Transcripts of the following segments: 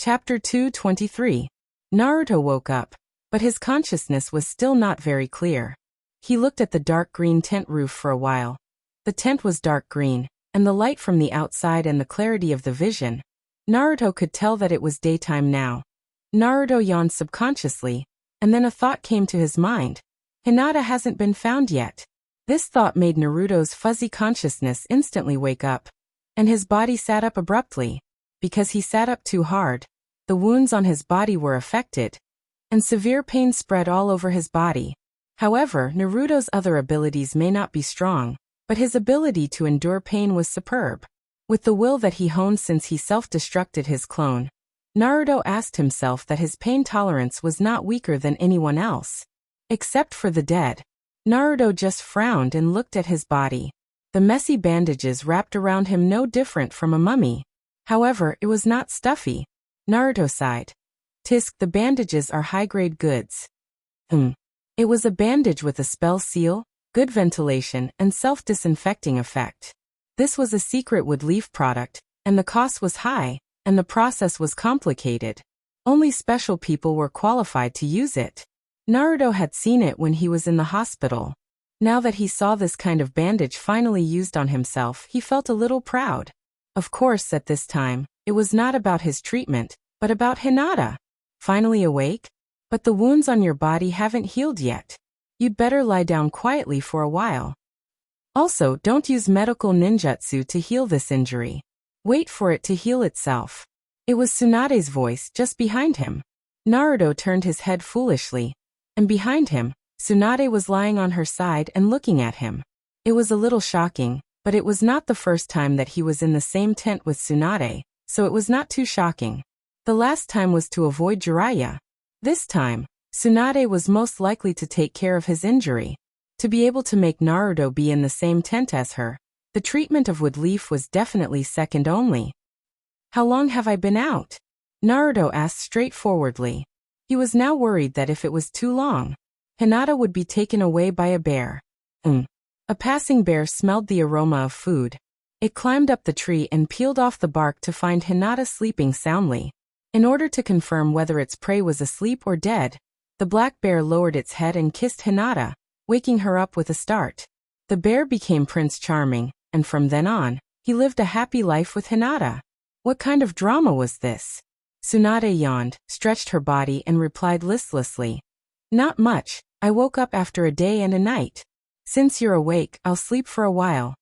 Chapter 223. Naruto woke up, but his consciousness was still not very clear. He looked at the dark green tent roof for a while. The tent was dark green, and the light from the outside and the clarity of the vision. Naruto could tell that it was daytime now. Naruto yawned subconsciously, and then a thought came to his mind. Hinata hasn't been found yet. This thought made Naruto's fuzzy consciousness instantly wake up, and his body sat up abruptly. Because he sat up too hard, the wounds on his body were affected, and severe pain spread all over his body. However, Naruto's other abilities may not be strong, but his ability to endure pain was superb. With the will that he honed since he self-destructed his clone, Naruto asked himself that his pain tolerance was not weaker than anyone else. Except for the dead. Naruto just frowned and looked at his body. The messy bandages wrapped around him no different from a mummy. However, it was not stuffy. Naruto sighed. Tisk, the bandages are high-grade goods. It was a bandage with a spell seal, good ventilation, and self-disinfecting effect. This was a secret wood leaf product, and the cost was high, and the process was complicated. Only special people were qualified to use it. Naruto had seen it when he was in the hospital. Now that he saw this kind of bandage finally used on himself, he felt a little proud. Of course, at this time, it was not about his treatment, but about Hinata. Finally awake? But the wounds on your body haven't healed yet. You'd better lie down quietly for a while. Also, don't use medical ninjutsu to heal this injury. Wait for it to heal itself. It was Tsunade's voice just behind him. Naruto turned his head foolishly, and behind him, Tsunade was lying on her side and looking at him. It was a little shocking, but it was not the first time that he was in the same tent with Tsunade, so it was not too shocking. The last time was to avoid Jiraiya. This time, Tsunade was most likely to take care of his injury. To be able to make Naruto be in the same tent as her, the treatment of wood leaf was definitely second only. How long have I been out? Naruto asked straightforwardly. He was now worried that if it was too long, Hinata would be taken away by a bear. A passing bear smelled the aroma of food. It climbed up the tree and peeled off the bark to find Hinata sleeping soundly. In order to confirm whether its prey was asleep or dead, the black bear lowered its head and kissed Hinata, waking her up with a start. The bear became Prince Charming, and from then on, he lived a happy life with Hinata. What kind of drama was this? Tsunade yawned, stretched her body and replied listlessly. Not much, I woke up after a day and a night. Since you're awake, I'll sleep for a while.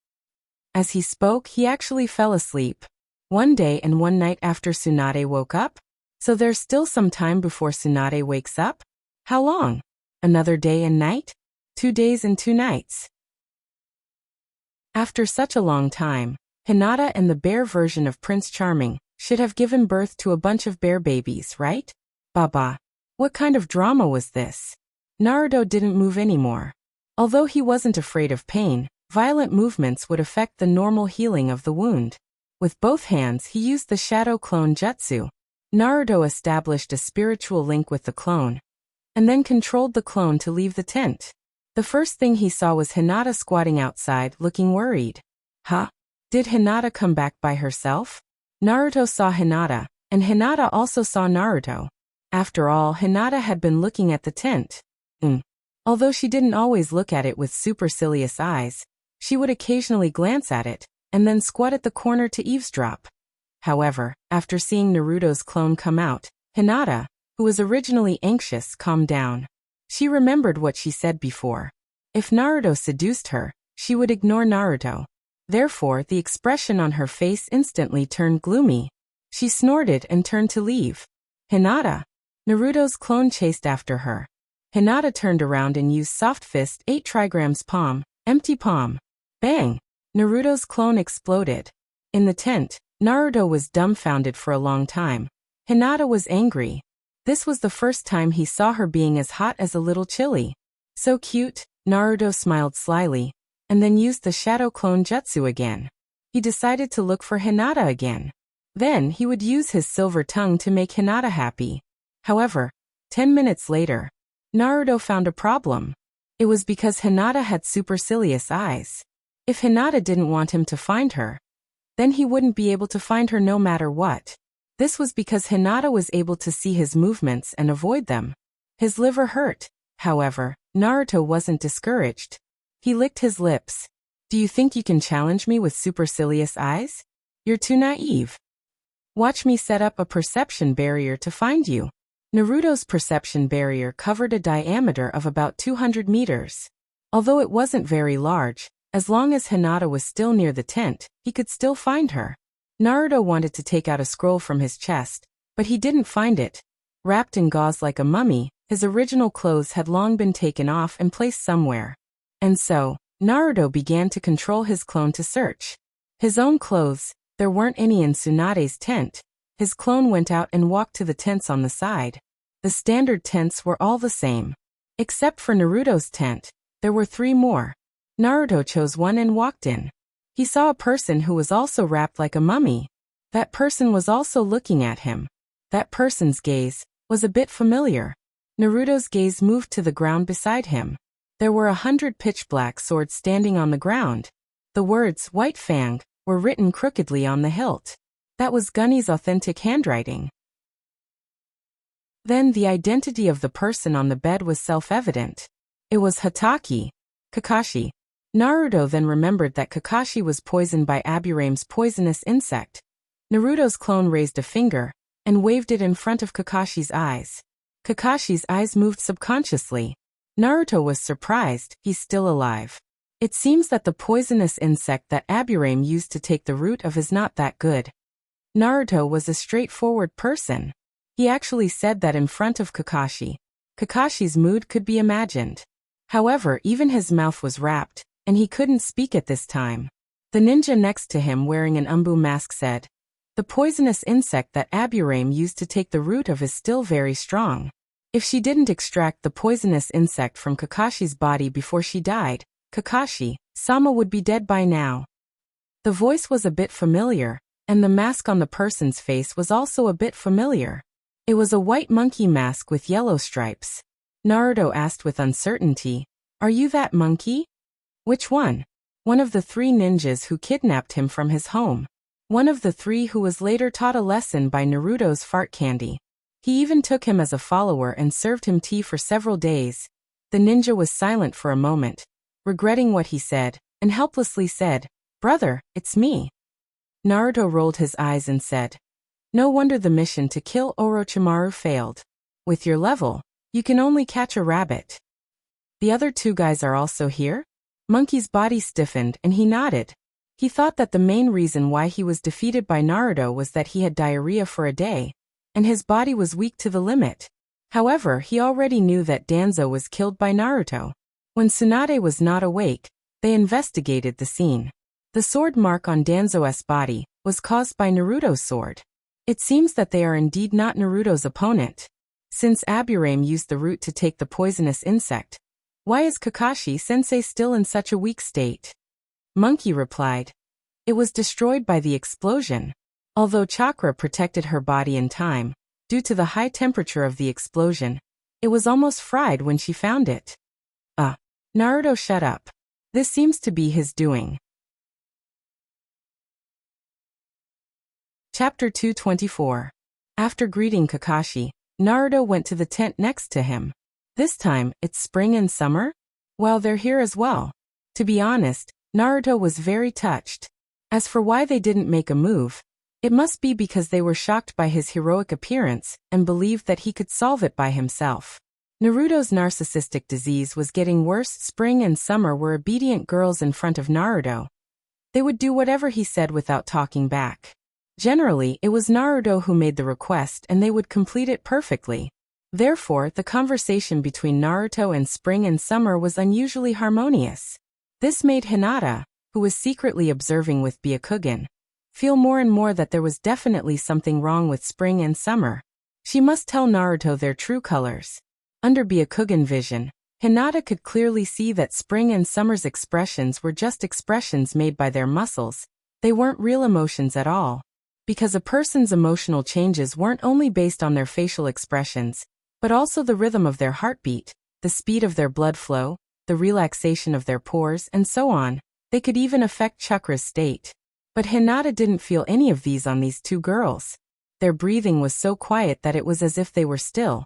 As he spoke, he actually fell asleep. One day and one night after Tsunade woke up? So there's still some time before Tsunade wakes up? How long? Another day and night? 2 days and 2 nights. After such a long time, Hinata and the bear version of Prince Charming should have given birth to a bunch of bear babies, right? Baba. What kind of drama was this? Naruto didn't move anymore. Although he wasn't afraid of pain, violent movements would affect the normal healing of the wound. With both hands, he used the Shadow Clone Jutsu. Naruto established a spiritual link with the clone, and then controlled the clone to leave the tent. The first thing he saw was Hinata squatting outside, looking worried. Huh? Did Hinata come back by herself? Naruto saw Hinata, and Hinata also saw Naruto. After all, Hinata had been looking at the tent. Although she didn't always look at it with supercilious eyes, she would occasionally glance at it, and then squat at the corner to eavesdrop. However, after seeing Naruto's clone come out, Hinata, who was originally anxious, calmed down. She remembered what she said before. If Naruto seduced her, she would ignore Naruto. Therefore, the expression on her face instantly turned gloomy. She snorted and turned to leave. Hinata! Naruto's clone chased after her. Hinata turned around and used Soft Fist 8 trigrams palm, empty palm. Bang! Naruto's clone exploded. In the tent, Naruto was dumbfounded for a long time. Hinata was angry. This was the first time he saw her being as hot as a little chili. So cute, Naruto smiled slyly, and then used the Shadow Clone Jutsu again. He decided to look for Hinata again. Then he would use his silver tongue to make Hinata happy. However, 10 minutes later, Naruto found a problem. It was because Hinata had supercilious eyes. If Hinata didn't want him to find her, then he wouldn't be able to find her no matter what. This was because Hinata was able to see his movements and avoid them. His liver hurt. However, Naruto wasn't discouraged. He licked his lips. Do you think you can challenge me with supercilious eyes? You're too naive. Watch me set up a perception barrier to find you. Naruto's perception barrier covered a diameter of about 200 meters. Although it wasn't very large, as long as Hinata was still near the tent, he could still find her. Naruto wanted to take out a scroll from his chest, but he didn't find it. Wrapped in gauze like a mummy, his original clothes had long been taken off and placed somewhere. And so, Naruto began to control his clone to search. His own clothes, there weren't any in Tsunade's tent. His clone went out and walked to the tents on the side. The standard tents were all the same. Except for Naruto's tent, there were 3 more. Naruto chose one and walked in. He saw a person who was also wrapped like a mummy. That person was also looking at him. That person's gaze was a bit familiar. Naruto's gaze moved to the ground beside him. There were 100 pitch-black swords standing on the ground. The words, White Fang, were written crookedly on the hilt. That was Gunny's authentic handwriting. Then the identity of the person on the bed was self-evident. It was Hataki, Kakashi. Naruto then remembered that Kakashi was poisoned by Aburame's poisonous insect. Naruto's clone raised a finger and waved it in front of Kakashi's eyes. Kakashi's eyes moved subconsciously. Naruto was surprised. He's still alive. It seems that the poisonous insect that Aburame used to take the root of is not that good. Naruto was a straightforward person. He actually said that in front of Kakashi. Kakashi's mood could be imagined. However, even his mouth was wrapped, and he couldn't speak at this time. The ninja next to him wearing an umbu mask said, "The poisonous insect that Aburame used to take the root of is still very strong. If she didn't extract the poisonous insect from Kakashi's body before she died, Kakashi-sama would be dead by now." The voice was a bit familiar, and the mask on the person's face was also a bit familiar. It was a white monkey mask with yellow stripes. Naruto asked with uncertainty, "Are you that monkey?" "Which one?" "One of the 3 ninjas who kidnapped him from his home. One of the 3 who was later taught a lesson by Naruto's fart candy. He even took him as a follower and served him tea for several days." The ninja was silent for a moment, regretting what he said, and helplessly said, "Brother, it's me." Naruto rolled his eyes and said, "No wonder the mission to kill Orochimaru failed. With your level, you can only catch a rabbit. The other 2 guys are also here?" Monkey's body stiffened and he nodded. He thought that the main reason why he was defeated by Naruto was that he had diarrhea for a day, and his body was weak to the limit. However, he already knew that Danzo was killed by Naruto. When Tsunade was not awake, they investigated the scene. The sword mark on Danzo's body was caused by Naruto's sword. It seems that they are indeed not Naruto's opponent. Since Aburame used the root to take the poisonous insect, why is Kakashi-sensei still in such a weak state? Monkey replied, "It was destroyed by the explosion." Although chakra protected her body in time, due to the high temperature of the explosion, it was almost fried when she found it. Naruto, shut up. This seems to be his doing. Chapter 224. After greeting Kakashi, Naruto went to the tent next to him. This time, it's spring and summer? Well, they're here as well. To be honest, Naruto was very touched. As for why they didn't make a move, it must be because they were shocked by his heroic appearance and believed that he could solve it by himself. Naruto's narcissistic disease was getting worse. Spring and summer were obedient girls in front of Naruto. They would do whatever he said without talking back. Generally, it was Naruto who made the request and they would complete it perfectly. Therefore, the conversation between Naruto and Spring and Summer was unusually harmonious. This made Hinata, who was secretly observing with Byakugan, feel more and more that there was definitely something wrong with Spring and Summer. She must tell Naruto their true colors. Under Byakugan vision, Hinata could clearly see that Spring and Summer's expressions were just expressions made by their muscles. They weren't real emotions at all. Because a person's emotional changes weren't only based on their facial expressions, but also the rhythm of their heartbeat, the speed of their blood flow, the relaxation of their pores, and so on. They could even affect Chakra's state. But Hinata didn't feel any of these on these 2 girls. Their breathing was so quiet that it was as if they were still.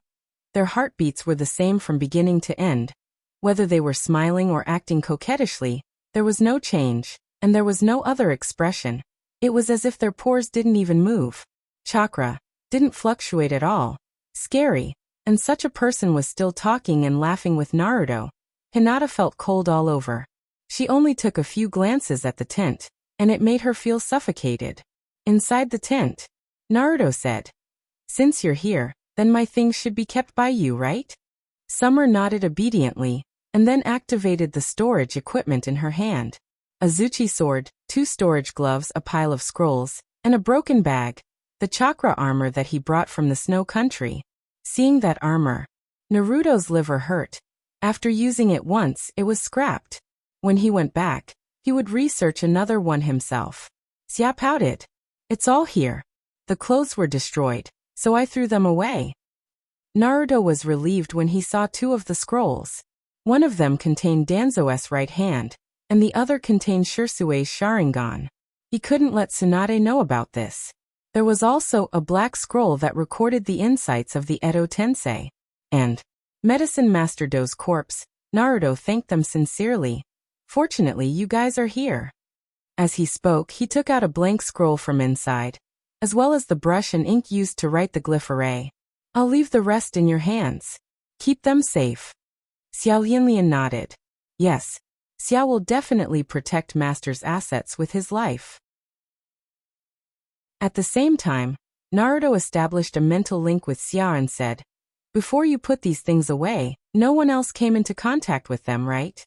Their heartbeats were the same from beginning to end. Whether they were smiling or acting coquettishly, there was no change, and there was no other expression. It was as if their pores didn't even move. Chakra didn't fluctuate at all. Scary. And such a person was still talking and laughing with Naruto. Hinata felt cold all over. She only took a few glances at the tent, and it made her feel suffocated. Inside the tent, Naruto said, "Since you're here, then my things should be kept by you, right?" Summer nodded obediently, and then activated the storage equipment in her hand. A Zuchi sword, 2 storage gloves, a pile of scrolls, and a broken bag, the chakra armor that he brought from the snow country. Seeing that armor, Naruto's liver hurt. After using it once, it was scrapped. When he went back, he would research another one himself. Xia pouted. "It's all here. The clothes were destroyed, so I threw them away." Naruto was relieved when he saw 2 of the scrolls. One of them contained Danzo's right hand, and the other contained Shirsue's Sharingan. He couldn't let Tsunade know about this. There was also a black scroll that recorded the insights of the Edo Tensei. And Medicine Master Do's corpse. Naruto thanked them sincerely. "Fortunately, you guys are here." As he spoke, he took out a blank scroll from inside, as well as the brush and ink used to write the glyph array. "I'll leave the rest in your hands. Keep them safe." Xiao Yinlian nodded. Yes, Xiao will definitely protect Master's assets with his life. At the same time, Naruto established a mental link with Xiao and said, "Before you put these things away, no one else came into contact with them, right?"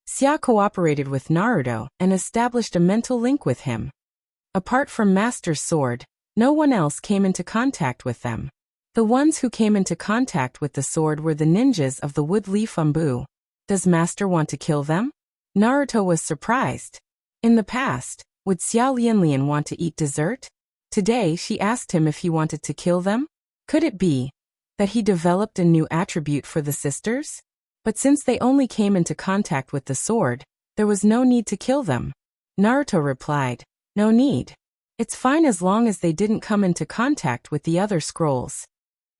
Xiao cooperated with Naruto and established a mental link with him. Apart from Master's sword, no one else came into contact with them. The ones who came into contact with the sword were the ninjas of the wood leaf umbu. Does Master want to kill them? Naruto was surprised. In the past, would Xiao Yinlian want to eat dessert? Today she asked him if he wanted to kill them. Could it be that he developed a new attribute for the sisters? But since they only came into contact with the sword, there was no need to kill them. Naruto replied, "No need. It's fine as long as they didn't come into contact with the other scrolls."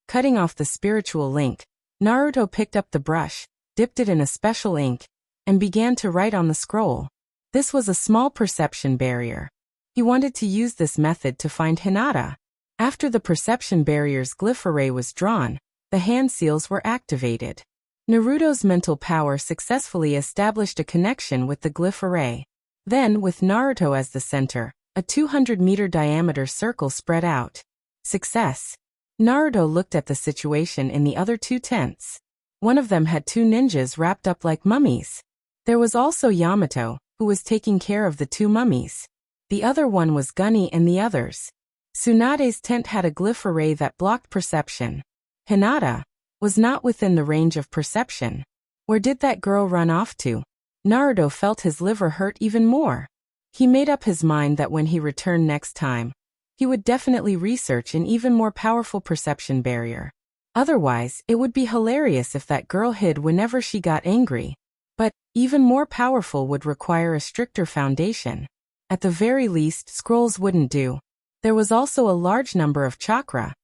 Cutting off the spiritual link, Naruto picked up the brush, dipped it in a special ink, and began to write on the scroll. This was a small perception barrier. He wanted to use this method to find Hinata. After the perception barrier's glyph array was drawn, the hand seals were activated. Naruto's mental power successfully established a connection with the glyph array. Then, with Naruto as the center, a 200-meter diameter circle spread out. Success. Naruto looked at the situation in the other 2 tents. One of them had 2 ninjas wrapped up like mummies. There was also Yamato, who was taking care of the 2 mummies. The other one was Gunny and the others. Tsunade's tent had a glyph array that blocked perception. Hinata was not within the range of perception. Where did that girl run off to? Naruto felt his liver hurt even more. He made up his mind that when he returned next time, he would definitely research an even more powerful perception barrier. Otherwise, it would be hilarious if that girl hid whenever she got angry. But, even more powerful would require a stricter foundation. At the very least, scrolls wouldn't do. There was also a large number of chakra.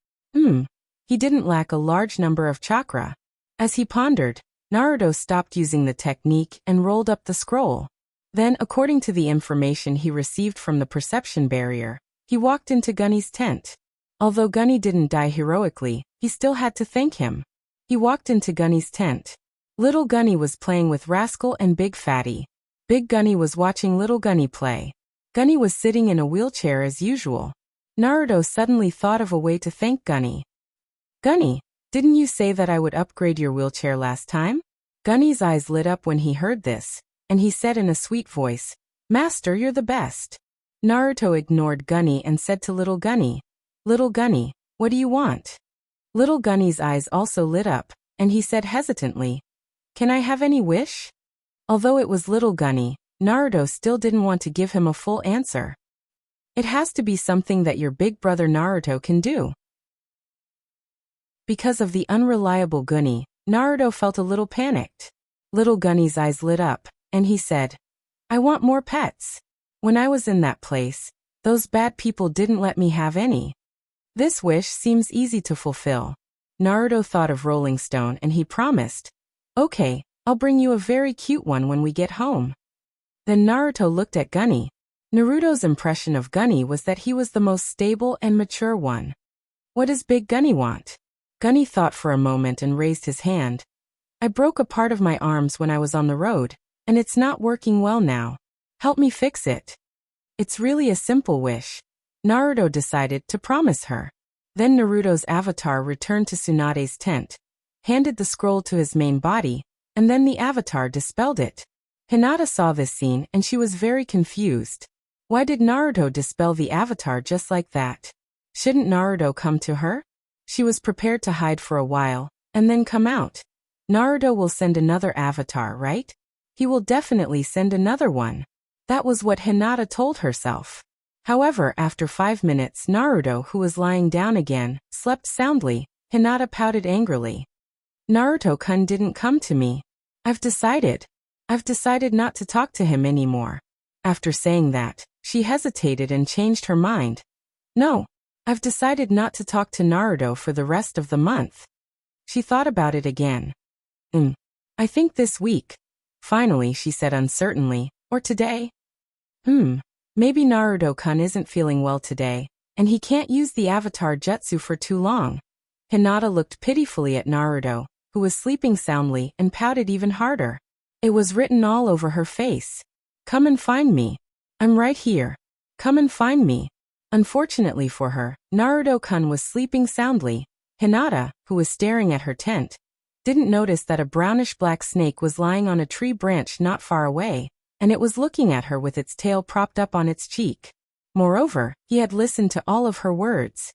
He didn't lack a large number of chakra. As he pondered, Naruto stopped using the technique and rolled up the scroll. Then, according to the information he received from the perception barrier, he walked into Gunny's tent. Although Gunny didn't die heroically, he still had to thank him. He walked into Gunny's tent. Little Gunny was playing with Rascal and Big Fatty. Big Gunny was watching Little Gunny play. Gunny was sitting in a wheelchair as usual. Naruto suddenly thought of a way to thank Gunny. "Gunny, didn't you say that I would upgrade your wheelchair last time?" Gunny's eyes lit up when he heard this, and he said in a sweet voice, "Master, you're the best." Naruto ignored Gunny and said to Little Gunny, "Little Gunny, what do you want?" Little Gunny's eyes also lit up, and he said hesitantly, "Can I have any wish?" Although it was Little Gunny, Naruto still didn't want to give him a full answer. "It has to be something that your big brother Naruto can do." Because of the unreliable Gunny, Naruto felt a little panicked. Little Gunny's eyes lit up, and he said, "I want more pets. When I was in that place, those bad people didn't let me have any." This wish seems easy to fulfill. Naruto thought of Rolling Stone and he promised, "Okay, I'll bring you a very cute one when we get home." Then Naruto looked at Gunny. Naruto's impression of Gunny was that he was the most stable and mature one. What does Big Gunny want? Gunny thought for a moment and raised his hand. I broke a part of my arms when I was on the road, and it's not working well now. Help me fix it. It's really a simple wish. Naruto decided to promise her. Then Naruto's avatar returned to Tsunade's tent, handed the scroll to his main body, and then the avatar dispelled it. Hinata saw this scene and she was very confused. Why did Naruto dispel the avatar just like that? Shouldn't Naruto come to her? She was prepared to hide for a while, and then come out. Naruto will send another avatar, right? He will definitely send another one. That was what Hinata told herself. However, after 5 minutes, Naruto, who was lying down again, slept soundly. Hinata pouted angrily. Naruto-kun didn't come to me. I've decided not to talk to him anymore. After saying that, she hesitated and changed her mind. No, I've decided not to talk to Naruto for the rest of the month. She thought about it again. I think this week. Finally, she said uncertainly, or today? Maybe Naruto-kun isn't feeling well today, and he can't use the avatar jutsu for too long. Hinata looked pitifully at Naruto, who was sleeping soundly, and pouted even harder. It was written all over her face. Come and find me. I'm right here. Come and find me. Unfortunately for her, Naruto-kun was sleeping soundly. Hinata, who was staring at her tent, didn't notice that a brownish-black snake was lying on a tree branch not far away, and it was looking at her with its tail propped up on its cheek. Moreover, he had listened to all of her words.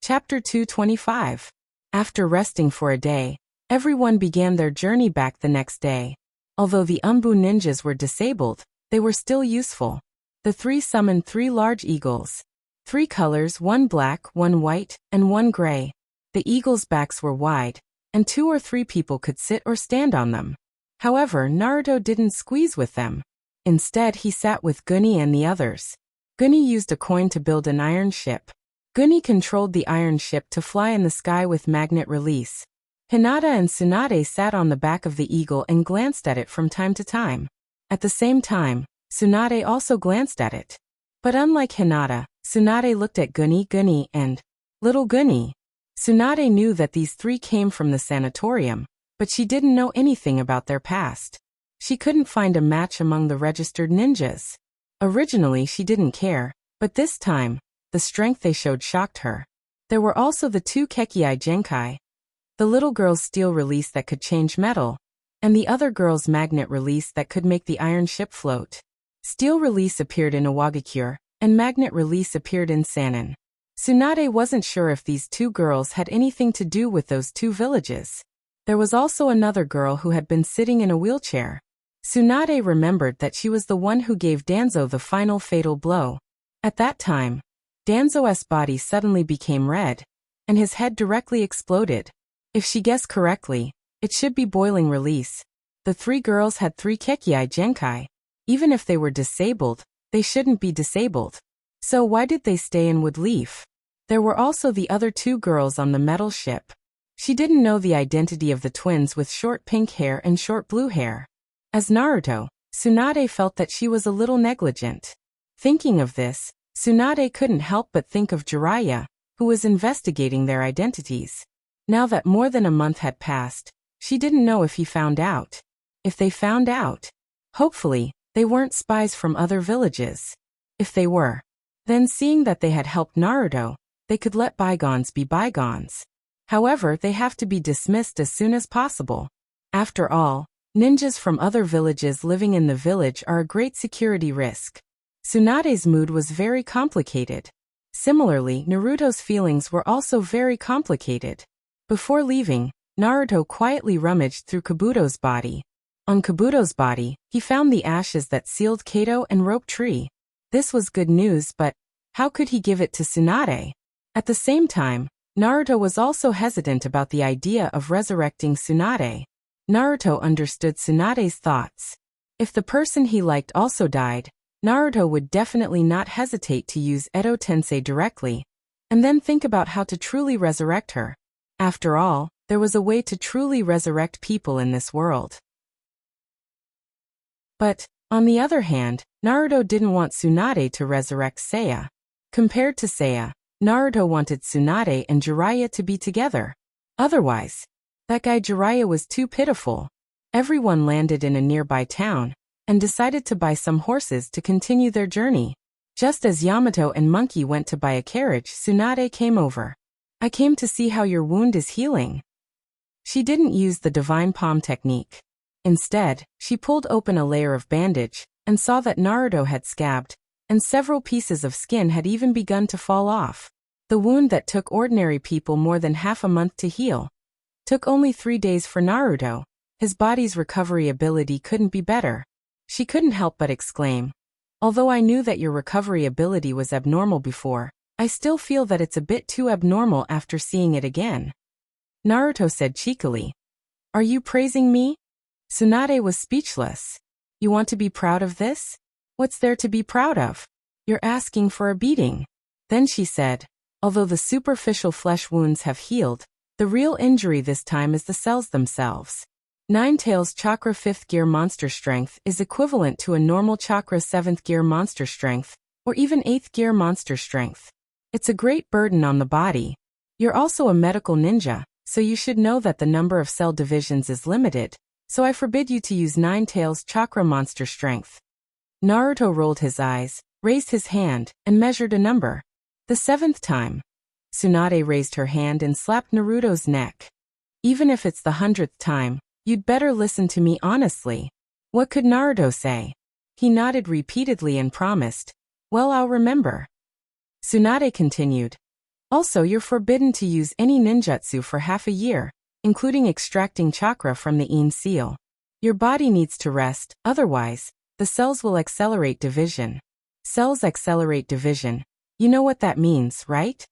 Chapter 225. After resting for a day, everyone began their journey back the next day. Although the Umbu ninjas were disabled, they were still useful. The three summoned 3 large eagles. 3 colors, 1 black, 1 white, and 1 gray. The eagles' backs were wide, and 2 or 3 people could sit or stand on them. However, Naruto didn't squeeze with them. Instead, he sat with Gunny and the others. Gunny used a coin to build an iron ship. Gunny controlled the iron ship to fly in the sky with magnet release. Hinata and Tsunade sat on the back of the eagle and glanced at it from time to time. At the same time, Tsunade also glanced at it. But unlike Hinata, Tsunade looked at Gunny, and little Gunny. Tsunade knew that these 3 came from the sanatorium, but she didn't know anything about their past. She couldn't find a match among the registered ninjas. Originally, she didn't care, but this time, the strength they showed shocked her. There were also the 2 Kekkei Genkai, the little girl's steel release that could change metal, and the other girl's magnet release that could make the iron ship float. Steel release appeared in Iwagakure, and magnet release appeared in Sanin. Tsunade wasn't sure if these 2 girls had anything to do with those 2 villages. There was also another girl who had been sitting in a wheelchair. Tsunade remembered that she was the one who gave Danzo the final fatal blow. At that time, Danzo's body suddenly became red, and his head directly exploded. If she guessed correctly, it should be boiling release. The 3 girls had 3 Kekkei Genkai. Even if they were disabled, they shouldn't be disabled. So why did they stay in Woodleaf? There were also the other 2 girls on the metal ship. She didn't know the identity of the twins with short pink hair and short blue hair. As Naruto, Tsunade felt that she was a little negligent. Thinking of this, Tsunade couldn't help but think of Jiraiya, who was investigating their identities. Now that more than a month had passed, she didn't know if he found out. If they found out, hopefully, they weren't spies from other villages. If they were, then seeing that they had helped Naruto, they could let bygones be bygones. However, they have to be dismissed as soon as possible. After all, ninjas from other villages living in the village are a great security risk. Tsunade's mood was very complicated. Similarly, Naruto's feelings were also very complicated. Before leaving, Naruto quietly rummaged through Kabuto's body. On Kabuto's body, he found the ashes that sealed Kato and Rope Tree. This was good news, but how could he give it to Tsunade? At the same time, Naruto was also hesitant about the idea of resurrecting Tsunade. Naruto understood Tsunade's thoughts. If the person he liked also died, Naruto would definitely not hesitate to use Edo Tensei directly, and then think about how to truly resurrect her. After all, there was a way to truly resurrect people in this world. But, on the other hand, Naruto didn't want Tsunade to resurrect Seiya. Compared to Seiya, Naruto wanted Tsunade and Jiraiya to be together. Otherwise, that guy Jiraiya was too pitiful. Everyone landed in a nearby town and decided to buy some horses to continue their journey. Just as Yamato and Monkey went to buy a carriage, Tsunade came over. "I came to see how your wound is healing." She didn't use the divine palm technique. Instead, she pulled open a layer of bandage and saw that Naruto had scabbed, and several pieces of skin had even begun to fall off. The wound that took ordinary people more than half a month to heal took only 3 days for Naruto. His body's recovery ability couldn't be better. She couldn't help but exclaim, "Although I knew that your recovery ability was abnormal before, I still feel that it's a bit too abnormal after seeing it again." Naruto said cheekily, "Are you praising me?" Tsunade was speechless. "You want to be proud of this? What's there to be proud of? You're asking for a beating." Then she said, "Although the superficial flesh wounds have healed, the real injury this time is the cells themselves. Ninetales Chakra 5th Gear Monster Strength is equivalent to a normal Chakra 7th Gear Monster Strength, or even 8th Gear Monster Strength. It's a great burden on the body. You're also a medical ninja, so you should know that the number of cell divisions is limited, so I forbid you to use Ninetales Chakra Monster Strength." Naruto rolled his eyes, raised his hand, and measured a number. The 7th time. Tsunade raised her hand and slapped Naruto's neck. "Even if it's the 100th time, you'd better listen to me honestly." What could Naruto say? He nodded repeatedly and promised, "Well, I'll remember." Tsunade continued, "Also, you're forbidden to use any ninjutsu for half a year, including extracting chakra from the Yin seal. Your body needs to rest, otherwise, the cells will accelerate division." Cells accelerate division. You know what that means, right?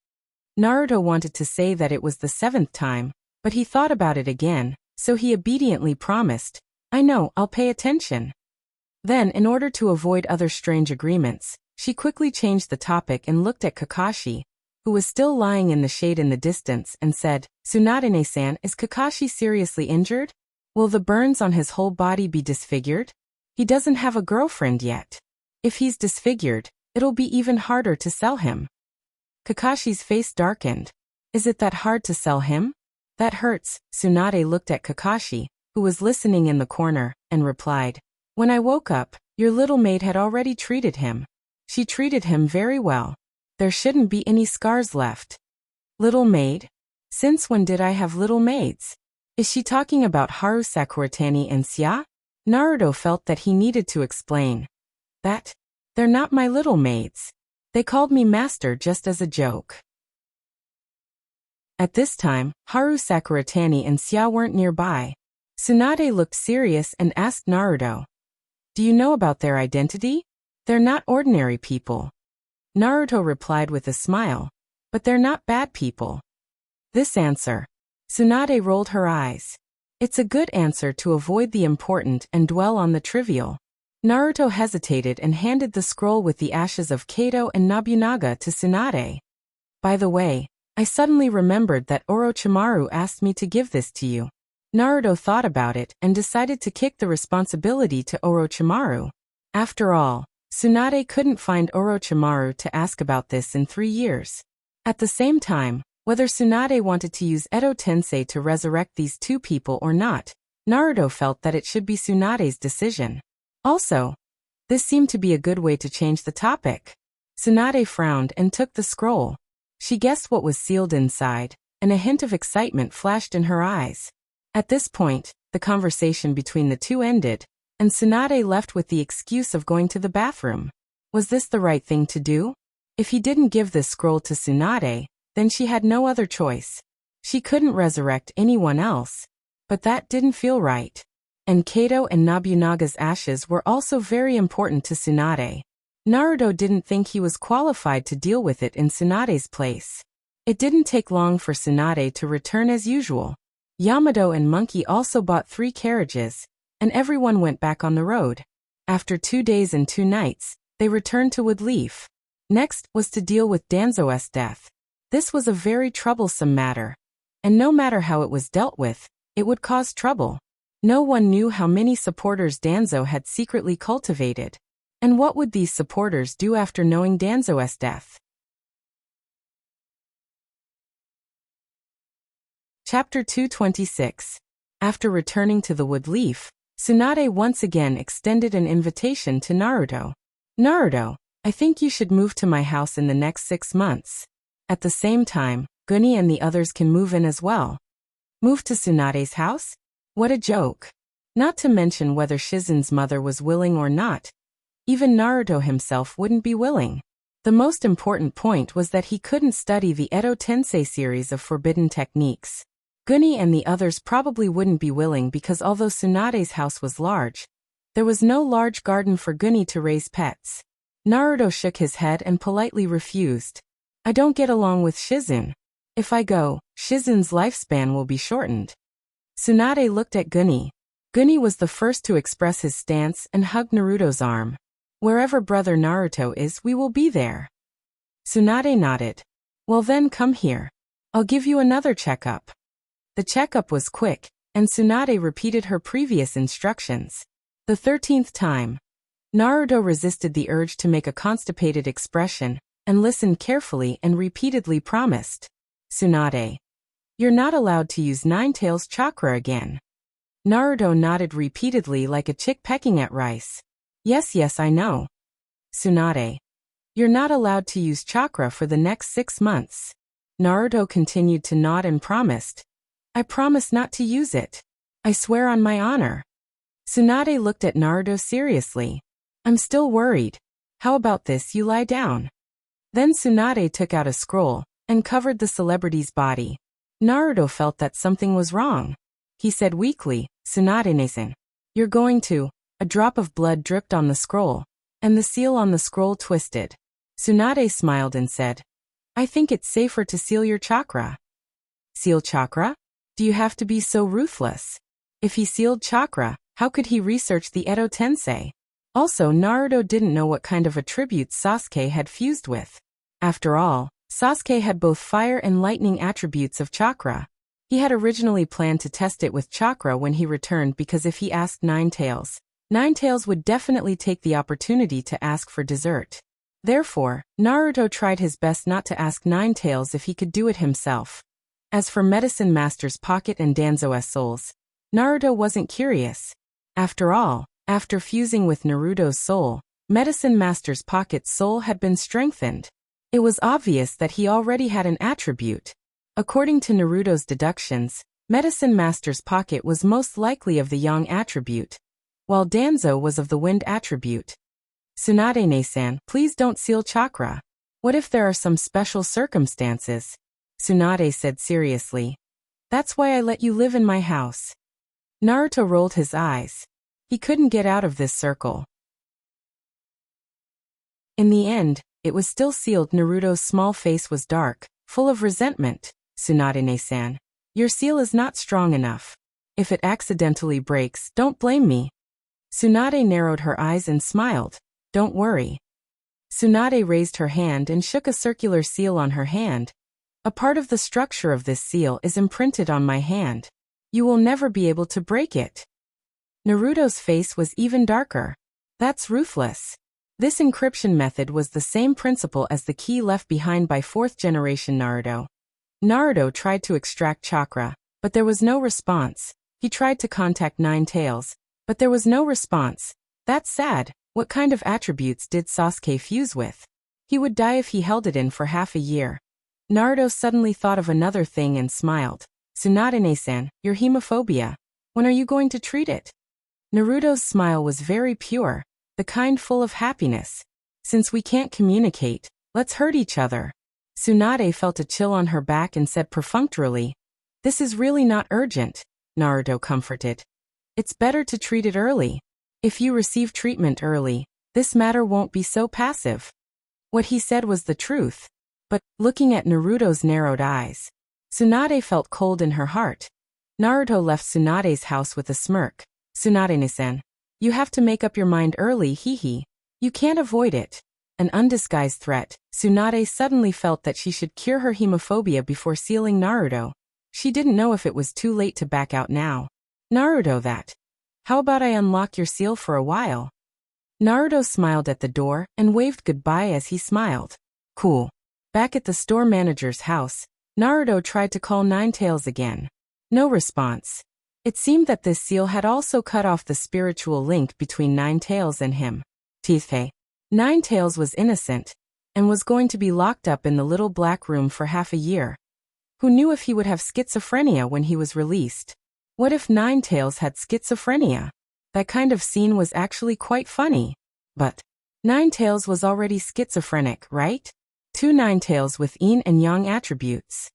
Naruto wanted to say that it was the 7th time, but he thought about it again, so he obediently promised, "I know, I'll pay attention." Then, in order to avoid other strange agreements, she quickly changed the topic and looked at Kakashi, who was still lying in the shade in the distance, and said, "Tsunade-san, is Kakashi seriously injured? Will the burns on his whole body be disfigured? He doesn't have a girlfriend yet. If he's disfigured, it'll be even harder to sell him." Kakashi's face darkened. "Is it that hard to sell him? That hurts." Tsunade looked at Kakashi, who was listening in the corner, and replied, "When I woke up, your little maid had already treated him. She treated him very well. There shouldn't be any scars left." Little maid? Since when did I have little maids? Is she talking about Haru Sakuratani and Sia? Naruto felt that he needed to explain. "That? They're not my little maids. They called me master just as a joke." At this time, Haru Sakuratani and Sia weren't nearby. Tsunade looked serious and asked Naruto, "Do you know about their identity? They're not ordinary people." Naruto replied with a smile, "But they're not bad people." This answer. Tsunade rolled her eyes. It's a good answer to avoid the important and dwell on the trivial. Naruto hesitated and handed the scroll with the ashes of Kato and Nobunaga to Tsunade. "By the way, I suddenly remembered that Orochimaru asked me to give this to you." Naruto thought about it and decided to kick the responsibility to Orochimaru. After all, Tsunade couldn't find Orochimaru to ask about this in 3 years. At the same time, whether Tsunade wanted to use Edo Tensei to resurrect these two people or not, Naruto felt that it should be Tsunade's decision. Also, this seemed to be a good way to change the topic. Tsunade frowned and took the scroll. She guessed what was sealed inside, and a hint of excitement flashed in her eyes. At this point, the conversation between the two ended, and Tsunade left with the excuse of going to the bathroom. Was this the right thing to do? If he didn't give this scroll to Tsunade, then she had no other choice. She couldn't resurrect anyone else. But that didn't feel right. And Kato and Nobunaga's ashes were also very important to Tsunade. Naruto didn't think he was qualified to deal with it in Tsunade's place. It didn't take long for Tsunade to return as usual. Yamato and Monkey also bought 3 carriages, and everyone went back on the road. After 2 days and 2 nights, They returned to Woodleaf. Next was to deal with Danzo's death. This was a very troublesome matter. And no matter how it was dealt with, it would cause trouble. No one knew how many supporters Danzo had secretly cultivated. And what would these supporters do after knowing Danzo's death? Chapter 226. After returning to the Woodleaf, Tsunade once again extended an invitation to Naruto. Naruto, I think you should move to my house in the next 6 months. At the same time, Guni and the others can move in as well. Move to Tsunade's house? What a joke. Not to mention whether Shizen's mother was willing or not. Even Naruto himself wouldn't be willing. The most important point was that he couldn't study the Edo Tensei series of forbidden techniques. Guni and the others probably wouldn't be willing because although Tsunade's house was large, there was no large garden for Guni to raise pets. Naruto shook his head and politely refused. I don't get along with Shizen. If I go, Shizen's lifespan will be shortened. Tsunade looked at Guni. Guni was the first to express his stance and hugged Naruto's arm. Wherever brother Naruto is, we will be there. Tsunade nodded. Well then come here. I'll give you another checkup. The checkup was quick, and Tsunade repeated her previous instructions. The 13th time. Naruto resisted the urge to make a constipated expression, and listened carefully and repeatedly promised. Tsunade. You're not allowed to use Nine-Tails chakra again. Naruto nodded repeatedly like a chick pecking at rice. Yes, I know. Tsunade. You're not allowed to use chakra for the next 6 months. Naruto continued to nod and promised. I promise not to use it. I swear on my honor. Tsunade looked at Naruto seriously. I'm still worried. How about this, you lie down? Then Tsunade took out a scroll and covered the celebrity's body. Naruto felt that something was wrong. He said weakly, Tsunade-san, you're going to. A drop of blood dripped on the scroll, and the seal on the scroll twisted. Tsunade smiled and said, I think it's safer to seal your chakra. Seal chakra? Do you have to be so ruthless? If he sealed chakra, how could he research the Edo Tensei? Also, Naruto didn't know what kind of attributes Sasuke had fused with. After all, Sasuke had both fire and lightning attributes of chakra. He had originally planned to test it with chakra when he returned because if he asked Nine-Tails, Nine-Tails would definitely take the opportunity to ask for dessert. Therefore, Naruto tried his best not to ask Nine-Tails if he could do it himself. As for Medicine Master's pocket and Danzo's souls, Naruto wasn't curious. After all, after fusing with Naruto's soul, Medicine Master's pocket's soul had been strengthened. It was obvious that he already had an attribute. According to Naruto's deductions, Medicine Master's pocket was most likely of the yang attribute, while Danzo was of the wind attribute. Tsunade-san, please don't seal chakra. What if there are some special circumstances? Tsunade said seriously. That's why I let you live in my house. Naruto rolled his eyes. He couldn't get out of this circle. In the end, it was still sealed. Naruto's small face was dark, full of resentment. Tsunade-san, your seal is not strong enough. If it accidentally breaks, don't blame me. Tsunade narrowed her eyes and smiled. Don't worry. Tsunade raised her hand and shook a circular seal on her hand. A part of the structure of this seal is imprinted on my hand. You will never be able to break it. Naruto's face was even darker. That's ruthless. This encryption method was the same principle as the key left behind by 4th generation Naruto. Naruto tried to extract chakra, but there was no response. He tried to contact Nine-Tails, but there was no response. That's sad. What kind of attributes did Sasuke fuse with? He would die if he held it in for half a year. Naruto suddenly thought of another thing and smiled. Tsunade-san, your hemophobia. When are you going to treat it? Naruto's smile was very pure, the kind full of happiness. Since we can't communicate, let's hurt each other. Tsunade felt a chill on her back and said perfunctorily, this is really not urgent. Naruto comforted. It's better to treat it early. If you receive treatment early, this matter won't be so passive. What he said was the truth. But, looking at Naruto's narrowed eyes, Tsunade felt cold in her heart. Naruto left Tsunade's house with a smirk. Tsunade-san, you have to make up your mind early, hee. You can't avoid it. An undisguised threat, Tsunade suddenly felt that she should cure her hemophobia before sealing Naruto. She didn't know if it was too late to back out now. Naruto, that. How about I unlock your seal for a while? Naruto smiled at the door and waved goodbye as he smiled. Cool. Back at the store manager's house, Naruto tried to call Ninetales again. No response. It seemed that this seal had also cut off the spiritual link between Ninetales and him. Teethe. Ninetales was innocent, and was going to be locked up in the little black room for half a year. Who knew if he would have schizophrenia when he was released? What if Ninetales had schizophrenia? That kind of scene was actually quite funny. But Ninetales was already schizophrenic, right? Two Ninetales with yin and yang attributes.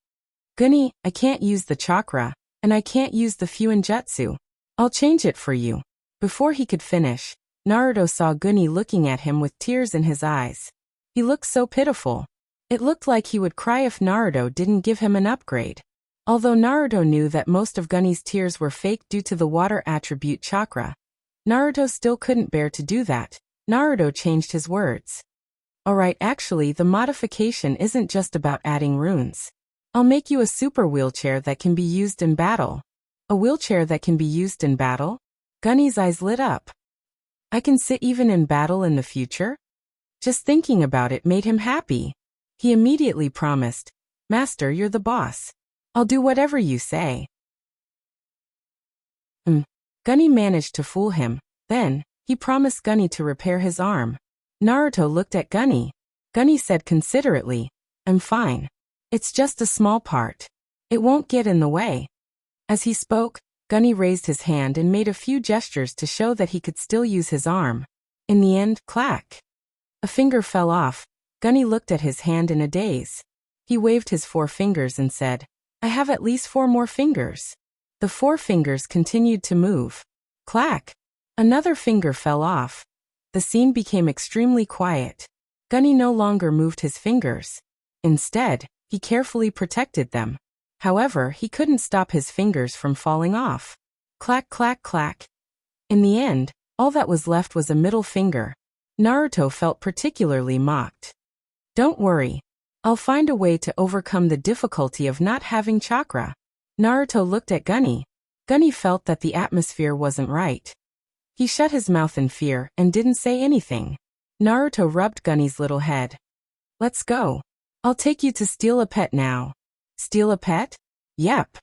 Gunny, I can't use the chakra, and I can't use the Fuinjutsu. I'll change it for you. Before he could finish, Naruto saw Gunny looking at him with tears in his eyes. He looked so pitiful. It looked like he would cry if Naruto didn't give him an upgrade. Although Naruto knew that most of Gunny's tears were fake due to the water attribute chakra, Naruto still couldn't bear to do that. Naruto changed his words. Alright, actually the modification isn't just about adding runes. I'll make you a super wheelchair that can be used in battle. A wheelchair that can be used in battle? Gunny's eyes lit up. I can sit even in battle in the future? Just thinking about it made him happy. He immediately promised, Master, you're the boss. I'll do whatever you say. Gunny managed to fool him. Then, he promised Gunny to repair his arm. Naruto looked at Gunny. Gunny said considerately, I'm fine. It's just a small part. It won't get in the way. As he spoke, Gunny raised his hand and made a few gestures to show that he could still use his arm. In the end, clack. A finger fell off. Gunny looked at his hand in a daze. He waved his 4 fingers and said, I have at least 4 more fingers. The 4 fingers continued to move. Clack. Another finger fell off. The scene became extremely quiet. Gunny no longer moved his fingers. Instead, he carefully protected them. However, he couldn't stop his fingers from falling off. Clack, clack, clack. In the end, all that was left was a middle finger. Naruto felt particularly mocked. Don't worry. I'll find a way to overcome the difficulty of not having chakra. Naruto looked at Gunny. Gunny felt that the atmosphere wasn't right. He shut his mouth in fear and didn't say anything. Naruto rubbed Gunny's little head. Let's go. I'll take you to steal a pet now. Steal a pet? Yep.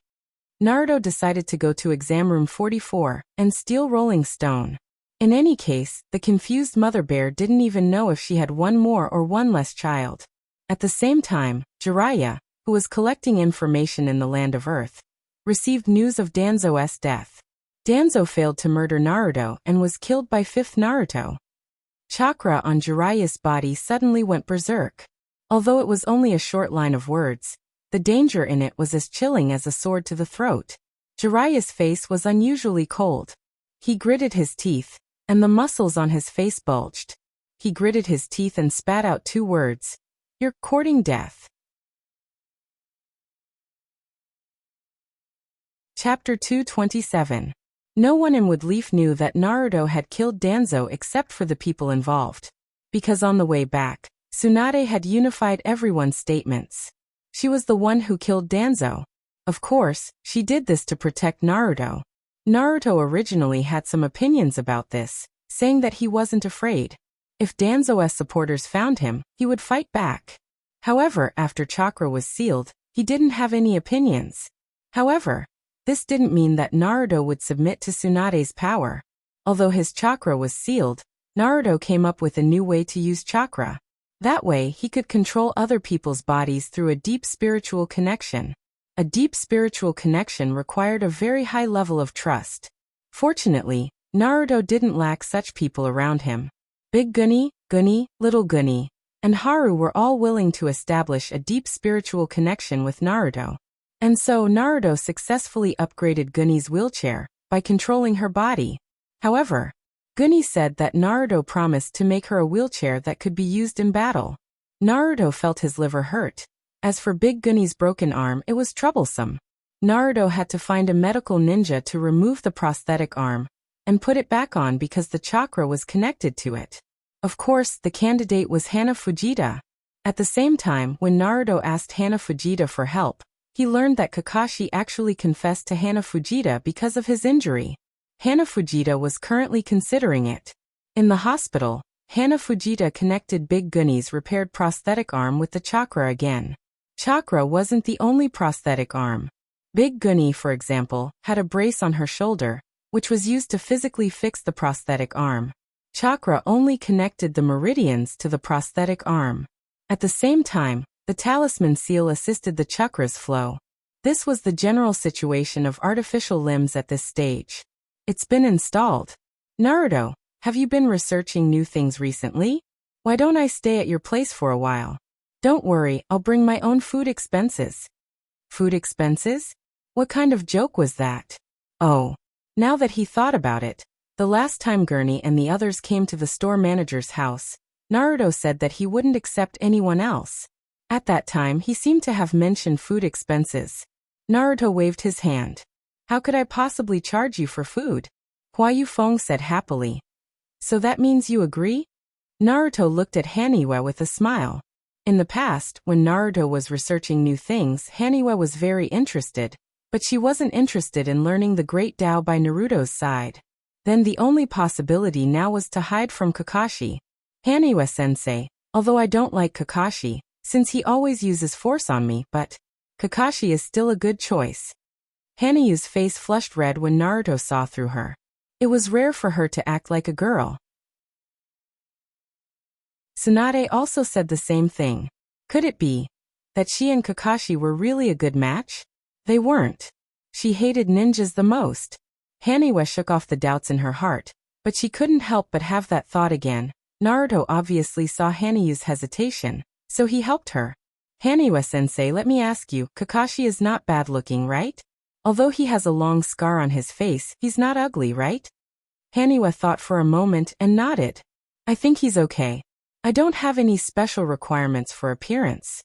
Naruto decided to go to exam room 44 and steal Rolling Stone. In any case, the confused mother bear didn't even know if she had one more or one less child. At the same time, Jiraiya, who was collecting information in the land of Earth, received news of Danzo's death. Danzo failed to murder Naruto and was killed by 5th Naruto. Chakra on Jiraiya's body suddenly went berserk. Although it was only a short line of words, the danger in it was as chilling as a sword to the throat. Jiraiya's face was unusually cold. He gritted his teeth, and the muscles on his face bulged. He gritted his teeth and spat out 2 words. You're courting death. Chapter 227. No one in Woodleaf knew that Naruto had killed Danzo except for the people involved. Because on the way back, Tsunade had unified everyone's statements. She was the one who killed Danzo. Of course, she did this to protect Naruto. Naruto originally had some opinions about this, saying that he wasn't afraid. If Danzo's supporters found him, he would fight back. However, after chakra was sealed, he didn't have any opinions. However, this didn't mean that Naruto would submit to Tsunade's power. Although his chakra was sealed, Naruto came up with a new way to use chakra. That way, he could control other people's bodies through a deep spiritual connection. A deep spiritual connection required a very high level of trust. Fortunately, Naruto didn't lack such people around him. Big Gunny, Gunny, Little Gunny, and Haru were all willing to establish a deep spiritual connection with Naruto. And so Naruto successfully upgraded Gunny's wheelchair by controlling her body. However, Gunny said that Naruto promised to make her a wheelchair that could be used in battle. Naruto felt his liver hurt. As for Big Gunny's broken arm, it was troublesome. Naruto had to find a medical ninja to remove the prosthetic arm and put it back on because the chakra was connected to it. Of course, the candidate was Hana Fujita. At the same time, when Naruto asked Hana Fujita for help, he learned that Kakashi actually confessed to Hana Fujita because of his injury. Hana Fujita was currently considering it. In the hospital, Hana Fujita connected Big Gunny's repaired prosthetic arm with the chakra again. Chakra wasn't the only prosthetic arm. Big Gunny, for example, had a brace on her shoulder, which was used to physically fix the prosthetic arm. Chakra only connected the meridians to the prosthetic arm. At the same time, the talisman seal assisted the chakra's flow. This was the general situation of artificial limbs at this stage. It's been installed. Naruto, have you been researching new things recently? Why don't I stay at your place for a while? Don't worry, I'll bring my own food expenses. Food expenses? What kind of joke was that? Oh. Now that he thought about it, the last time Gurney and the others came to the store manager's house, Naruto said that he wouldn't accept anyone else. At that time he seemed to have mentioned food expenses. Naruto waved his hand. How could I possibly charge you for food? Hua Yufeng said happily. So that means you agree? Naruto looked at Haniwa with a smile. In the past, when Naruto was researching new things, Haniwa was very interested, but she wasn't interested in learning the Great Tao by Naruto's side. Then the only possibility now was to hide from Kakashi. Haniwa-sensei, although I don't like Kakashi, since he always uses force on me, but Kakashi is still a good choice. Hanayu's face flushed red when Naruto saw through her. It was rare for her to act like a girl. Tsunade also said the same thing. Could it be that she and Kakashi were really a good match? They weren't. She hated ninjas the most. Haniwa shook off the doubts in her heart, but she couldn't help but have that thought again. Naruto obviously saw Hanayu's hesitation, so he helped her. Haniwa-sensei, let me ask you, Kakashi is not bad-looking, right? Although he has a long scar on his face, he's not ugly, right? Haniwa thought for a moment and nodded. I think he's okay. I don't have any special requirements for appearance.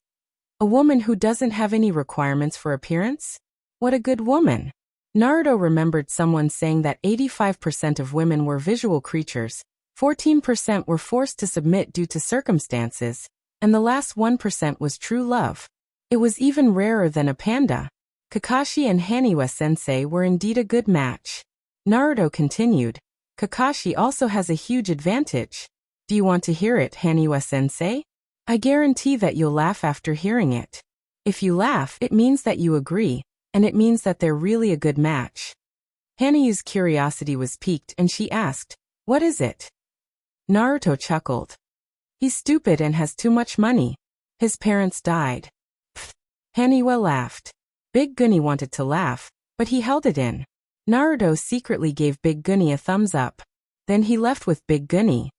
A woman who doesn't have any requirements for appearance? What a good woman. Naruto remembered someone saying that 85% of women were visual creatures, 14% were forced to submit due to circumstances, and the last 1% was true love. It was even rarer than a panda. Kakashi and Haniwa-sensei were indeed a good match. Naruto continued. Kakashi also has a huge advantage. Do you want to hear it, Haniwa-sensei? I guarantee that you'll laugh after hearing it. If you laugh, it means that you agree, and it means that they're really a good match. Hanayu's curiosity was piqued and she asked, what is it? Naruto chuckled. He's stupid and has too much money. His parents died. Pfft. Haniwa laughed. Big Gunny wanted to laugh, but he held it in. Naruto secretly gave Big Gunny a thumbs up. Then he left with Big Gunny.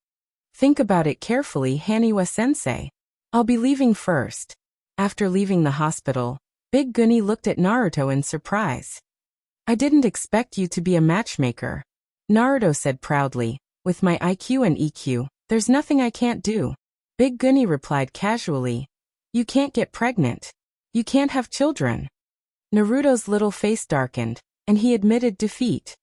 Think about it carefully, Haniwa-sensei. I'll be leaving first. After leaving the hospital, Big Gunny looked at Naruto in surprise. I didn't expect you to be a matchmaker. Naruto said proudly, with my IQ and EQ, there's nothing I can't do. Big Gunny replied casually. You can't get pregnant. You can't have children. Naruto's little face darkened, and he admitted defeat.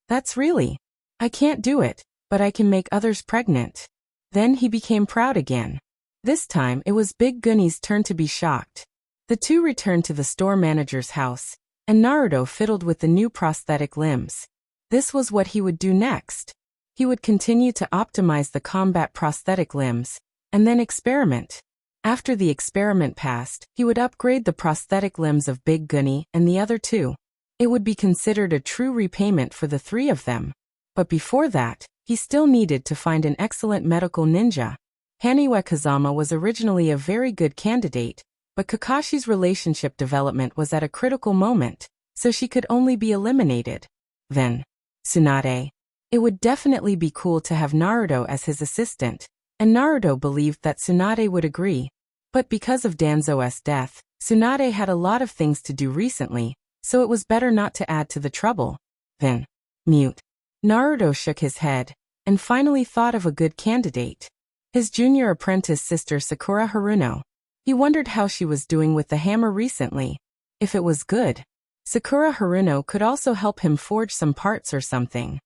That's really. I can't do it, but I can make others pregnant. Then he became proud again. This time it was Big Gunny's turn to be shocked. The two returned to the store manager's house, and Naruto fiddled with the new prosthetic limbs. This was what he would do next. He would continue to optimize the combat prosthetic limbs, and then experiment. After the experiment passed, he would upgrade the prosthetic limbs of Big Gunny and the other two. It would be considered a true repayment for the three of them. But before that, he still needed to find an excellent medical ninja. Haniwa Kazama was originally a very good candidate, but Kakashi's relationship development was at a critical moment, so she could only be eliminated. Then, Tsunade. It would definitely be cool to have Naruto as his assistant, and Naruto believed that Tsunade would agree. But because of Danzo's death, Tsunade had a lot of things to do recently, so it was better not to add to the trouble. Then, mute. Naruto shook his head, and finally thought of a good candidate. His junior apprentice sister Sakura Haruno. He wondered how she was doing with the hammer recently. If it was good, Sakura Haruno could also help him forge some parts or something.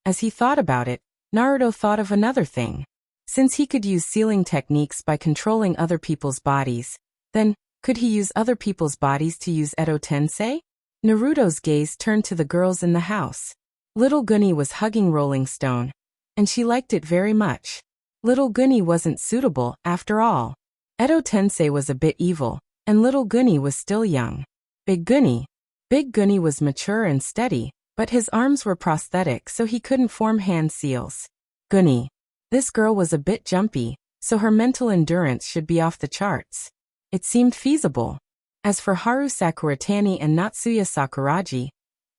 As he thought about it, Naruto thought of another thing. Since he could use sealing techniques by controlling other people's bodies, then, could he use other people's bodies to use Edo Tensei? Naruto's gaze turned to the girls in the house. Little Gunny was hugging Rolling Stone, and she liked it very much. Little Gunny wasn't suitable, after all. Edo Tensei was a bit evil, and Little Gunny was still young. Big Gunny was mature and steady, but his arms were prosthetic so he couldn't form hand seals. Gunny. This girl was a bit jumpy, so her mental endurance should be off the charts. It seemed feasible. As for Haru Sakuratani and Natsuya Sakuragi,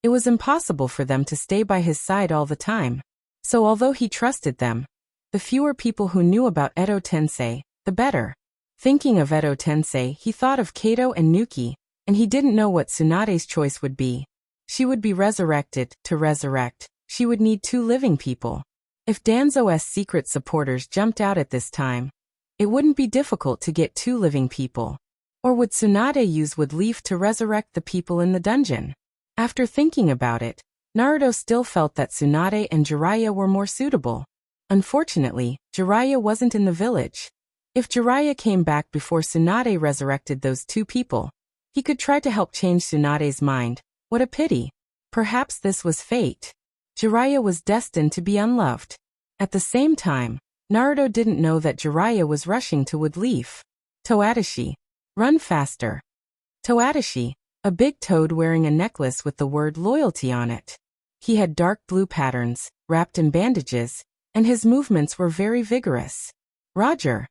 it was impossible for them to stay by his side all the time. So although he trusted them, the fewer people who knew about Edo Tensei, the better. Thinking of Edo Tensei, he thought of Kato and Nuki, and he didn't know what Tsunade's choice would be. She would be resurrected. To resurrect, she would need 2 living people. If Danzo's secret supporters jumped out at this time, it wouldn't be difficult to get 2 living people. Or would Tsunade use wood leaf to resurrect the people in the dungeon? After thinking about it, Naruto still felt that Tsunade and Jiraiya were more suitable. Unfortunately, Jiraiya wasn't in the village. If Jiraiya came back before Tsunade resurrected those 2 people, he could try to help change Tsunade's mind. What a pity. Perhaps this was fate. Jiraiya was destined to be unloved. At the same time, Naruto didn't know that Jiraiya was rushing to Wood Leaf. Toadashi. Run faster. Toadashi, a big toad wearing a necklace with the word loyalty on it. He had dark blue patterns, wrapped in bandages, and his movements were very vigorous. Roger.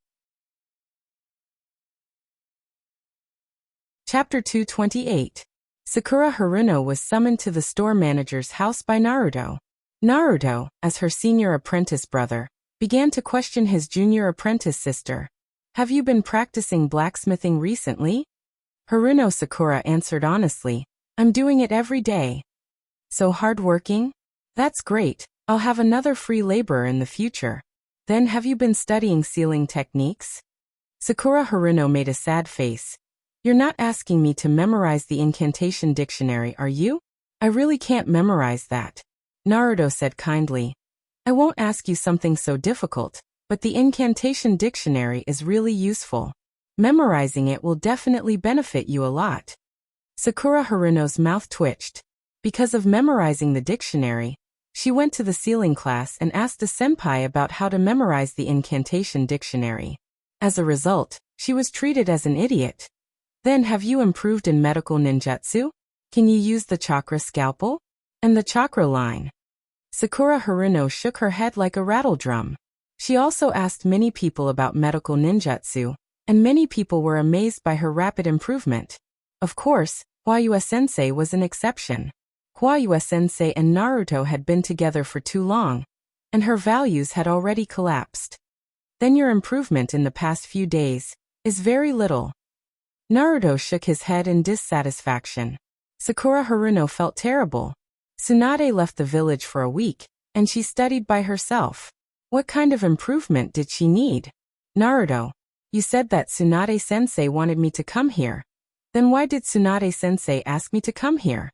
Chapter 228. Sakura Haruno was summoned to the store manager's house by Naruto. Naruto, as her senior apprentice brother, began to question his junior apprentice sister. Have you been practicing blacksmithing recently? Haruno Sakura answered honestly, I'm doing it every day. So hardworking? That's great, I'll have another free laborer in the future. Then have you been studying sealing techniques? Sakura Haruno made a sad face. You're not asking me to memorize the incantation dictionary, are you? I really can't memorize that. Naruto said kindly. I won't ask you something so difficult, but the incantation dictionary is really useful. Memorizing it will definitely benefit you a lot. Sakura Haruno's mouth twitched. Because of memorizing the dictionary, she went to the sealing class and asked a senpai about how to memorize the incantation dictionary. As a result, she was treated as an idiot. Then have you improved in medical ninjutsu? Can you use the chakra scalpel? And the chakra line? Sakura Haruno shook her head like a rattle drum. She also asked many people about medical ninjutsu, and many people were amazed by her rapid improvement. Of course, Hwayue-sensei was an exception. Hwayue-sensei and Naruto had been together for too long, and her values had already collapsed. Then your improvement in the past few days is very little. Naruto shook his head in dissatisfaction. Sakura Haruno felt terrible. Tsunade left the village for a week, and she studied by herself. What kind of improvement did she need? Naruto, you said that Tsunade-sensei wanted me to come here. Then why did Tsunade-sensei ask me to come here?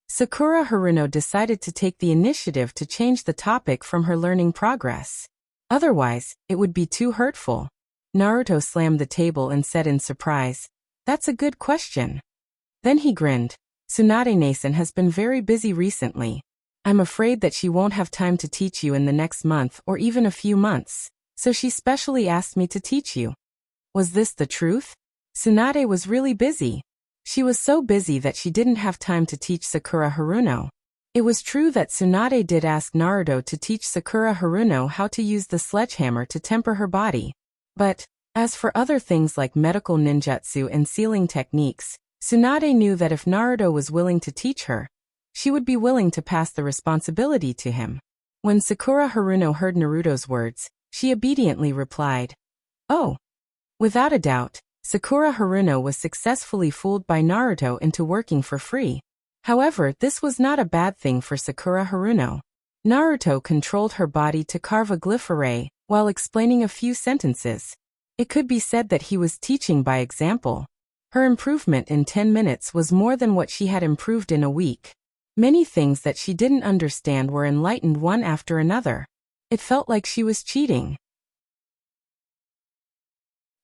Sakura Haruno decided to take the initiative to change the topic from her learning progress. Otherwise, it would be too hurtful. Naruto slammed the table and said in surprise, That's a good question. Then he grinned. Tsunade-san has been very busy recently. I'm afraid that she won't have time to teach you in the next month or even a few months, so she specially asked me to teach you. Was this the truth? Tsunade was really busy. She was so busy that she didn't have time to teach Sakura Haruno. It was true that Tsunade did ask Naruto to teach Sakura Haruno how to use the sledgehammer to temper her body. But, as for other things like medical ninjutsu and sealing techniques, Tsunade knew that if Naruto was willing to teach her, she would be willing to pass the responsibility to him. When Sakura Haruno heard Naruto's words, she obediently replied, Oh. Without a doubt, Sakura Haruno was successfully fooled by Naruto into working for free. However, this was not a bad thing for Sakura Haruno. Naruto controlled her body to carve a glyph array while explaining a few sentences. It could be said that he was teaching by example. Her improvement in 10 minutes was more than what she had improved in a week. Many things that she didn't understand were enlightened one after another. It felt like she was cheating.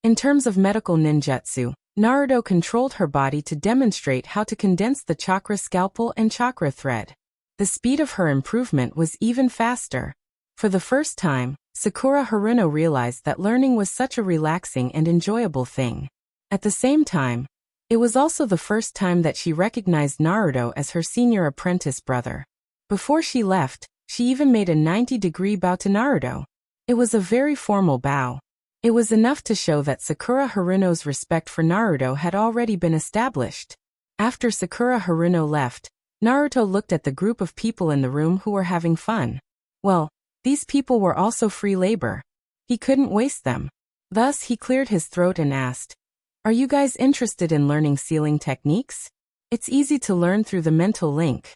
In terms of medical ninjutsu, Naruto controlled her body to demonstrate how to condense the chakra scalpel and chakra thread. The speed of her improvement was even faster. For the first time, Sakura Haruno realized that learning was such a relaxing and enjoyable thing. At the same time, it was also the first time that she recognized Naruto as her senior apprentice brother. Before she left, she even made a 90-degree bow to Naruto. It was a very formal bow. It was enough to show that Sakura Haruno's respect for Naruto had already been established. After Sakura Haruno left, Naruto looked at the group of people in the room who were having fun. Well, these people were also free labor. He couldn't waste them. Thus, he cleared his throat and asked, "Are you guys interested in learning sealing techniques? It's easy to learn through the mental link."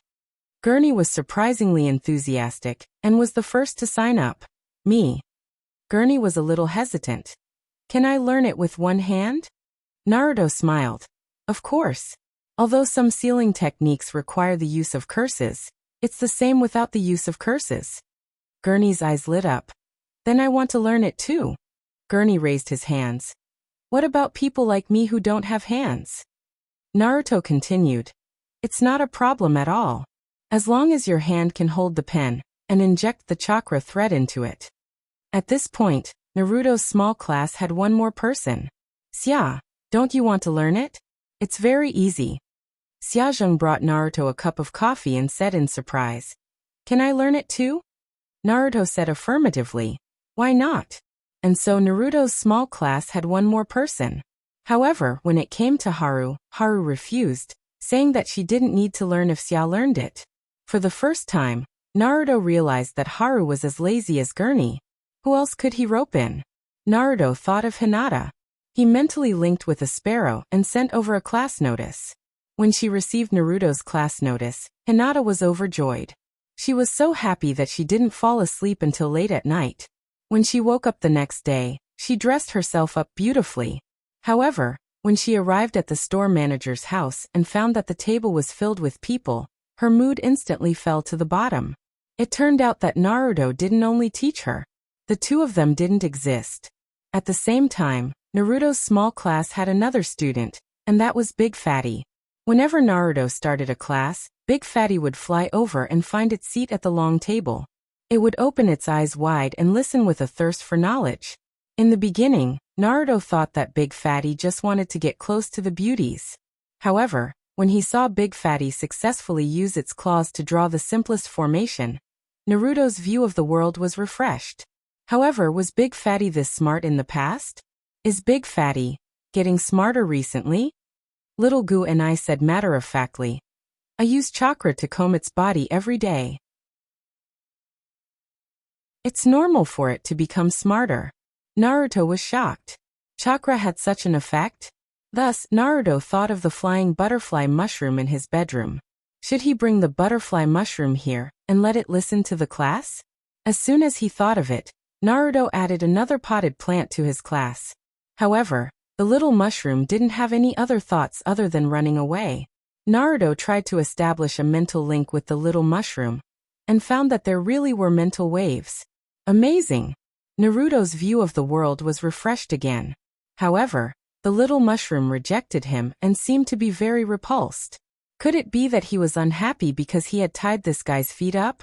Gurney was surprisingly enthusiastic and was the first to sign up. Me. Gurney was a little hesitant. "Can I learn it with one hand?" Naruto smiled. "Of course. Although some sealing techniques require the use of curses, it's the same without the use of curses." Gurney's eyes lit up. "Then I want to learn it too." Gurney raised his hands. "What about people like me who don't have hands?" Naruto continued. "It's not a problem at all. As long as your hand can hold the pen and inject the chakra thread into it." At this point, Naruto's small class had one more person. "Xia, don't you want to learn it? It's very easy." Xiazheng brought Naruto a cup of coffee and said in surprise, "Can I learn it too?" Naruto said affirmatively. Why not? And so Naruto's small class had one more person. However, when it came to Haru refused, saying that she didn't need to learn if Xia learned it. For the first time, Naruto realized that Haru was as lazy as Gurney. Who else could he rope in? Naruto thought of Hinata. He mentally linked with a sparrow and sent over a class notice. When she received Naruto's class notice, Hinata was overjoyed. She was so happy that she didn't fall asleep until late at night. When she woke up the next day, she dressed herself up beautifully. However, when she arrived at the store manager's house and found that the table was filled with people, her mood instantly fell to the bottom. It turned out that Naruto didn't only teach her. The two of them didn't exist. At the same time, Naruto's small class had another student, and that was Big Fatty. Whenever Naruto started a class, Big Fatty would fly over and find its seat at the long table. It would open its eyes wide and listen with a thirst for knowledge. In the beginning, Naruto thought that Big Fatty just wanted to get close to the beauties. However, when he saw Big Fatty successfully use its claws to draw the simplest formation, Naruto's view of the world was refreshed. However, was Big Fatty this smart in the past? Is Big Fatty getting smarter recently? Little Goo and I said matter-of-factly, "I use chakra to comb its body every day. It's normal for it to become smarter." Naruto was shocked. Chakra had such an effect? Thus, Naruto thought of the flying butterfly mushroom in his bedroom. Should he bring the butterfly mushroom here and let it listen to the class? As soon as he thought of it, Naruto added another potted plant to his class. However, the little mushroom didn't have any other thoughts other than running away. Naruto tried to establish a mental link with the little mushroom, and found that there really were mental waves. Amazing! Naruto's view of the world was refreshed again. However, the little mushroom rejected him and seemed to be very repulsed. Could it be that he was unhappy because he had tied this guy's feet up?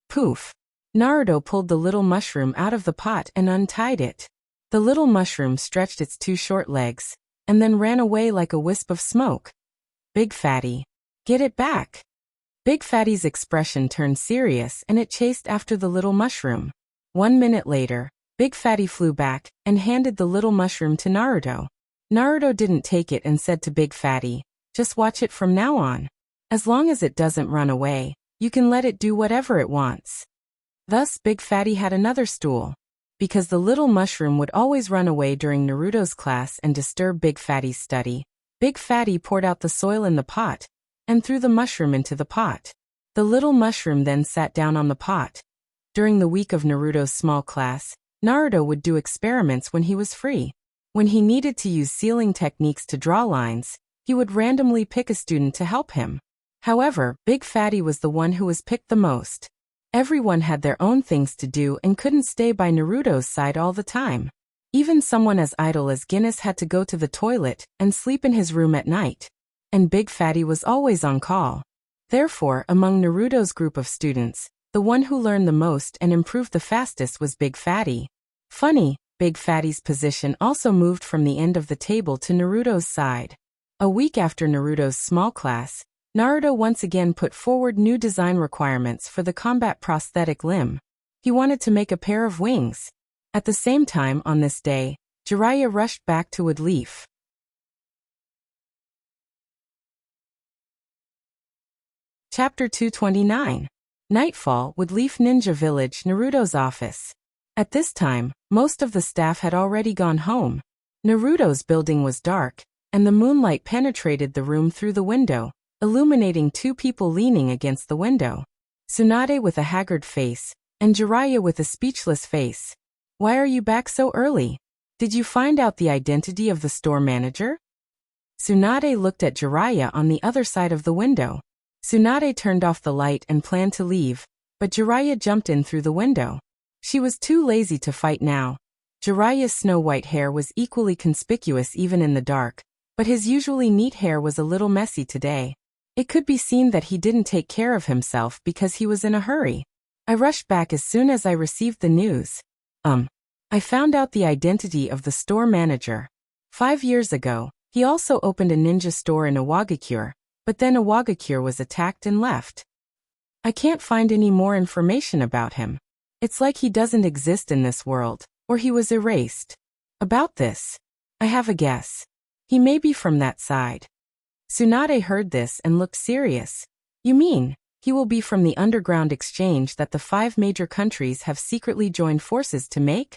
Poof! Naruto pulled the little mushroom out of the pot and untied it. The little mushroom stretched its two short legs, and then ran away like a wisp of smoke. Big Fatty, get it back! Big Fatty's expression turned serious and it chased after the little mushroom. 1 minute later, Big Fatty flew back and handed the little mushroom to Naruto. Naruto didn't take it and said to Big Fatty, "Just watch it from now on. As long as it doesn't run away, you can let it do whatever it wants." Thus, Big Fatty had another stool. Because the little mushroom would always run away during Naruto's class and disturb Big Fatty's study, Big Fatty poured out the soil in the pot and threw the mushroom into the pot. The little mushroom then sat down on the pot. During the week of Naruto's small class, Naruto would do experiments when he was free. When he needed to use sealing techniques to draw lines, he would randomly pick a student to help him. However, Big Fatty was the one who was picked the most. Everyone had their own things to do and couldn't stay by Naruto's side all the time. Even someone as idle as Guinness had to go to the toilet and sleep in his room at night. And Big Fatty was always on call. Therefore, among Naruto's group of students, the one who learned the most and improved the fastest was Big Fatty. Funny, Big Fatty's position also moved from the end of the table to Naruto's side. A week after Naruto's small class, Naruto once again put forward new design requirements for the combat prosthetic limb. He wanted to make a pair of wings. At the same time on this day, Jiraiya rushed back to Woodleaf. Chapter 229. Nightfall, Woodleaf Ninja Village, Naruto's office. At this time, most of the staff had already gone home. Naruto's building was dark, and the moonlight penetrated the room through the window, illuminating two people leaning against the window. Tsunade with a haggard face, and Jiraiya with a speechless face. Why are you back so early? Did you find out the identity of the store manager? Tsunade looked at Jiraiya on the other side of the window. Tsunade turned off the light and planned to leave, but Jiraiya jumped in through the window. She was too lazy to fight now. Jiraiya's snow-white hair was equally conspicuous even in the dark, but his usually neat hair was a little messy today. It could be seen that he didn't take care of himself because he was in a hurry. I rushed back as soon as I received the news. I found out the identity of the store manager. 5 years ago, he also opened a ninja store in Iwagakure, but then Iwagakure was attacked and left. I can't find any more information about him. It's like he doesn't exist in this world, or he was erased. About this, I have a guess. He may be from that side. Tsunade heard this and looked serious. You mean, he will be from the underground exchange that the 5 major countries have secretly joined forces to make?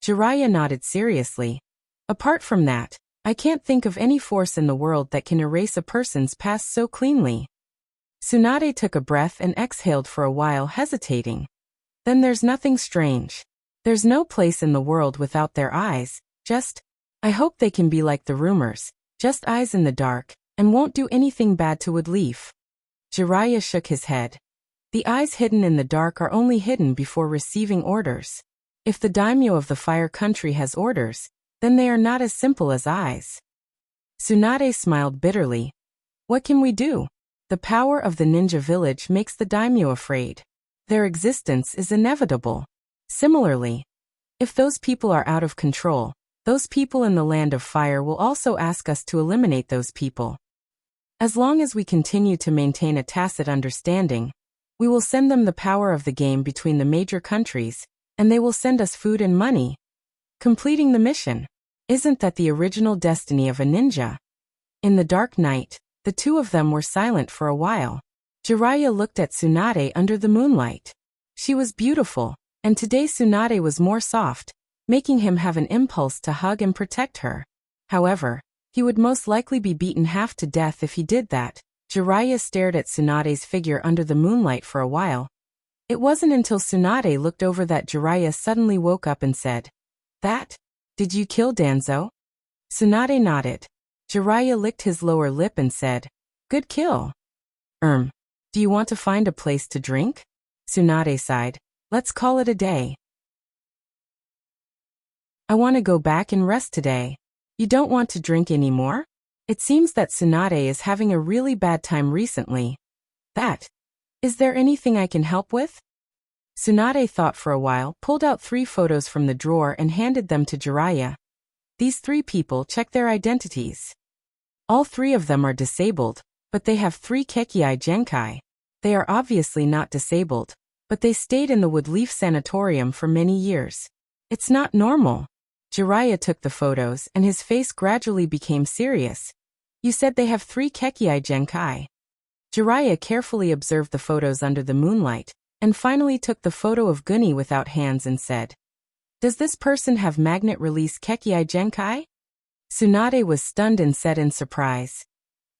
Jiraiya nodded seriously. Apart from that, I can't think of any force in the world that can erase a person's past so cleanly. Tsunade took a breath and exhaled for a while, hesitating. Then there's nothing strange. There's no place in the world without their eyes, I hope they can be like the rumors, just eyes in the dark, and won't do anything bad to Woodleaf. Jiraiya shook his head. The eyes hidden in the dark are only hidden before receiving orders. If the daimyo of the fire country has orders, then they are not as simple as eyes. Tsunade smiled bitterly. What can we do? The power of the ninja village makes the daimyo afraid. Their existence is inevitable. Similarly, if those people are out of control, those people in the land of fire will also ask us to eliminate those people. As long as we continue to maintain a tacit understanding, we will send them the power of the game between the major countries, and they will send us food and money. Completing the mission. Isn't that the original destiny of a ninja? In the dark night, the two of them were silent for a while. Jiraiya looked at Tsunade under the moonlight. She was beautiful, and today Tsunade was more soft, making him have an impulse to hug and protect her. However, he would most likely be beaten half to death if he did that. Jiraiya stared at Tsunade's figure under the moonlight for a while. It wasn't until Tsunade looked over that Jiraiya suddenly woke up and said, Did you kill Danzo? Tsunade nodded. Jiraiya licked his lower lip and said, Good kill. Do you want to find a place to drink? Tsunade sighed. Let's call it a day. I want to go back and rest today. You don't want to drink anymore? It seems that Tsunade is having a really bad time recently. Is there anything I can help with? Tsunade thought for a while, pulled out 3 photos from the drawer and handed them to Jiraiya. These 3 people, check their identities. All 3 of them are disabled, but they have 3 Kekkei Genkai. They are obviously not disabled, but they stayed in the Woodleaf Sanatorium for many years. It's not normal. Jiraiya took the photos and his face gradually became serious. You said they have 3 Kekkei Genkai. Jiraiya carefully observed the photos under the moonlight, and finally took the photo of Guni without hands and said, Does this person have magnet-release Kekkei Genkai? Tsunade was stunned and said in surprise,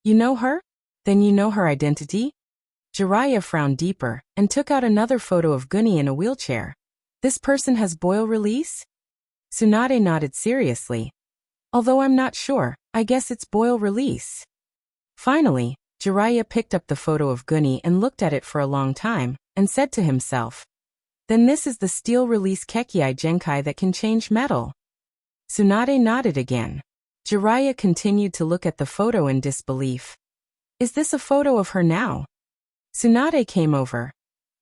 You know her? Then you know her identity? Jiraiya frowned deeper, and took out another photo of Guni in a wheelchair. This person has boil release? Tsunade nodded seriously. Although I'm not sure, I guess it's boil release. Finally, Jiraiya picked up the photo of Guni and looked at it for a long time, and said to himself, "Then this is the steel-release Kekkei Genkai that can change metal." Tsunade nodded again. Jiraiya continued to look at the photo in disbelief. "Is this a photo of her now?" Tsunade came over.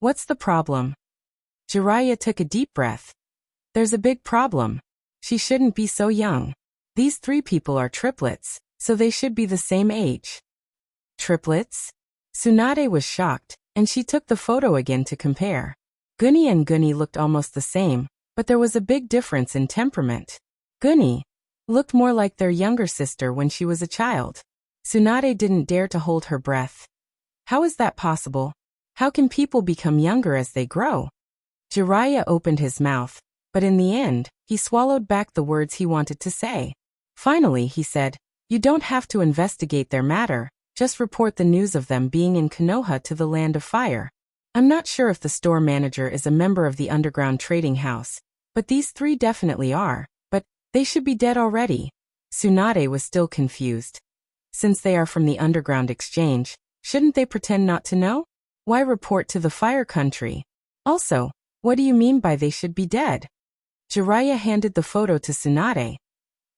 "What's the problem?" Jiraiya took a deep breath. "There's a big problem. She shouldn't be so young. These three people are triplets, so they should be the same age." Triplets? Tsunade was shocked, and she took the photo again to compare. Guni and Guni looked almost the same, but there was a big difference in temperament. Guni looked more like their younger sister when she was a child. Tsunade didn't dare to hold her breath. How is that possible? How can people become younger as they grow? Jiraiya opened his mouth, but in the end, he swallowed back the words he wanted to say. Finally, he said, "You don't have to investigate their matter, just report the news of them being in Konoha to the Land of Fire. I'm not sure if the store manager is a member of the underground trading house, but these three definitely are, but they should be dead already." Tsunade was still confused. Since they are from the underground exchange, shouldn't they pretend not to know? Why report to the Fire Country? Also, what do you mean by they should be dead? Jiraiya handed the photo to Tsunade.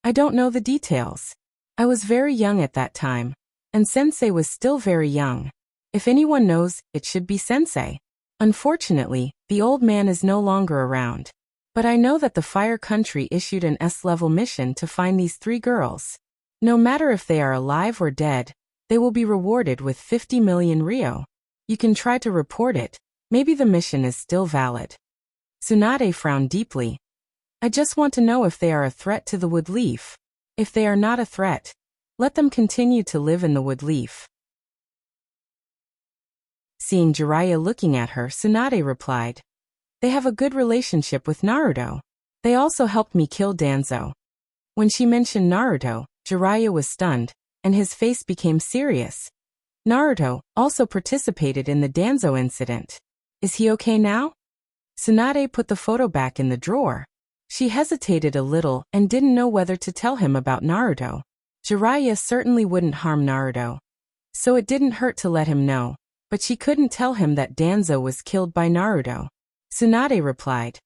"I don't know the details. I was very young at that time, and Sensei was still very young. If anyone knows, it should be Sensei. Unfortunately, the old man is no longer around. But I know that the Fire Country issued an S-level mission to find these three girls. No matter if they are alive or dead, they will be rewarded with 50 million ryo. You can try to report it. Maybe the mission is still valid." Tsunade frowned deeply. "I just want to know if they are a threat to the Wood Leaf. If they are not a threat, let them continue to live in the Wood Leaf." Seeing Jiraiya looking at her, Tsunade replied, "They have a good relationship with Naruto. They also helped me kill Danzo." When she mentioned Naruto, Jiraiya was stunned, and his face became serious. Naruto also participated in the Danzo incident. Is he okay now? Tsunade put the photo back in the drawer. She hesitated a little and didn't know whether to tell him about Naruto. Jiraiya certainly wouldn't harm Naruto, so it didn't hurt to let him know, but she couldn't tell him that Danzo was killed by Naruto. Tsunade replied,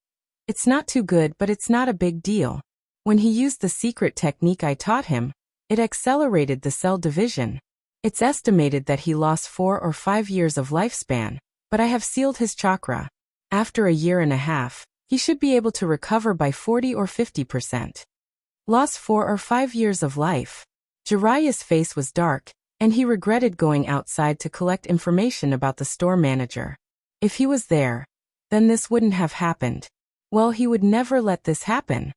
"It's not too good, but it's not a big deal. When he used the secret technique I taught him, it accelerated the cell division. It's estimated that he lost 4 or 5 years of lifespan, but I have sealed his chakra. After a year and a half, he should be able to recover by 40 or 50%. Lost 4 or 5 years of life." Jiraiya's face was dark, and he regretted going outside to collect information about the store manager. If he was there, then this wouldn't have happened. Well, he would never let this happen.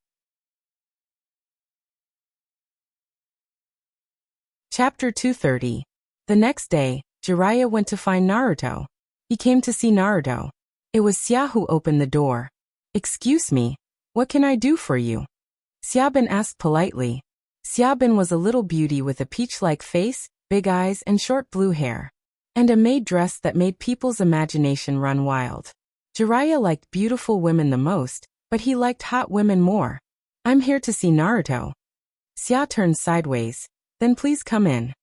Chapter 230. The next day, Jiraiya went to find Naruto. He came to see Naruto. It was Xia who opened the door. "Excuse me, what can I do for you?" Xiaobin asked politely. Xiaobin was a little beauty with a peach-like face, big eyes and short blue hair, and a maid dress that made people's imagination run wild. Jiraiya liked beautiful women the most, but he liked hot women more. "I'm here to see Naruto." Xia turned sideways. "Then please come in."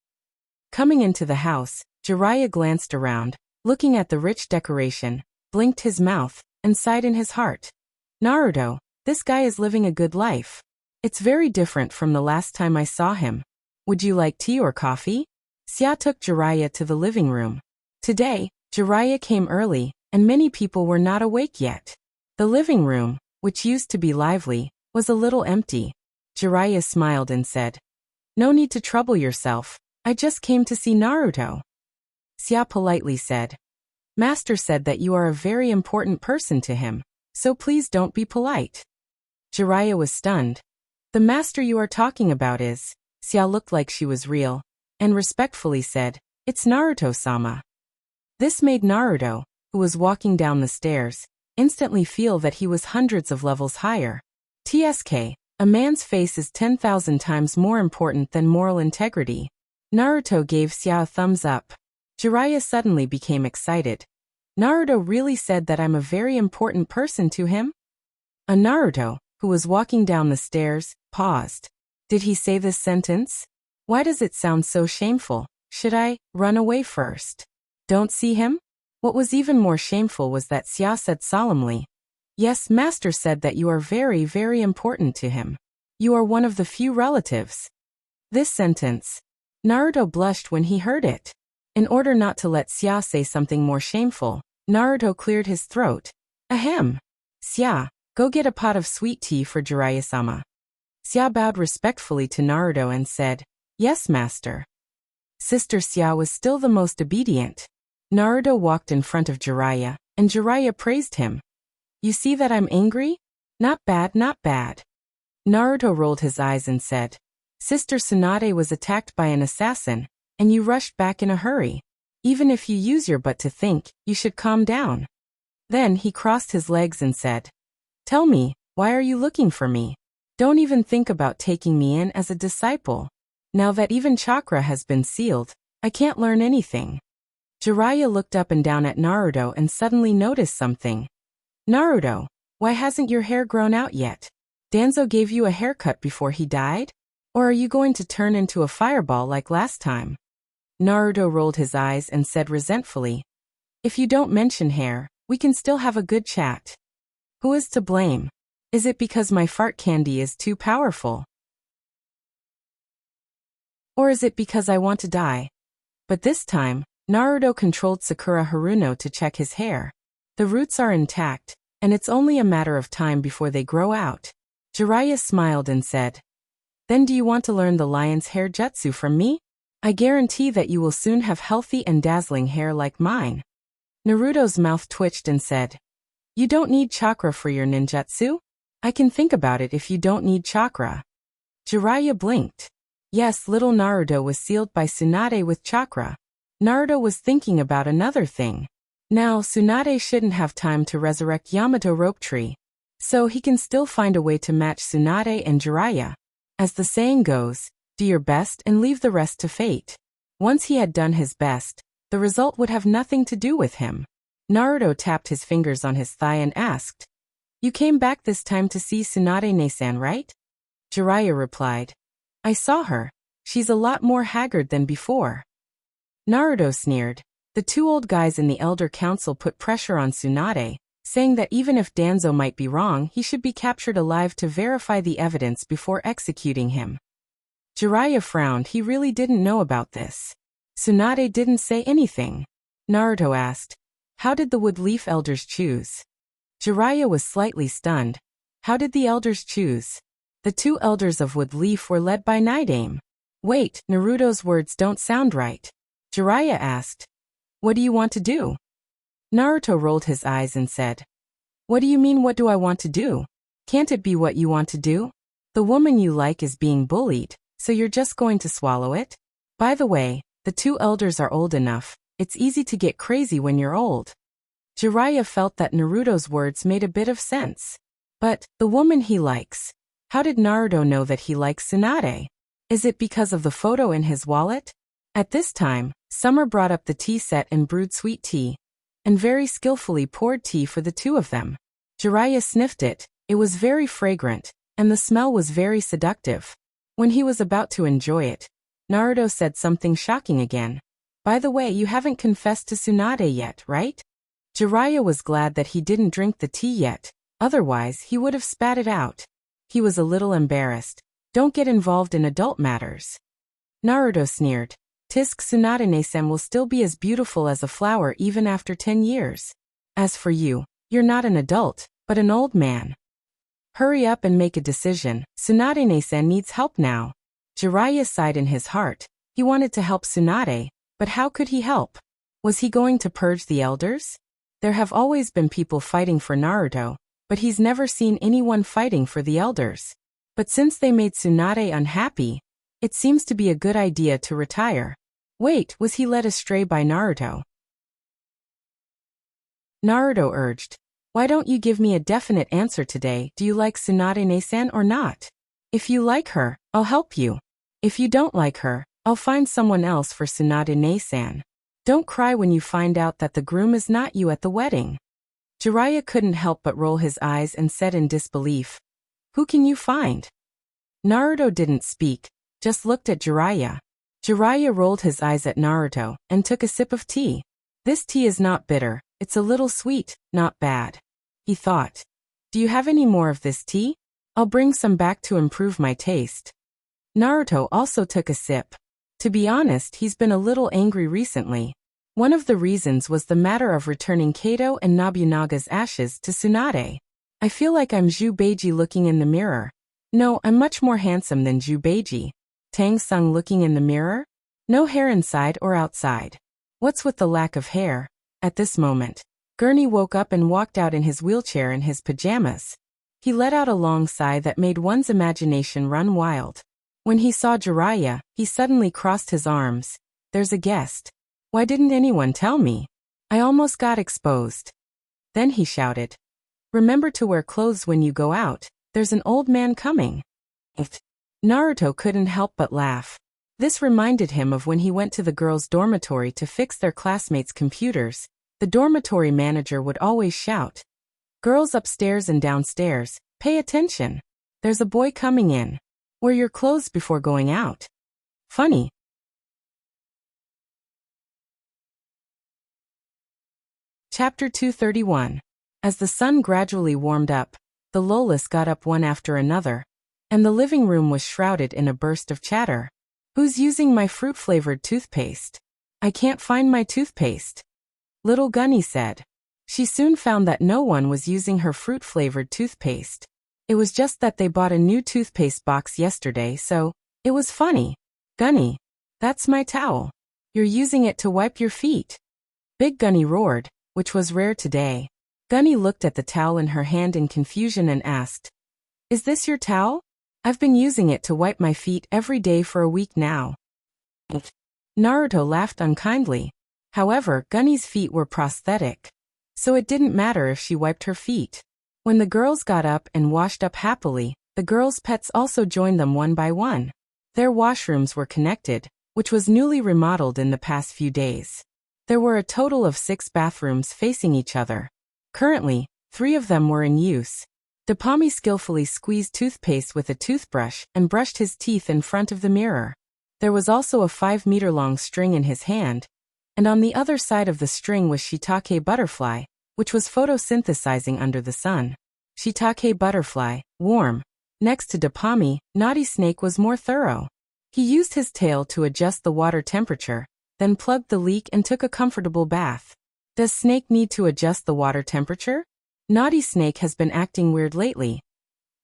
Coming into the house, Jiraiya glanced around, looking at the rich decoration, blinked his mouth, and sighed in his heart. "Naruto, this guy is living a good life. It's very different from the last time I saw him. Would you like tea or coffee?" Xia took Jiraiya to the living room. Today, Jiraiya came early, and many people were not awake yet. The living room, which used to be lively, was a little empty. Jiraiya smiled and said, "No need to trouble yourself. I just came to see Naruto." Xia politely said, "Master said that you are a very important person to him, so please don't be polite." Jiraiya was stunned. "The master you are talking about is..." Xia looked like she was real, and respectfully said, "It's Naruto-sama." This made Naruto, who was walking down the stairs, instantly feel that he was hundreds of levels higher. TSK, a man's face is 10,000 times more important than moral integrity. Naruto gave Xia a thumbs up. Jiraiya suddenly became excited. Naruto really said that I'm a very important person to him? A Naruto, who was walking down the stairs, paused. Did he say this sentence? Why does it sound so shameful? Should I run away first? Don't see him? What was even more shameful was that Xia said solemnly, "Yes, master said that you are very, very important to him. You are one of the few relatives." This sentence. Naruto blushed when he heard it. In order not to let Xia say something more shameful, Naruto cleared his throat. Ahem. Xia, go get a pot of sweet tea for Jiraiya-sama. Xia bowed respectfully to Naruto and said, "Yes, master." Sister Xia was still the most obedient. Naruto walked in front of Jiraiya, and Jiraiya praised him. "You see that I'm angry? Not bad, not bad." Naruto rolled his eyes and said, "Sister Tsunade was attacked by an assassin, and you rushed back in a hurry. Even if you use your butt to think, you should calm down." Then he crossed his legs and said, "Tell me, why are you looking for me? Don't even think about taking me in as a disciple. Now that even chakra has been sealed, I can't learn anything." Jiraiya looked up and down at Naruto and suddenly noticed something. "Naruto, why hasn't your hair grown out yet? Danzo gave you a haircut before he died? Or are you going to turn into a fireball like last time?" Naruto rolled his eyes and said resentfully, "If you don't mention hair, we can still have a good chat. Who is to blame? Is it because my fart candy is too powerful? Or is it because I want to die?" But this time, Naruto controlled Sakura Haruno to check his hair. The roots are intact, and it's only a matter of time before they grow out. Jiraiya smiled and said, "Then do you want to learn the lion's hair jutsu from me? I guarantee that you will soon have healthy and dazzling hair like mine." Naruto's mouth twitched and said, "You don't need chakra for your ninjutsu? I can think about it if you don't need chakra." Jiraiya blinked. Yes, little Naruto was sealed by Tsunade with chakra. Naruto was thinking about another thing. Now Tsunade shouldn't have time to resurrect Yamato Rope Tree, so he can still find a way to match Tsunade and Jiraiya. As the saying goes, do your best and leave the rest to fate. Once he had done his best, the result would have nothing to do with him. Naruto tapped his fingers on his thigh and asked, "You came back this time to see Tsunade-ne-san, right?" Jiraiya replied, "I saw her. She's a lot more haggard than before." Naruto sneered. The two old guys in the Elder Council put pressure on Tsunade, saying that even if Danzo might be wrong, he should be captured alive to verify the evidence before executing him. Jiraiya frowned. He really didn't know about this. Tsunade didn't say anything. Naruto asked, "How did the Wood Leaf Elders choose?" Jiraiya was slightly stunned. How did the Elders choose? The two Elders of Wood Leaf were led by Night Aim. Wait, Naruto's words don't sound right. Jiraiya asked, "What do you want to do?" Naruto rolled his eyes and said, "What do you mean, what do I want to do? Can't it be what you want to do? The woman you like is being bullied, so you're just going to swallow it? By the way, the two elders are old enough. It's easy to get crazy when you're old." Jiraiya felt that Naruto's words made a bit of sense. But, the woman he likes. How did Naruto know that he likes Tsunade? Is it because of the photo in his wallet? At this time, Summer brought up the tea set and brewed sweet tea, and very skillfully poured tea for the two of them. Jiraiya sniffed it. It was very fragrant, and the smell was very seductive. When he was about to enjoy it, Naruto said something shocking again. "By the way, you haven't confessed to Tsunade yet, right?" Jiraiya was glad that he didn't drink the tea yet, otherwise he would have spat it out. He was a little embarrassed. Don't get involved in adult matters. Naruto sneered. "Tisk, Tsunade-ne-san will still be as beautiful as a flower even after 10 years. As for you, you're not an adult, but an old man. Hurry up and make a decision. Tsunade-ne-san needs help now." Jiraiya sighed in his heart. He wanted to help Tsunade, but how could he help? Was he going to purge the elders? There have always been people fighting for Naruto, but he's never seen anyone fighting for the elders. But since they made Tsunade unhappy, it seems to be a good idea to retire. Wait, was he led astray by Naruto? Naruto urged, "Why don't you give me a definite answer today? Do you like Tsunade-ne-san or not? If you like her, I'll help you. If you don't like her, I'll find someone else for Tsunade-ne-san. Don't cry when you find out that the groom is not you at the wedding." Jiraiya couldn't help but roll his eyes and said in disbelief, "Who can you find?" Naruto didn't speak, just looked at Jiraiya. Jiraiya rolled his eyes at Naruto and took a sip of tea. This tea is not bitter, it's a little sweet, not bad. He thought. Do you have any more of this tea? I'll bring some back to improve my taste. Naruto also took a sip. To be honest, he's been a little angry recently. One of the reasons was the matter of returning Kato and Nobunaga's ashes to Tsunade. I feel like I'm Jubeiji looking in the mirror. No, I'm much more handsome than Jubeiji. Tang Sung looking in the mirror? No hair inside or outside. What's with the lack of hair? At this moment, Gurney woke up and walked out in his wheelchair in his pajamas. He let out a long sigh that made one's imagination run wild. When he saw Jiraiya, he suddenly crossed his arms. There's a guest. Why didn't anyone tell me? I almost got exposed. Then he shouted. Remember to wear clothes when you go out. There's an old man coming. Naruto couldn't help but laugh. This reminded him of when he went to the girls' dormitory to fix their classmates' computers. The dormitory manager would always shout, "Girls upstairs and downstairs, pay attention. There's a boy coming in. Wear your clothes before going out." Funny. Chapter 231. As the sun gradually warmed up, the Lolas got up one after another, and the living room was shrouded in a burst of chatter. Who's using my fruit-flavored toothpaste? I can't find my toothpaste. Little Gunny said. She soon found that no one was using her fruit-flavored toothpaste. It was just that they bought a new toothpaste box yesterday, so it was funny. Gunny, that's my towel. You're using it to wipe your feet. Big Gunny roared, which was rare today. Gunny looked at the towel in her hand in confusion and asked, "Is this your towel? I've been using it to wipe my feet every day for a week now." Naruto laughed unkindly. However, Gunny's feet were prosthetic, so it didn't matter if she wiped her feet. When the girls got up and washed up happily, the girls' pets also joined them one by one. Their washrooms were connected, which was newly remodeled in the past few days. There were a total of 6 bathrooms facing each other. Currently, 3 of them were in use. Dapami skillfully squeezed toothpaste with a toothbrush and brushed his teeth in front of the mirror. There was also a 5-meter-long string in his hand, and on the other side of the string was Shiitake butterfly, which was photosynthesizing under the sun. Shiitake butterfly, warm. Next to Dapami, Naughty Snake was more thorough. He used his tail to adjust the water temperature, then plugged the leak and took a comfortable bath. Does Snake need to adjust the water temperature? Naughty Snake has been acting weird lately.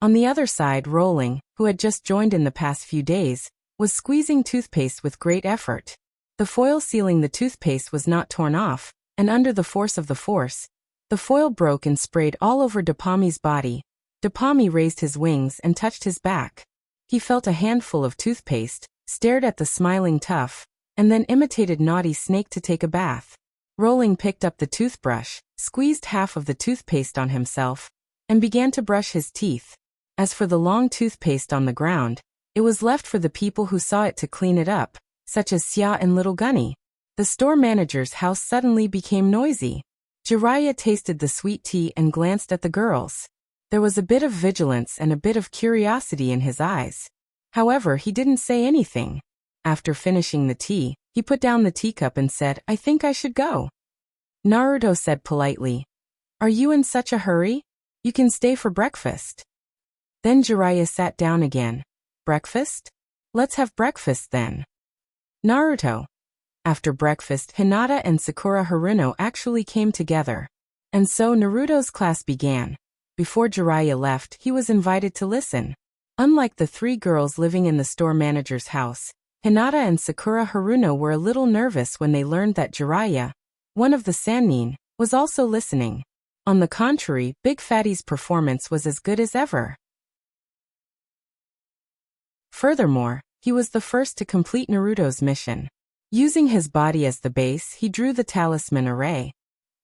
On the other side, Rolling, who had just joined in the past few days, was squeezing toothpaste with great effort. The foil sealing the toothpaste was not torn off, and under the force of the force, the foil broke and sprayed all over Dapami's body. Dapami raised his wings and touched his back. He felt a handful of toothpaste, stared at the smiling Tough, and then imitated Naughty Snake to take a bath. Rolling picked up the toothbrush, squeezed half of the toothpaste on himself, and began to brush his teeth. As for the long toothpaste on the ground, it was left for the people who saw it to clean it up, such as Xia and Little Gunny. The store manager's house suddenly became noisy. Jiraiya tasted the sweet tea and glanced at the girls. There was a bit of vigilance and a bit of curiosity in his eyes. However, he didn't say anything. After finishing the tea, he put down the teacup and said, "I think I should go." Naruto said politely, "Are you in such a hurry? You can stay for breakfast." Then Jiraiya sat down again. "Breakfast? Let's have breakfast then." Naruto. After breakfast, Hinata and Sakura Haruno actually came together. And so Naruto's class began. Before Jiraiya left, he was invited to listen. Unlike the 3 girls living in the store manager's house, Hinata and Sakura Haruno were a little nervous when they learned that Jiraiya, one of the Sannin, was also listening. On the contrary, Big Fatty's performance was as good as ever. Furthermore, he was the first to complete Naruto's mission. Using his body as the base, he drew the talisman array.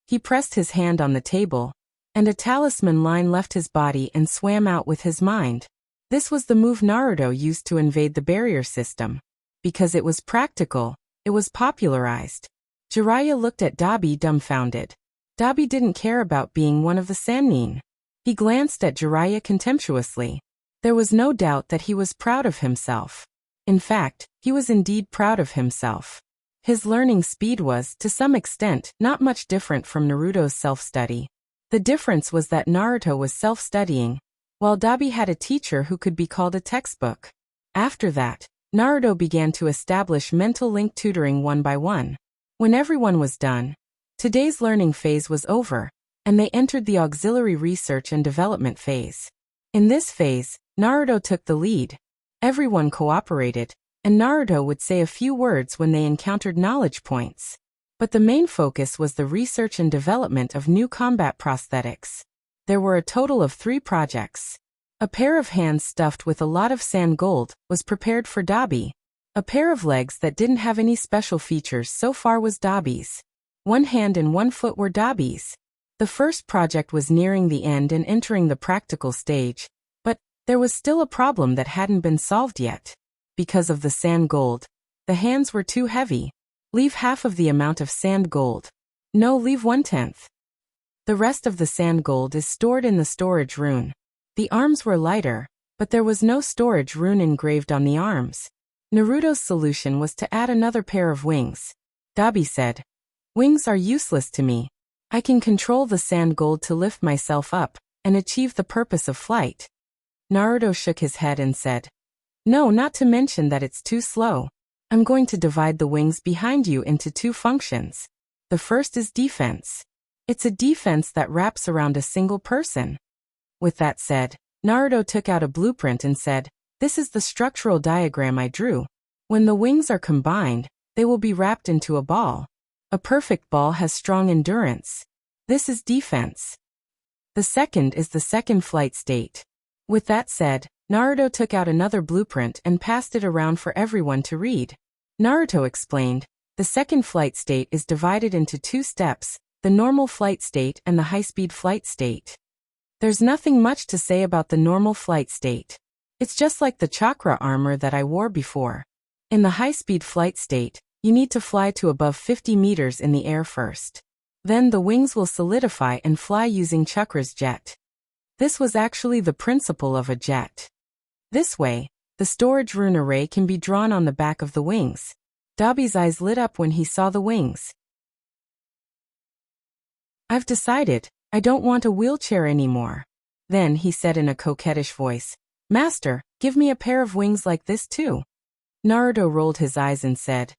He pressed his hand on the table, and a talisman line left his body and swam out with his mind. This was the move Naruto used to invade the barrier system. Because it was practical, it was popularized. Jiraiya looked at Dabi dumbfounded. Dabi didn't care about being one of the Sannin. He glanced at Jiraiya contemptuously. There was no doubt that he was proud of himself. In fact, he was indeed proud of himself. His learning speed was, to some extent, not much different from Naruto's self-study. The difference was that Naruto was self-studying, while Dabi had a teacher who could be called a textbook. After that, Naruto began to establish mental link tutoring one by one. When everyone was done, today's learning phase was over, and they entered the auxiliary research and development phase. In this phase, Naruto took the lead. Everyone cooperated, and Naruto would say a few words when they encountered knowledge points. But the main focus was the research and development of new combat prosthetics. There were a total of 3 projects. A pair of hands stuffed with a lot of sand gold was prepared for Dabi. A pair of legs that didn't have any special features so far was Dabi's. 1 hand and 1 foot were Dabi's. The first project was nearing the end and entering the practical stage, but there was still a problem that hadn't been solved yet. Because of the sand gold, the hands were too heavy. Leave half of the amount of sand gold. No, leave 1/10. The rest of the sand gold is stored in the storage rune. The arms were lighter, but there was no storage rune engraved on the arms. Naruto's solution was to add another pair of wings. Dabi said, "Wings are useless to me. I can control the sand gold to lift myself up and achieve the purpose of flight." Naruto shook his head and said, "No, not to mention that it's too slow. I'm going to divide the wings behind you into 2 functions. The first is defense. It's a defense that wraps around a single person." With that said, Naruto took out a blueprint and said, "This is the structural diagram I drew. When the wings are combined, they will be wrapped into a ball. A perfect ball has strong endurance. This is defense. The second is the second flight state." With that said, Naruto took out another blueprint and passed it around for everyone to read. Naruto explained, "The second flight state is divided into 2 steps, the normal flight state and the high-speed flight state. There's nothing much to say about the normal flight state. It's just like the chakra armor that I wore before. In the high-speed flight state, you need to fly to above 50 meters in the air first. Then the wings will solidify and fly using chakra's jet. This was actually the principle of a jet. This way, the storage rune array can be drawn on the back of the wings." Dabi's eyes lit up when he saw the wings. "I've decided, I don't want a wheelchair anymore." Then he said in a coquettish voice, "Master, give me a pair of wings like this too." Naruto rolled his eyes and said,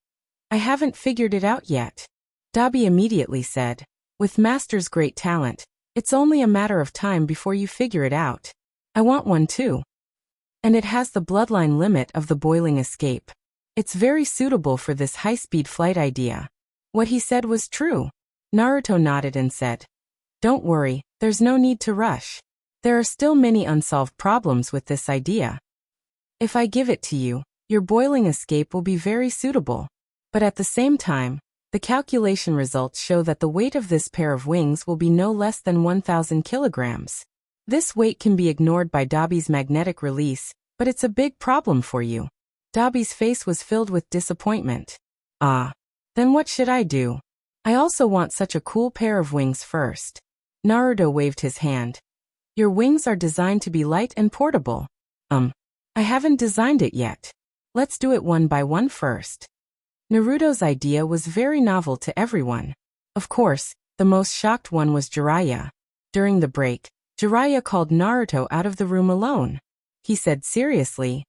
"I haven't figured it out yet." Dabi immediately said, "With Master's great talent, it's only a matter of time before you figure it out. I want one too. And it has the bloodline limit of the boiling escape. It's very suitable for this high-speed flight idea." What he said was true. Naruto nodded and said, "Don't worry, there's no need to rush. There are still many unsolved problems with this idea. If I give it to you, your boiling escape will be very suitable. But at the same time, the calculation results show that the weight of this pair of wings will be no less than 1,000 kilograms. This weight can be ignored by Dabi's magnetic release, but it's a big problem for you." Dabi's face was filled with disappointment. "Ah. Then what should I do? I also want such a cool pair of wings first." Naruto waved his hand. "Your wings are designed to be light and portable." I haven't designed it yet. Let's do it one by one first." Naruto's idea was very novel to everyone. Of course, the most shocked one was Jiraiya. During the break, Jiraiya called Naruto out of the room alone. He said seriously,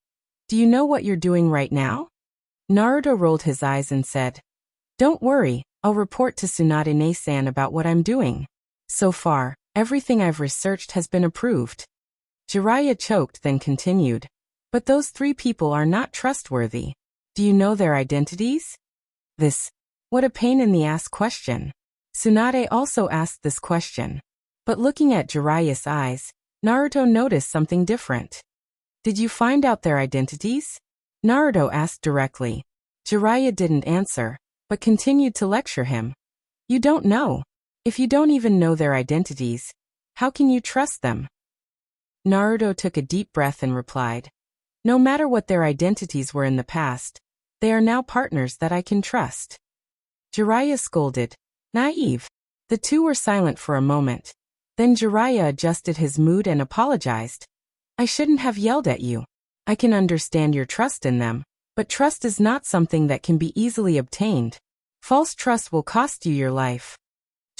"Do you know what you're doing right now?" Naruto rolled his eyes and said, "Don't worry, I'll report to Tsunade-san about what I'm doing. So far, everything I've researched has been approved." Jiraiya choked then continued, "But those 3 people are not trustworthy. Do you know their identities?" What a pain in the ass question. Tsunade also asked this question. But looking at Jiraiya's eyes, Naruto noticed something different. "Did you find out their identities?" Naruto asked directly. Jiraiya didn't answer, but continued to lecture him. "You don't know. If you don't even know their identities, how can you trust them?" Naruto took a deep breath and replied, "No matter what their identities were in the past, they are now partners that I can trust." Jiraiya scolded, "Naive." The 2 were silent for a moment. Then Jiraiya adjusted his mood and apologized. "I shouldn't have yelled at you. I can understand your trust in them, but trust is not something that can be easily obtained. False trust will cost you your life.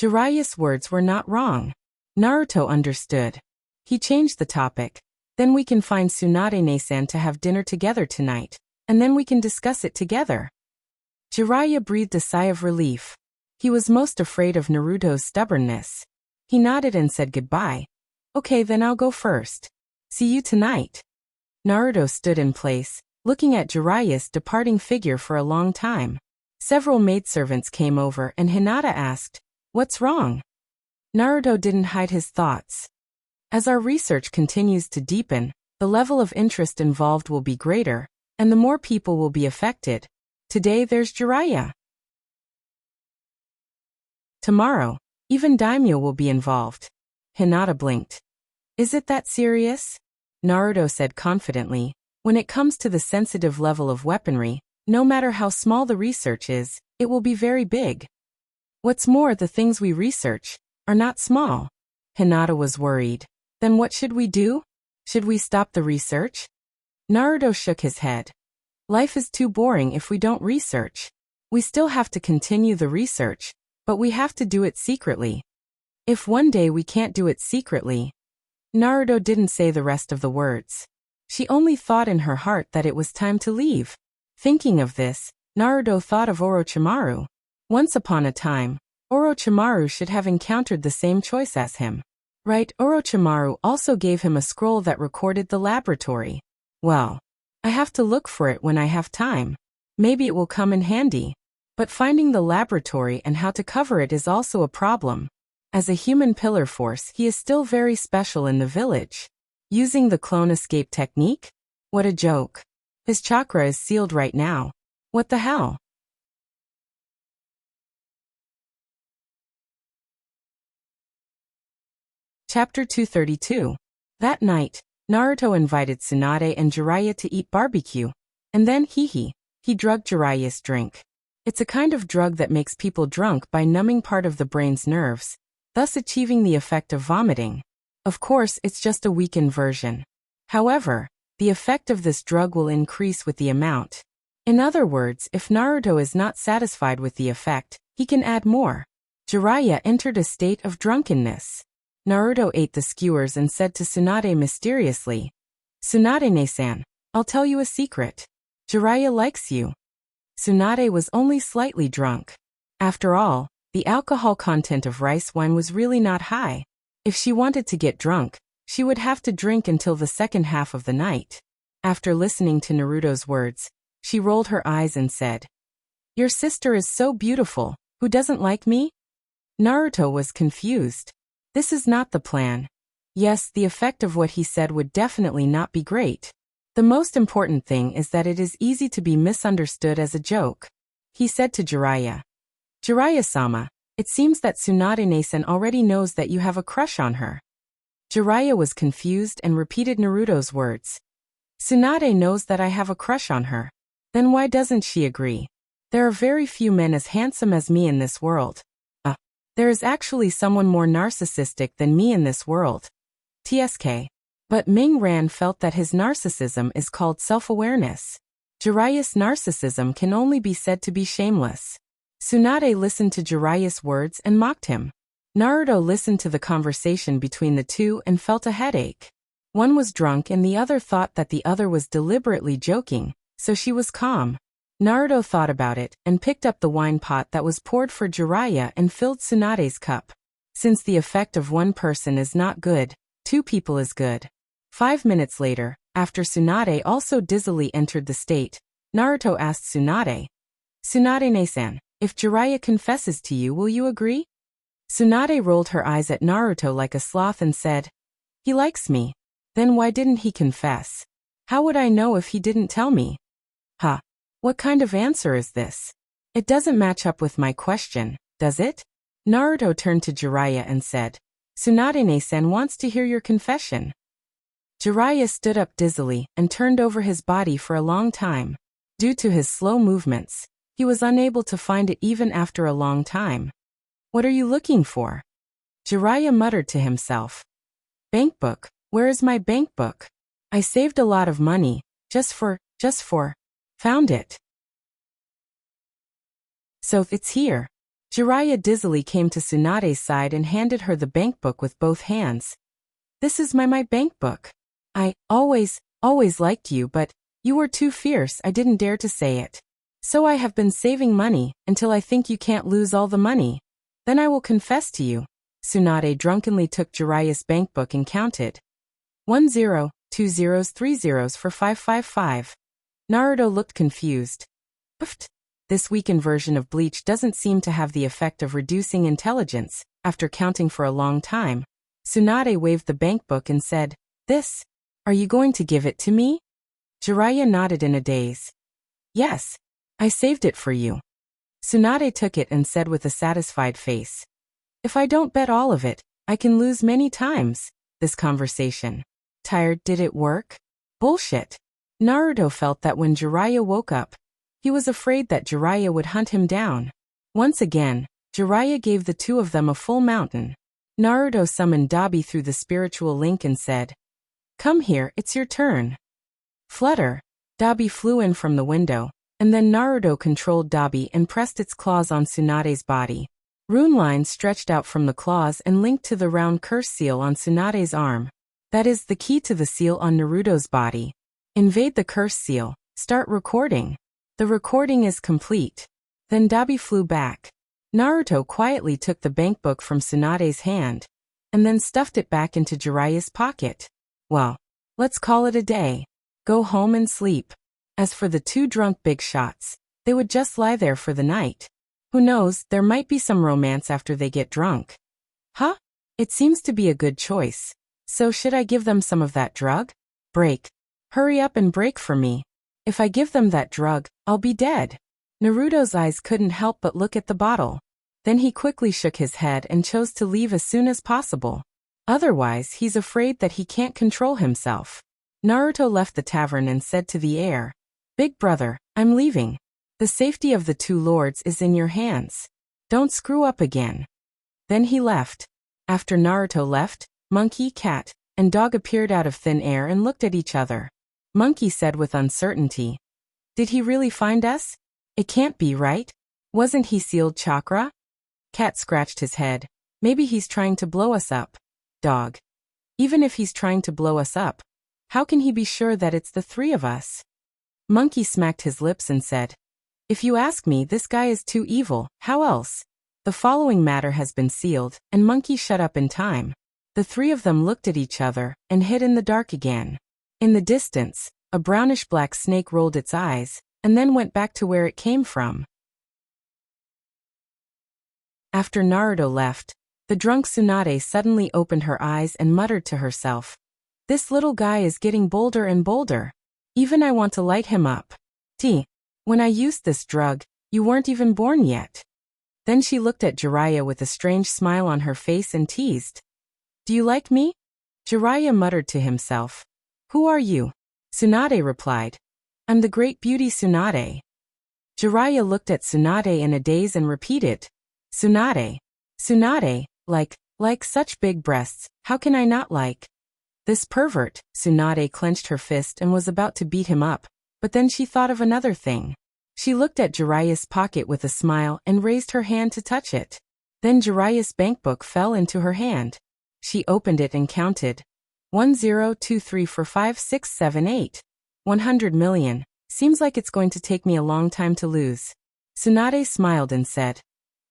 Jiraiya's words were not wrong. Naruto understood. He changed the topic. Then we can find Tsunade-san to have dinner together tonight, and then we can discuss it together. Jiraiya breathed a sigh of relief. He was most afraid of Naruto's stubbornness. He nodded and said goodbye. Okay, then I'll go first. See you tonight. Naruto stood in place, looking at Jiraiya's departing figure for a long time. Several maidservants came over and Hinata asked, "What's wrong?" Naruto didn't hide his thoughts. As our research continues to deepen, the level of interest involved will be greater, and the more people will be affected. Today there's Jiraiya. Tomorrow, even daimyo will be involved. Hinata blinked. Is it that serious? Naruto said confidently, when it comes to the sensitive level of weaponry, no matter how small the research is, it will be very big. What's more, the things we research are not small. Hinata was worried. Then what should we do? Should we stop the research? Naruto shook his head. Life is too boring if we don't research. We still have to continue the research, but we have to do it secretly. If one day we can't do it secretly. Naruto didn't say the rest of the words. She only thought in her heart that it was time to leave. Thinking of this, Naruto thought of Orochimaru. Once upon a time, Orochimaru should have encountered the same choice as him. Right, Orochimaru also gave him a scroll that recorded the laboratory. Well, I have to look for it when I have time. Maybe it will come in handy. But finding the laboratory and how to cover it is also a problem. As a human pillar force, he is still very special in the village. Using the clone escape technique? What a joke. His chakra is sealed right now. What the hell? Chapter 232. That night, Naruto invited Tsunade and Jiraiya to eat barbecue. And then he drugged Jiraiya's drink. It's a kind of drug that makes people drunk by numbing part of the brain's nerves, thus achieving the effect of vomiting. Of course, it's just a weakened version. However, the effect of this drug will increase with the amount. In other words, if Naruto is not satisfied with the effect, he can add more. Jiraiya entered a state of drunkenness. Naruto ate the skewers and said to Tsunade mysteriously, "Tsunade-san, I'll tell you a secret. Jiraiya likes you." Tsunade was only slightly drunk. After all, the alcohol content of rice wine was really not high. If she wanted to get drunk, she would have to drink until the second half of the night. After listening to Naruto's words, she rolled her eyes and said, "Your sister is so beautiful, who doesn't like me?" Naruto was confused. This is not the plan. Yes, the effect of what he said would definitely not be great. The most important thing is that it is easy to be misunderstood as a joke. He said to Jiraiya, "Jiraiya-sama, it seems that Tsunade-san already knows that you have a crush on her." Jiraiya was confused and repeated Naruto's words. "Tsunade knows that I have a crush on her. Then why doesn't she agree? There are very few men as handsome as me in this world. There is actually someone more narcissistic than me in this world. TSK. But Ming Ran felt that his narcissism is called self-awareness. Jiraiya's narcissism can only be said to be shameless. Tsunade listened to Jiraiya's words and mocked him. Naruto listened to the conversation between the two and felt a headache. One was drunk and the other thought that the other was deliberately joking, so she was calm. Naruto thought about it and picked up the wine pot that was poured for Jiraiya and filled Tsunade's cup. Since the effect of one person is not good, two people is good. 5 minutes later, after Tsunade also dizzily entered the state, Naruto asked Tsunade, "Tsunade-san, if Jiraiya confesses to you, will you agree?" Tsunade rolled her eyes at Naruto like a sloth and said, "He likes me. Then why didn't he confess? How would I know if he didn't tell me?" "Ha. What kind of answer is this? It doesn't match up with my question, does it?" Naruto turned to Jiraiya and said, "Tsunade-san wants to hear your confession." Jiraiya stood up dizzily and turned over his body for a long time. Due to his slow movements, he was unable to find it even after a long time. "What are you looking for?" Jiraiya muttered to himself. "Bank book, where is my bank book? I saved a lot of money, just for, found it." So it's here. Jiraiya dizzily came to Tsunade's side and handed her the bank book with both hands. This is my bank book. I always liked you, but you were too fierce. I didn't dare to say it. So I have been saving money until I think you can't lose all the money. Then I will confess to you. Tsunade drunkenly took Jiraiya's bank book and counted. 1 0, 2 zeros, 3 zeros for 555. Naruto looked confused. Pfft. This weakened version of bleach doesn't seem to have the effect of reducing intelligence. After counting for a long time, Tsunade waved the bank book and said, This? Are you going to give it to me? Jiraiya nodded in a daze. Yes. I saved it for you. Tsunade took it and said with a satisfied face. If I don't bet all of it, I can lose many times. This conversation. Tired, did it work? Bullshit. Naruto felt that when Jiraiya woke up, he was afraid that Jiraiya would hunt him down. Once again, Jiraiya gave the two of them a full mountain. Naruto summoned Dabi through the spiritual link and said, Come here, it's your turn. Flutter. Dabi flew in from the window, and then Naruto controlled Dabi and pressed its claws on Tsunade's body. Rune lines stretched out from the claws and linked to the round curse seal on Tsunade's arm. That is the key to the seal on Naruto's body. Invade the curse seal. Start recording. The recording is complete. Then Dabi flew back. Naruto quietly took the bank book from Tsunade's hand, and then stuffed it back into Jiraiya's pocket. Well, let's call it a day. Go home and sleep. As for the two drunk big shots, they would just lie there for the night. Who knows, there might be some romance after they get drunk. Huh? It seems to be a good choice. So should I give them some of that drug? Break. Hurry up and break for me. If I give them that drug, I'll be dead. Naruto's eyes couldn't help but look at the bottle. Then he quickly shook his head and chose to leave as soon as possible. Otherwise, he's afraid that he can't control himself. Naruto left the tavern and said to the air, Big brother, I'm leaving. The safety of the two lords is in your hands. Don't screw up again. Then he left. After Naruto left, Monkey, Cat, and Dog appeared out of thin air and looked at each other. Monkey said with uncertainty, Did he really find us? It can't be, right? Wasn't he sealed chakra? Cat scratched his head. Maybe he's trying to blow us up. Dog. Even if he's trying to blow us up, how can he be sure that it's the three of us? Monkey smacked his lips and said, If you ask me, this guy is too evil. How else? The following matter has been sealed, and Monkey shut up in time. The three of them looked at each other and hid in the dark again. In the distance, a brownish-black snake rolled its eyes, and then went back to where it came from. After Naruto left, the drunk Tsunade suddenly opened her eyes and muttered to herself, This little guy is getting bolder and bolder. Even I want to light him up. When I used this drug, you weren't even born yet. Then she looked at Jiraiya with a strange smile on her face and teased, Do you like me? Jiraiya muttered to himself, Who are you? Tsunade replied, I'm the great beauty Tsunade. Jiraiya looked at Tsunade in a daze and repeated, Tsunade. Tsunade, like such big breasts, how can I not like? This pervert. Tsunade clenched her fist and was about to beat him up, but then she thought of another thing. She looked at Jiraiya's pocket with a smile and raised her hand to touch it. Then Jiraiya's bankbook fell into her hand. She opened it and counted. 1 0 2 3 4 5 6 7 8. 100 million. Seems like it's going to take me a long time to lose. Tsunade smiled and said,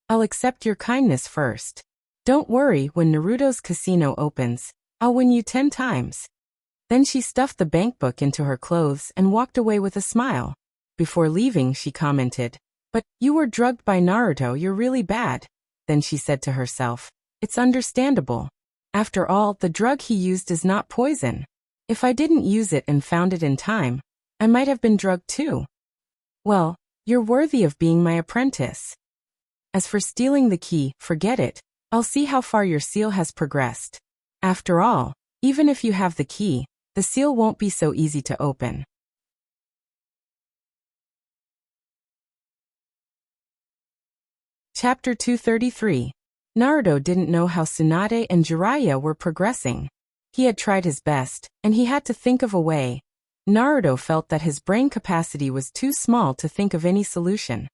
I'll accept your kindness first. Don't worry, when Naruto's casino opens, I'll win you 10 times. Then she stuffed the bankbook into her clothes and walked away with a smile. Before leaving, she commented, But you were drugged by Naruto, you're really bad. Then she said to herself, It's understandable. After all, the drug he used is not poison. If I didn't use it and found it in time, I might have been drugged too. Well, you're worthy of being my apprentice. As for stealing the key, forget it. I'll see how far your seal has progressed. After all, even if you have the key, the seal won't be so easy to open. Chapter 233. Naruto didn't know how Tsunade and Jiraiya were progressing. He had tried his best, and he had to think of a way. Naruto felt that his brain capacity was too small to think of any solution.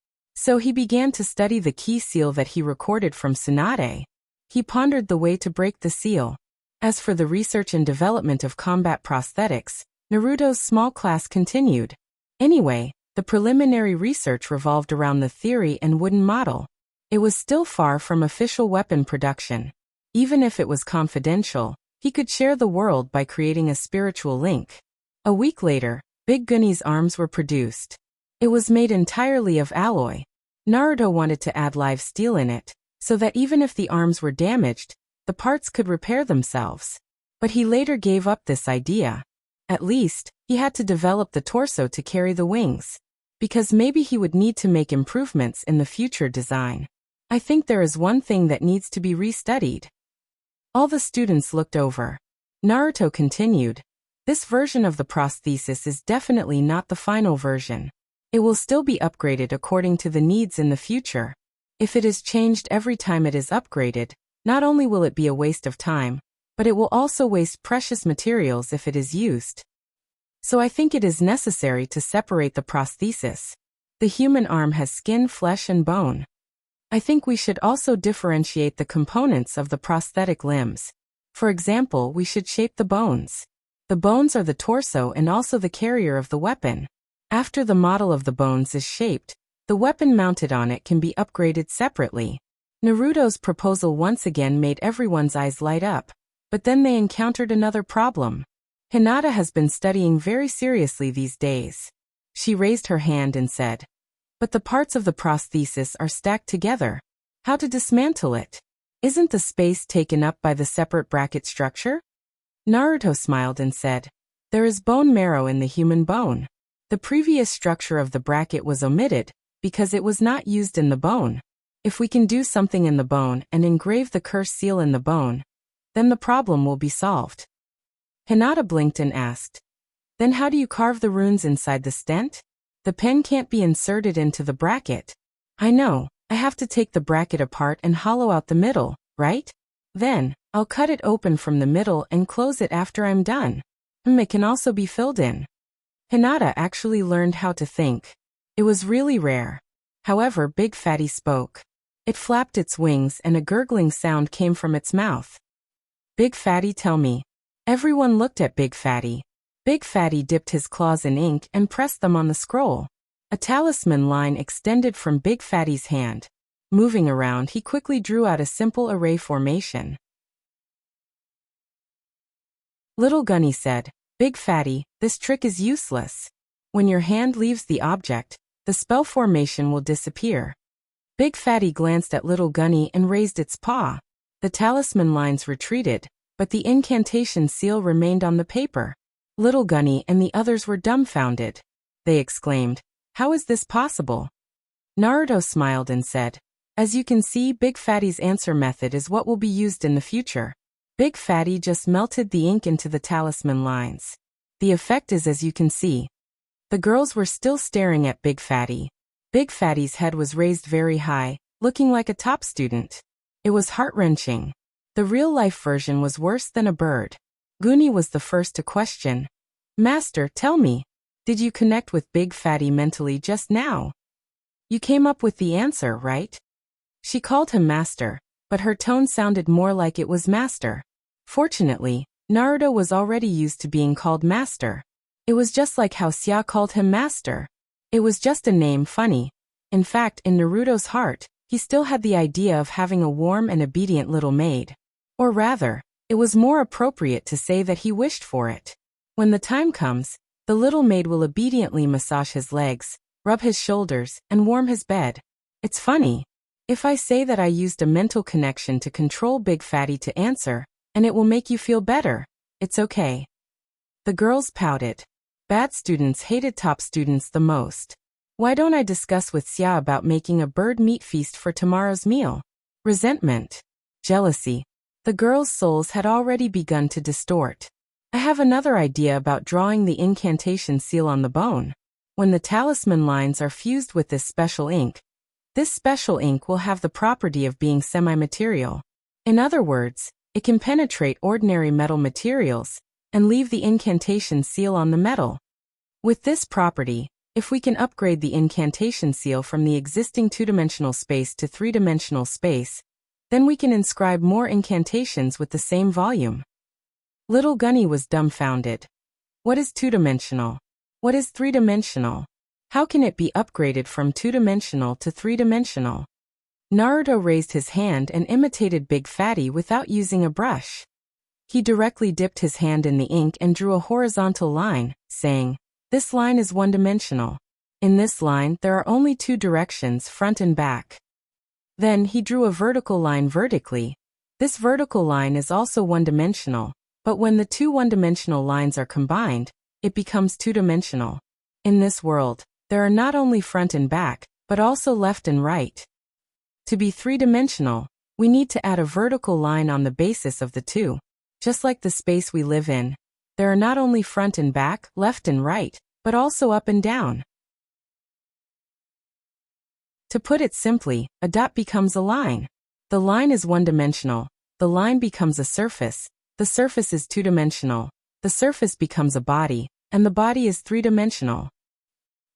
So he began to study the key seal that he recorded from Tsunade. He pondered the way to break the seal. As for the research and development of combat prosthetics, Naruto's small class continued. Anyway, the preliminary research revolved around the theory and wooden model. It was still far from official weapon production. Even if it was confidential, he could share the world by creating a spiritual link. A week later, Big Gunny's arms were produced. It was made entirely of alloy. Naruto wanted to add live steel in it, so that even if the arms were damaged, the parts could repair themselves. But he later gave up this idea. At least, he had to develop the torso to carry the wings. Because maybe he would need to make improvements in the future design. I think there is one thing that needs to be restudied. All the students looked over. Naruto continued. This version of the prosthesis is definitely not the final version. It will still be upgraded according to the needs in the future. If it is changed every time it is upgraded, not only will it be a waste of time, but it will also waste precious materials if it is used. So I think it is necessary to separate the prosthesis. The human arm has skin, flesh, and bone. I think we should also differentiate the components of the prosthetic limbs. For example, we should shape the bones. The bones are the torso and also the carrier of the weapon. After the model of the bones is shaped, the weapon mounted on it can be upgraded separately. Naruto's proposal once again made everyone's eyes light up, but then they encountered another problem. Hinata has been studying very seriously these days. She raised her hand and said, "But the parts of the prosthesis are stacked together. How to dismantle it? Isn't the space taken up by the separate bracket structure?" Naruto smiled and said, "There is bone marrow in the human bone. The previous structure of the bracket was omitted, because it was not used in the bone. If we can do something in the bone and engrave the curse seal in the bone, then the problem will be solved." Hinata blinked and asked, "Then how do you carve the runes inside the stent? The pen can't be inserted into the bracket." "I know, I have to take the bracket apart and hollow out the middle, right? Then, I'll cut it open from the middle and close it after I'm done. It can also be filled in." Hinata actually learned how to think. It was really rare. However, Big Fatty spoke. It flapped its wings and a gurgling sound came from its mouth. "Big Fatty, tell me." Everyone looked at Big Fatty. Big Fatty dipped his claws in ink and pressed them on the scroll. A talisman line extended from Big Fatty's hand. Moving around, he quickly drew out a simple array formation. Little Gunny said, "Big Fatty, this trick is useless. When your hand leaves the object, the spell formation will disappear." Big Fatty glanced at Little Gunny and raised its paw. The talisman lines retreated, but the incantation seal remained on the paper. Little Gunny and the others were dumbfounded. They exclaimed, "How is this possible?" Naruto smiled and said, "As you can see, Big Fatty's answer method is what will be used in the future." Big Fatty just melted the ink into the talisman lines. The effect is as you can see. The girls were still staring at Big Fatty. Big Fatty's head was raised very high, looking like a top student. It was heart-wrenching. The real-life version was worse than a bird. Guni was the first to question. "Master, tell me, did you connect with Big Fatty mentally just now? You came up with the answer, right?" She called him Master, but her tone sounded more like it was Master. Fortunately, Naruto was already used to being called Master. It was just like how Xia called him Master. It was just a name, funny. In fact, in Naruto's heart, he still had the idea of having a warm and obedient little maid. Or rather, it was more appropriate to say that he wished for it. When the time comes, the little maid will obediently massage his legs, rub his shoulders, and warm his bed. It's funny. If I say that I used a mental connection to control Big Fatty to answer, and it will make you feel better, it's okay. The girls pouted. Bad students hated top students the most. Why don't I discuss with Xia about making a bird meat feast for tomorrow's meal? Resentment. Jealousy. The girls' souls had already begun to distort. I have another idea about drawing the incantation seal on the bone. When the talisman lines are fused with this special ink will have the property of being semi-material. In other words, it can penetrate ordinary metal materials and leave the incantation seal on the metal. With this property, If we can upgrade the incantation seal from the existing two-dimensional space to three-dimensional space, then we can inscribe more incantations with the same volume. Little Gunny was dumbfounded. What is two-dimensional? What is three-dimensional? How can it be upgraded from two-dimensional to three-dimensional? Naruto raised his hand and imitated Big Fatty without using a brush. He directly dipped his hand in the ink and drew a horizontal line, saying, "This line is one-dimensional. In this line, there are only two directions, front and back." Then he drew a vertical line vertically. This vertical line is also one-dimensional, but when the two one-dimensional lines are combined, it becomes two-dimensional. In this world, there are not only front and back, but also left and right. To be three-dimensional, we need to add a vertical line on the basis of the two. Just like the space we live in, there are not only front and back, left and right, but also up and down. To put it simply, a dot becomes a line. The line is one-dimensional. The line becomes a surface. The surface is two-dimensional. The surface becomes a body, and the body is three-dimensional.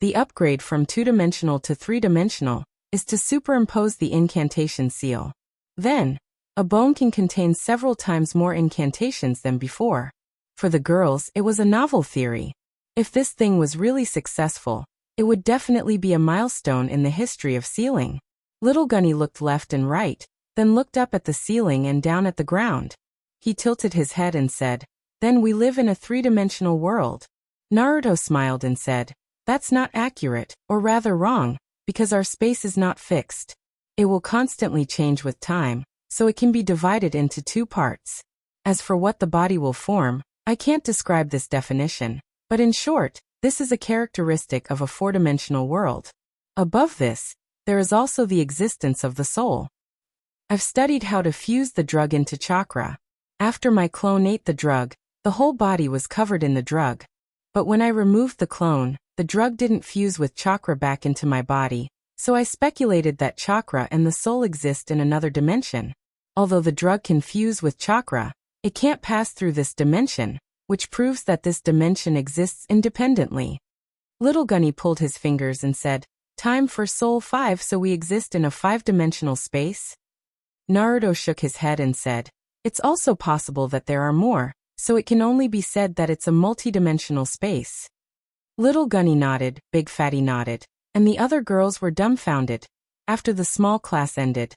The upgrade from two-dimensional to three-dimensional is to superimpose the incantation seal. Then, a bone can contain several times more incantations than before. For the girls, it was a novel theory. If this thing was really successful, it would definitely be a milestone in the history of sealing. Little Gunny looked left and right, then looked up at the ceiling and down at the ground. He tilted his head and said, "Then we live in a three-dimensional world." Naruto smiled and said, "That's not accurate, or rather wrong, because our space is not fixed. It will constantly change with time, so it can be divided into two parts. As for what the body will form, I can't describe this definition, but in short, this is a characteristic of a four-dimensional world. Above this, there is also the existence of the soul. I've studied how to fuse the drug into chakra. After my clone ate the drug, the whole body was covered in the drug. But when I removed the clone, the drug didn't fuse with chakra back into my body, so I speculated that chakra and the soul exist in another dimension. Although the drug can fuse with chakra, it can't pass through this dimension, which proves that this dimension exists independently." Little Gunny pulled his fingers and said, "Time for Soul 5, so we exist in a five-dimensional space?" Naruto shook his head and said, "It's also possible that there are more, so it can only be said that it's a multidimensional space." Little Gunny nodded, Big Fatty nodded, and the other girls were dumbfounded. After the small class ended,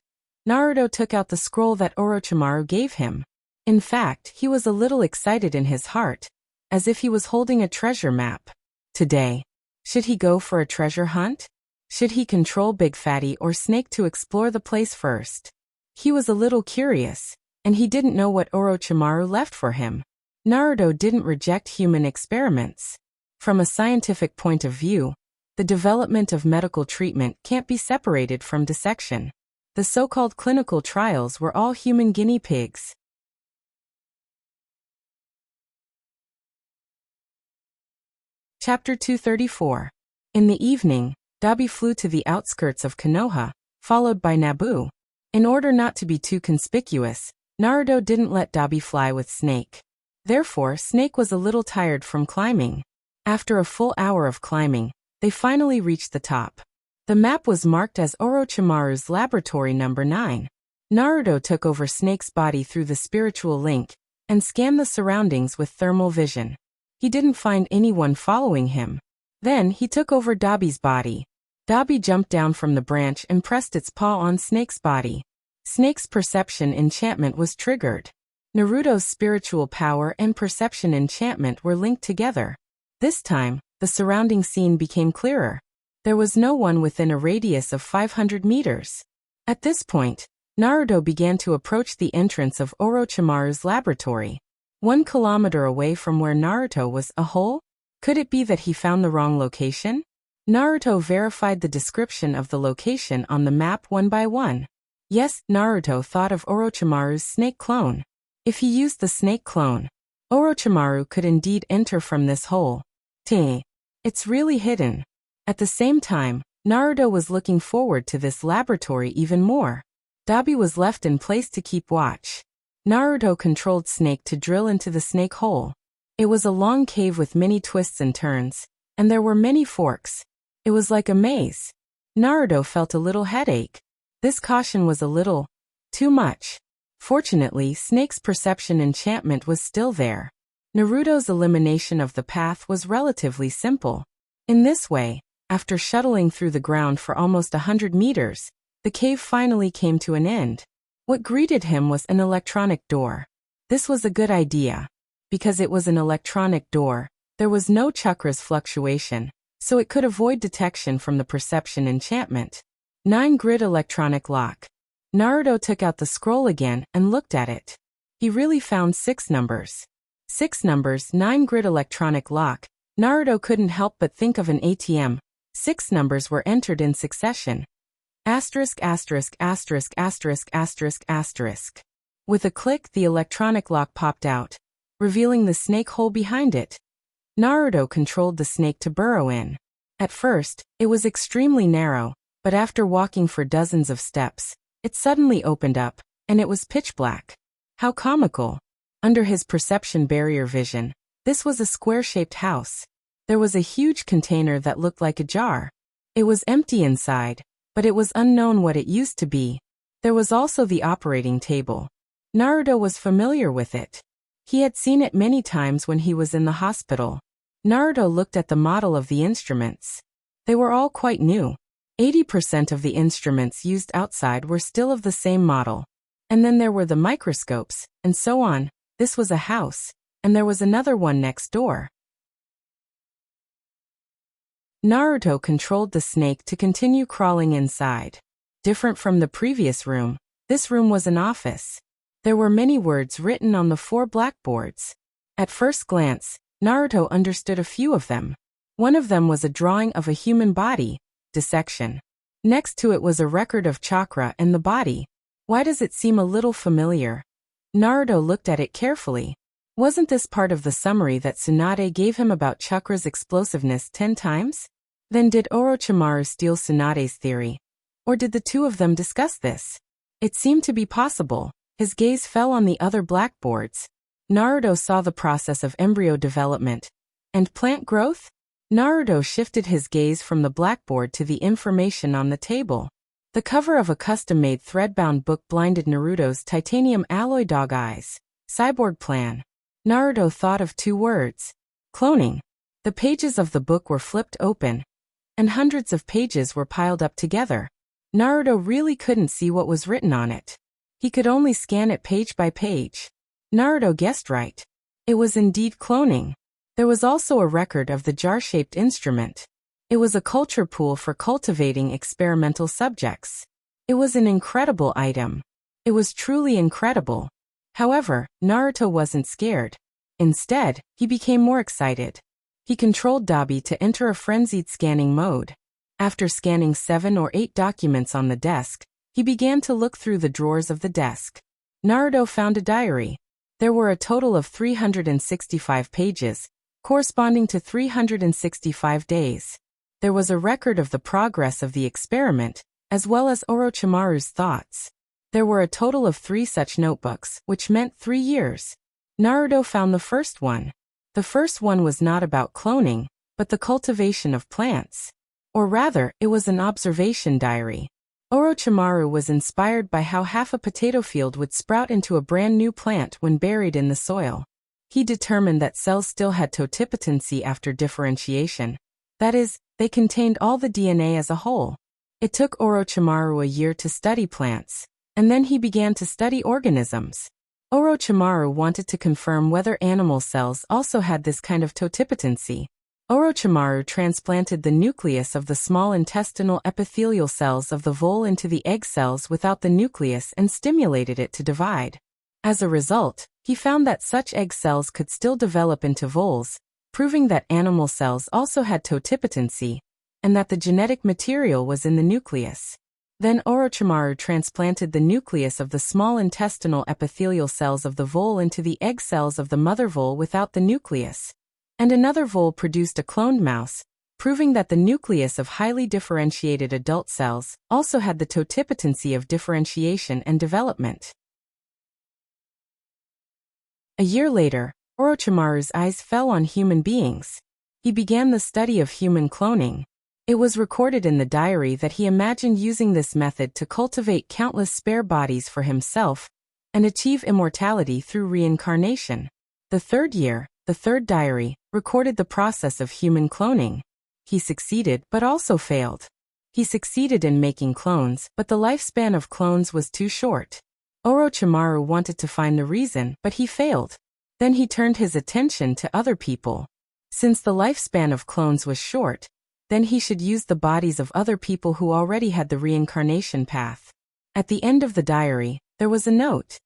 Naruto took out the scroll that Orochimaru gave him. In fact, he was a little excited in his heart, as if he was holding a treasure map. Today, should he go for a treasure hunt? Should he control Big Fatty or Snake to explore the place first? He was a little curious, and he didn't know what Orochimaru left for him. Naruto didn't reject human experiments. From a scientific point of view, the development of medical treatment can't be separated from dissection. The so-called clinical trials were all human guinea pigs. Chapter 234. In the evening, Dabi flew to the outskirts of Konoha, followed by Naboo. In order not to be too conspicuous, Naruto didn't let Dabi fly with Snake. Therefore, Snake was a little tired from climbing. After a full hour of climbing, they finally reached the top. The map was marked as Orochimaru's Laboratory Number 9. Naruto took over Snake's body through the spiritual link and scanned the surroundings with thermal vision. He didn't find anyone following him. Then he took over Dabi's body. Dabi jumped down from the branch and pressed its paw on Snake's body. Snake's perception enchantment was triggered. Naruto's spiritual power and perception enchantment were linked together. This time, the surrounding scene became clearer. There was no one within a radius of 500 meters. At this point, Naruto began to approach the entrance of Orochimaru's laboratory. 1 kilometer away from where Naruto was, a hole? Could it be that he found the wrong location? Naruto verified the description of the location on the map one by one. Yes, Naruto thought of Orochimaru's snake clone. If he used the snake clone, Orochimaru could indeed enter from this hole. It's really hidden. At the same time, Naruto was looking forward to this laboratory even more. Dabi was left in place to keep watch. Naruto controlled Snake to drill into the snake hole. It was a long cave with many twists and turns, and there were many forks. It was like a maze. Naruto felt a little headache. This caution was a little too much. Fortunately, Snake's perception enchantment was still there. Naruto's elimination of the path was relatively simple. In this way, after shuttling through the ground for almost 100 meters, the cave finally came to an end. What greeted him was an electronic door. This was a good idea. Because it was an electronic door, there was no chakras fluctuation, so it could avoid detection from the perception enchantment. 9-grid electronic lock. Naruto took out the scroll again and looked at it. He really found 6 numbers. 6 numbers, 9-grid electronic lock. Naruto couldn't help but think of an ATM. 6 numbers were entered in succession. Asterisk, asterisk, asterisk, asterisk, asterisk, asterisk. With a click, the electronic lock popped out, revealing the snake hole behind it. Naruto controlled the snake to burrow in. At first, it was extremely narrow, but after walking for dozens of steps, it suddenly opened up, and it was pitch black. How comical. Under his perception barrier vision, this was a square-shaped house. There was a huge container that looked like a jar. It was empty inside, but it was unknown what it used to be. There was also the operating table. Naruto was familiar with it. He had seen it many times when he was in the hospital. Naruto looked at the model of the instruments. They were all quite new. 80% of the instruments used outside were still of the same model. And then there were the microscopes, and so on. This was a house, and there was another one next door. Naruto controlled the snake to continue crawling inside. Different from the previous room, this room was an office. There were many words written on the 4 blackboards. At first glance, Naruto understood a few of them. One of them was a drawing of a human body, dissection. Next to it was a record of chakra and the body. Why does it seem a little familiar? Naruto looked at it carefully. Wasn't this part of the summary that Tsunade gave him about chakra's explosiveness 10 times? Then did Orochimaru steal Tsunade's theory? Or did the two of them discuss this? It seemed to be possible. His gaze fell on the other blackboards. Naruto saw the process of embryo development and plant growth. Naruto shifted his gaze from the blackboard to the information on the table. The cover of a custom-made thread-bound book blinded Naruto's titanium alloy dog eyes. Cyborg plan. Naruto thought of 2 words. Cloning. The pages of the book were flipped open, and hundreds of pages were piled up together. Naruto really couldn't see what was written on it. He could only scan it page by page. Naruto guessed right. It was indeed cloning. There was also a record of the jar-shaped instrument. It was a culture pool for cultivating experimental subjects. It was an incredible item. It was truly incredible. However, Naruto wasn't scared. Instead, he became more excited. He controlled Dabi to enter a frenzied scanning mode. After scanning 7 or 8 documents on the desk, he began to look through the drawers of the desk. Naruto found a diary. There were a total of 365 pages, corresponding to 365 days. There was a record of the progress of the experiment, as well as Orochimaru's thoughts. There were a total of 3 such notebooks, which meant 3 years. Naruto found the first one. The first one was not about cloning, but the cultivation of plants. Or rather, it was an observation diary. Orochimaru was inspired by how half a potato field would sprout into a brand new plant when buried in the soil. He determined that cells still had totipotency after differentiation. That is, they contained all the DNA as a whole. It took Orochimaru a year to study plants, and then he began to study organisms. Orochimaru wanted to confirm whether animal cells also had this kind of totipotency. Orochimaru transplanted the nucleus of the small intestinal epithelial cells of the vole into the egg cells without the nucleus and stimulated it to divide. As a result, he found that such egg cells could still develop into voles, proving that animal cells also had totipotency, and that the genetic material was in the nucleus. Then Orochimaru transplanted the nucleus of the small intestinal epithelial cells of the vole into the egg cells of the mother vole without the nucleus. And another vole produced a cloned mouse, proving that the nucleus of highly differentiated adult cells also had the totipotency of differentiation and development. A year later, Orochimaru's eyes fell on human beings. He began the study of human cloning. It was recorded in the diary that he imagined using this method to cultivate countless spare bodies for himself and achieve immortality through reincarnation. The third year, the third diary, recorded the process of human cloning. He succeeded but also failed. He succeeded in making clones, but the lifespan of clones was too short. Orochimaru wanted to find the reason, but he failed. Then he turned his attention to other people. Since the lifespan of clones was short, then he should use the bodies of other people who already had the reincarnation path. At the end of the diary, there was a note.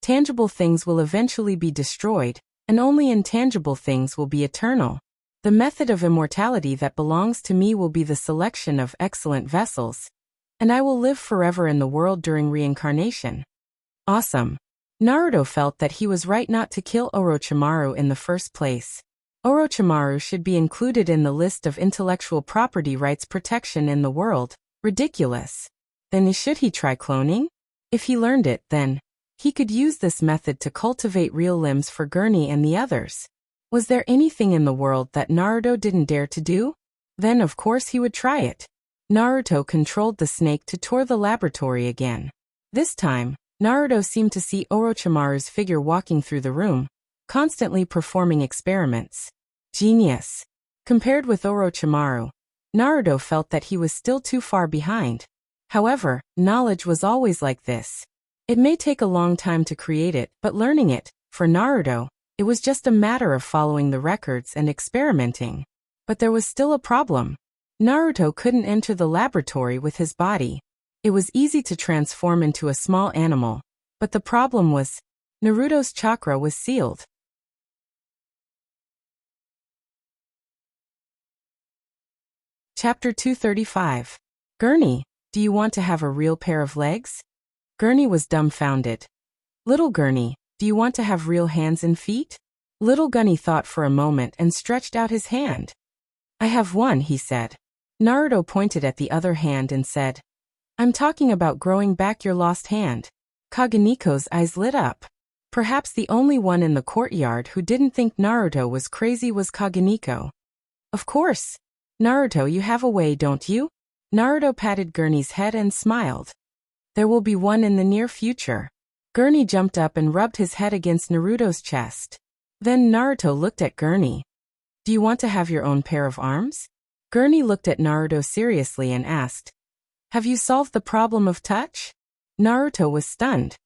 Tangible things will eventually be destroyed, and only intangible things will be eternal. The method of immortality that belongs to me will be the selection of excellent vessels, and I will live forever in the world during reincarnation. Awesome. Naruto felt that he was right not to kill Orochimaru in the first place. Orochimaru should be included in the list of intellectual property rights protection in the world. Ridiculous. Then should he try cloning? If he learned it, then he could use this method to cultivate real limbs for Gurney and the others. Was there anything in the world that Naruto didn't dare to do? Then of course he would try it. Naruto controlled the snake to tour the laboratory again. This time, Naruto seemed to see Orochimaru's figure walking through the room, constantly performing experiments. Genius. Compared with Orochimaru, Naruto felt that he was still too far behind. However, knowledge was always like this. It may take a long time to create it, but learning it, for Naruto, it was just a matter of following the records and experimenting. But there was still a problem. Naruto couldn't enter the laboratory with his body. It was easy to transform into a small animal, but the problem was, Naruto's chakra was sealed. Chapter 235. Gurney, do you want to have a real pair of legs? Gurney was dumbfounded. Little Gurney, do you want to have real hands and feet? Little Gunny thought for a moment and stretched out his hand. I have one, he said. Naruto pointed at the other hand and said, I'm talking about growing back your lost hand. Kageniko's eyes lit up. Perhaps the only one in the courtyard who didn't think Naruto was crazy was Kageniko. Of course. Naruto, you have a way, don't you? Naruto patted Gurney's head and smiled. There will be one in the near future. Gurney jumped up and rubbed his head against Naruto's chest. Then Naruto looked at Gurney. Do you want to have your own pair of arms? Gurney looked at Naruto seriously and asked, have you solved the problem of touch? Naruto was stunned.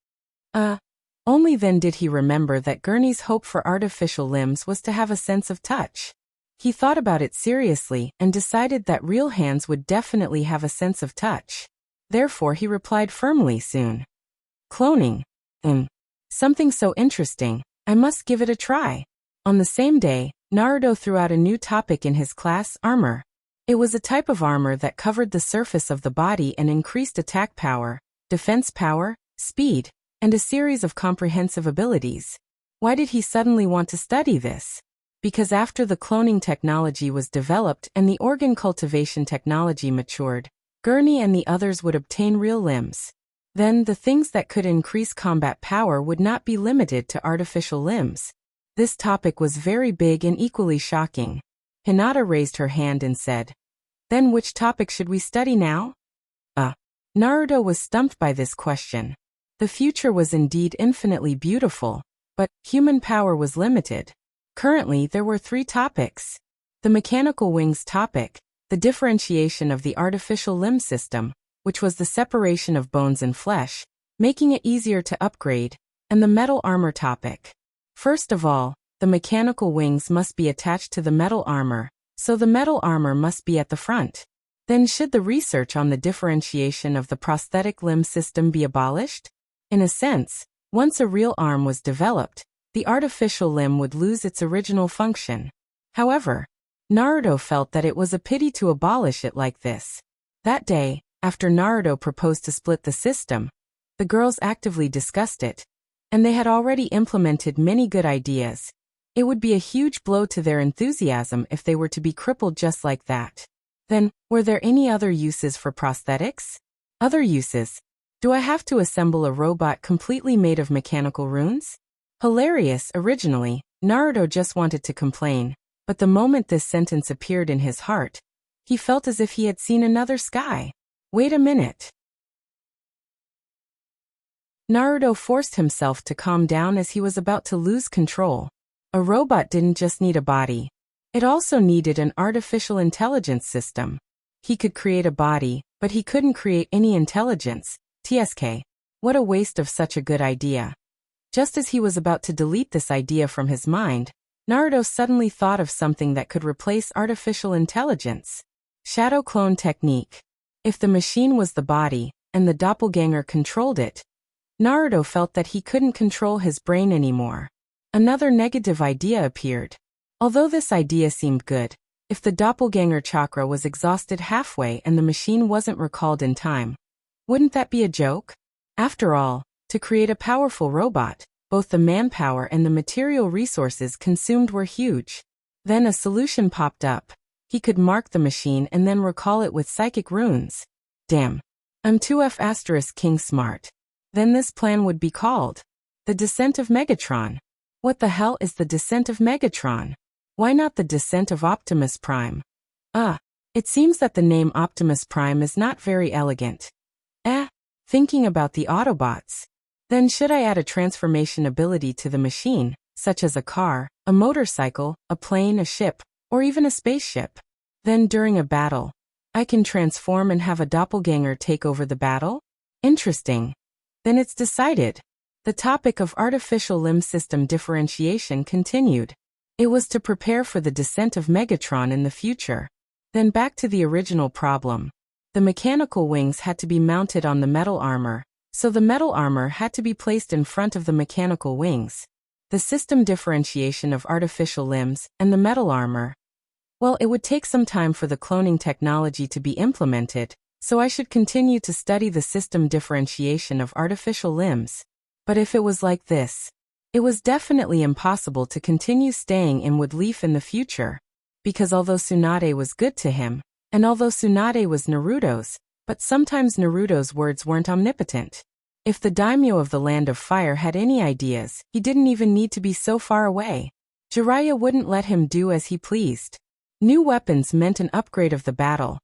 Only then did he remember that Gurney's hope for artificial limbs was to have a sense of touch. He thought about it seriously and decided that real hands would definitely have a sense of touch. Therefore he replied firmly soon. Cloning. Something so interesting, I must give it a try. On the same day, Naruto threw out a new topic in his class, armor. It was a type of armor that covered the surface of the body and increased attack power, defense power, speed, and a series of comprehensive abilities. Why did he suddenly want to study this? Because after the cloning technology was developed and the organ cultivation technology matured, Gurney and the others would obtain real limbs. Then the things that could increase combat power would not be limited to artificial limbs. This topic was very big and equally shocking. Hinata raised her hand and said, Then which topic should we study now? Naruto was stumped by this question. The future was indeed infinitely beautiful, but human power was limited. Currently there were 3 topics. The mechanical wings topic, the differentiation of the artificial limb system, which was the separation of bones and flesh, making it easier to upgrade, and the metal armor topic. First of all, the mechanical wings must be attached to the metal armor, so the metal armor must be at the front. Then should the research on the differentiation of the prosthetic limb system be abolished? In a sense, once a real arm was developed, the artificial limb would lose its original function. However, Naruto felt that it was a pity to abolish it like this. That day, after Naruto proposed to split the system, the girls actively discussed it, and they had already implemented many good ideas. It would be a huge blow to their enthusiasm if they were to be crippled just like that. Then, were there any other uses for prosthetics? Other uses? Do I have to assemble a robot completely made of mechanical runes? Hilarious. Originally, Naruto just wanted to complain, but the moment this sentence appeared in his heart, He felt as if he had seen another sky. Wait a minute. Naruto forced himself to calm down as he was about to lose control. A robot didn't just need a body. It also needed an artificial intelligence system. He could create a body, but he couldn't create any intelligence. TSK. What a waste of such a good idea. Just as he was about to delete this idea from his mind, Naruto suddenly thought of something that could replace artificial intelligence. Shadow clone technique. If the machine was the body, and the doppelganger controlled it, Naruto felt that he couldn't control his brain anymore. Another negative idea appeared. Although this idea seemed good, if the doppelganger chakra was exhausted halfway and the machine wasn't recalled in time, wouldn't that be a joke? After all, to create a powerful robot, both the manpower and the material resources consumed were huge. Then a solution popped up. He could mark the machine and then recall it with psychic runes. Damn. I'm 2F** King Smart. Then this plan would be called the Descent of Megatron. What the hell is the Descent of Megatron? Why not the Descent of Optimus Prime? It seems that the name Optimus Prime is not very elegant. Thinking about the Autobots. Then should I add a transformation ability to the machine, such as a car, a motorcycle, a plane, a ship, or even a spaceship? Then during a battle, I can transform and have a doppelganger take over the battle? Interesting. Then it's decided. The topic of artificial limb system differentiation continued. It was to prepare for the descent of Megatron in the future. Then back to the original problem. The mechanical wings had to be mounted on the metal armor, so the metal armor had to be placed in front of the mechanical wings. The system differentiation of artificial limbs and the metal armor. Well, it would take some time for the cloning technology to be implemented, so I should continue to study the system differentiation of artificial limbs. But if it was like this, it was definitely impossible to continue staying in Woodleaf in the future. Because although Tsunade was good to him, and although Tsunade was Naruto's, but sometimes Naruto's words weren't omnipotent. If the daimyo of the Land of Fire had any ideas, he didn't even need to be so far away. Jiraiya wouldn't let him do as he pleased. New weapons meant an upgrade of the battle.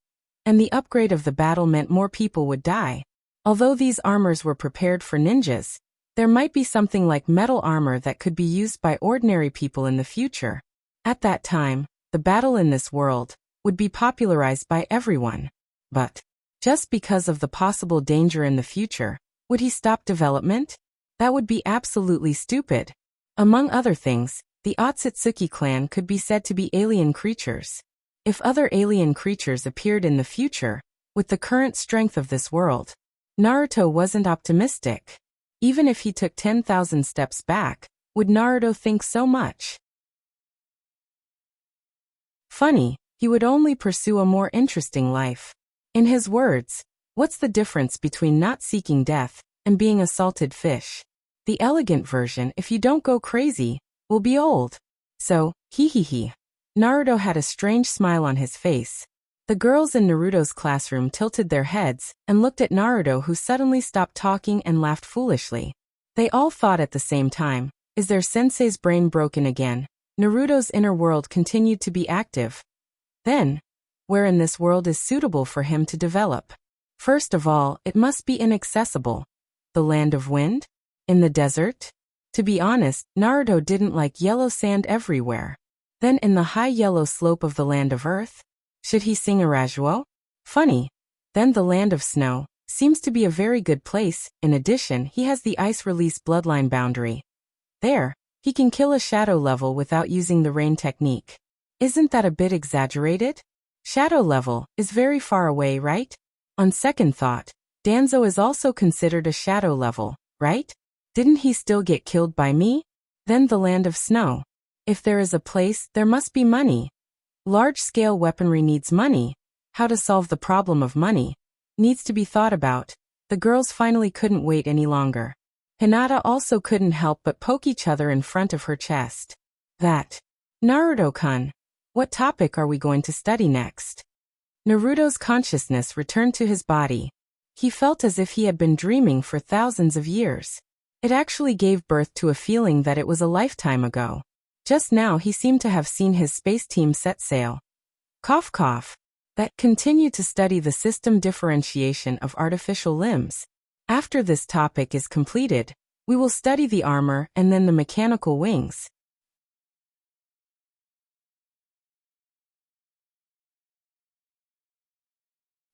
And the upgrade of the battle meant more people would die. Although these armors were prepared for ninjas, there might be something like metal armor that could be used by ordinary people in the future. At that time, the battle in this world would be popularized by everyone. But just because of the possible danger in the future, would he stop development? That would be absolutely stupid. Among other things, the Otsutsuki clan could be said to be alien creatures. If other alien creatures appeared in the future, with the current strength of this world, Naruto wasn't optimistic. Even if he took 10,000 steps back, would Naruto think so much? Funny, he would only pursue a more interesting life. In his words, what's the difference between not seeking death and being a salted fish? The elegant version, if you don't go crazy, will be old. So, hee. Naruto had a strange smile on his face. The girls in Naruto's classroom tilted their heads and looked at Naruto, who suddenly stopped talking and laughed foolishly. They all thought at the same time, is their sensei's brain broken again? Naruto's inner world continued to be active. Then, where in this world is suitable for him to develop? First of all, it must be inaccessible. The land of wind? In the desert? To be honest, Naruto didn't like yellow sand everywhere. Then in the high yellow slope of the land of earth? Should he sing Arajuo? Funny. Then the land of snow seems to be a very good place. In addition, he has the ice release bloodline boundary. There, he can kill a shadow level without using the rain technique. Isn't that a bit exaggerated? Shadow level is very far away, right? On second thought, Danzo is also considered a shadow level, right? Didn't he still get killed by me? Then the land of snow. If there is a place, there must be money. Large-scale weaponry needs money. How to solve the problem of money needs to be thought about. The girls finally couldn't wait any longer. Hinata also couldn't help but poke each other in front of her chest. Naruto-kun, what topic are we going to study next? Naruto's consciousness returned to his body. He felt as if he had been dreaming for thousands of years. It actually gave birth to a feeling that it was a lifetime ago. Just now he seemed to have seen his space team set sail. Cough cough. that continue to study the system differentiation of artificial limbs. After this topic is completed, we will study the armor and then the mechanical wings.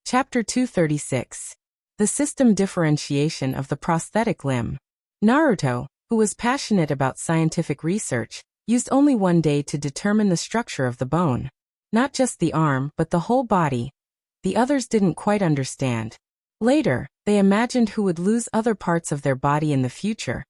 Chapter 236. The system differentiation of the prosthetic limb. Naruto, who was passionate about scientific research, used only one day to determine the structure of the bone. Not just the arm, but the whole body. The others didn't quite understand. Later, they imagined who would lose other parts of their body in the future,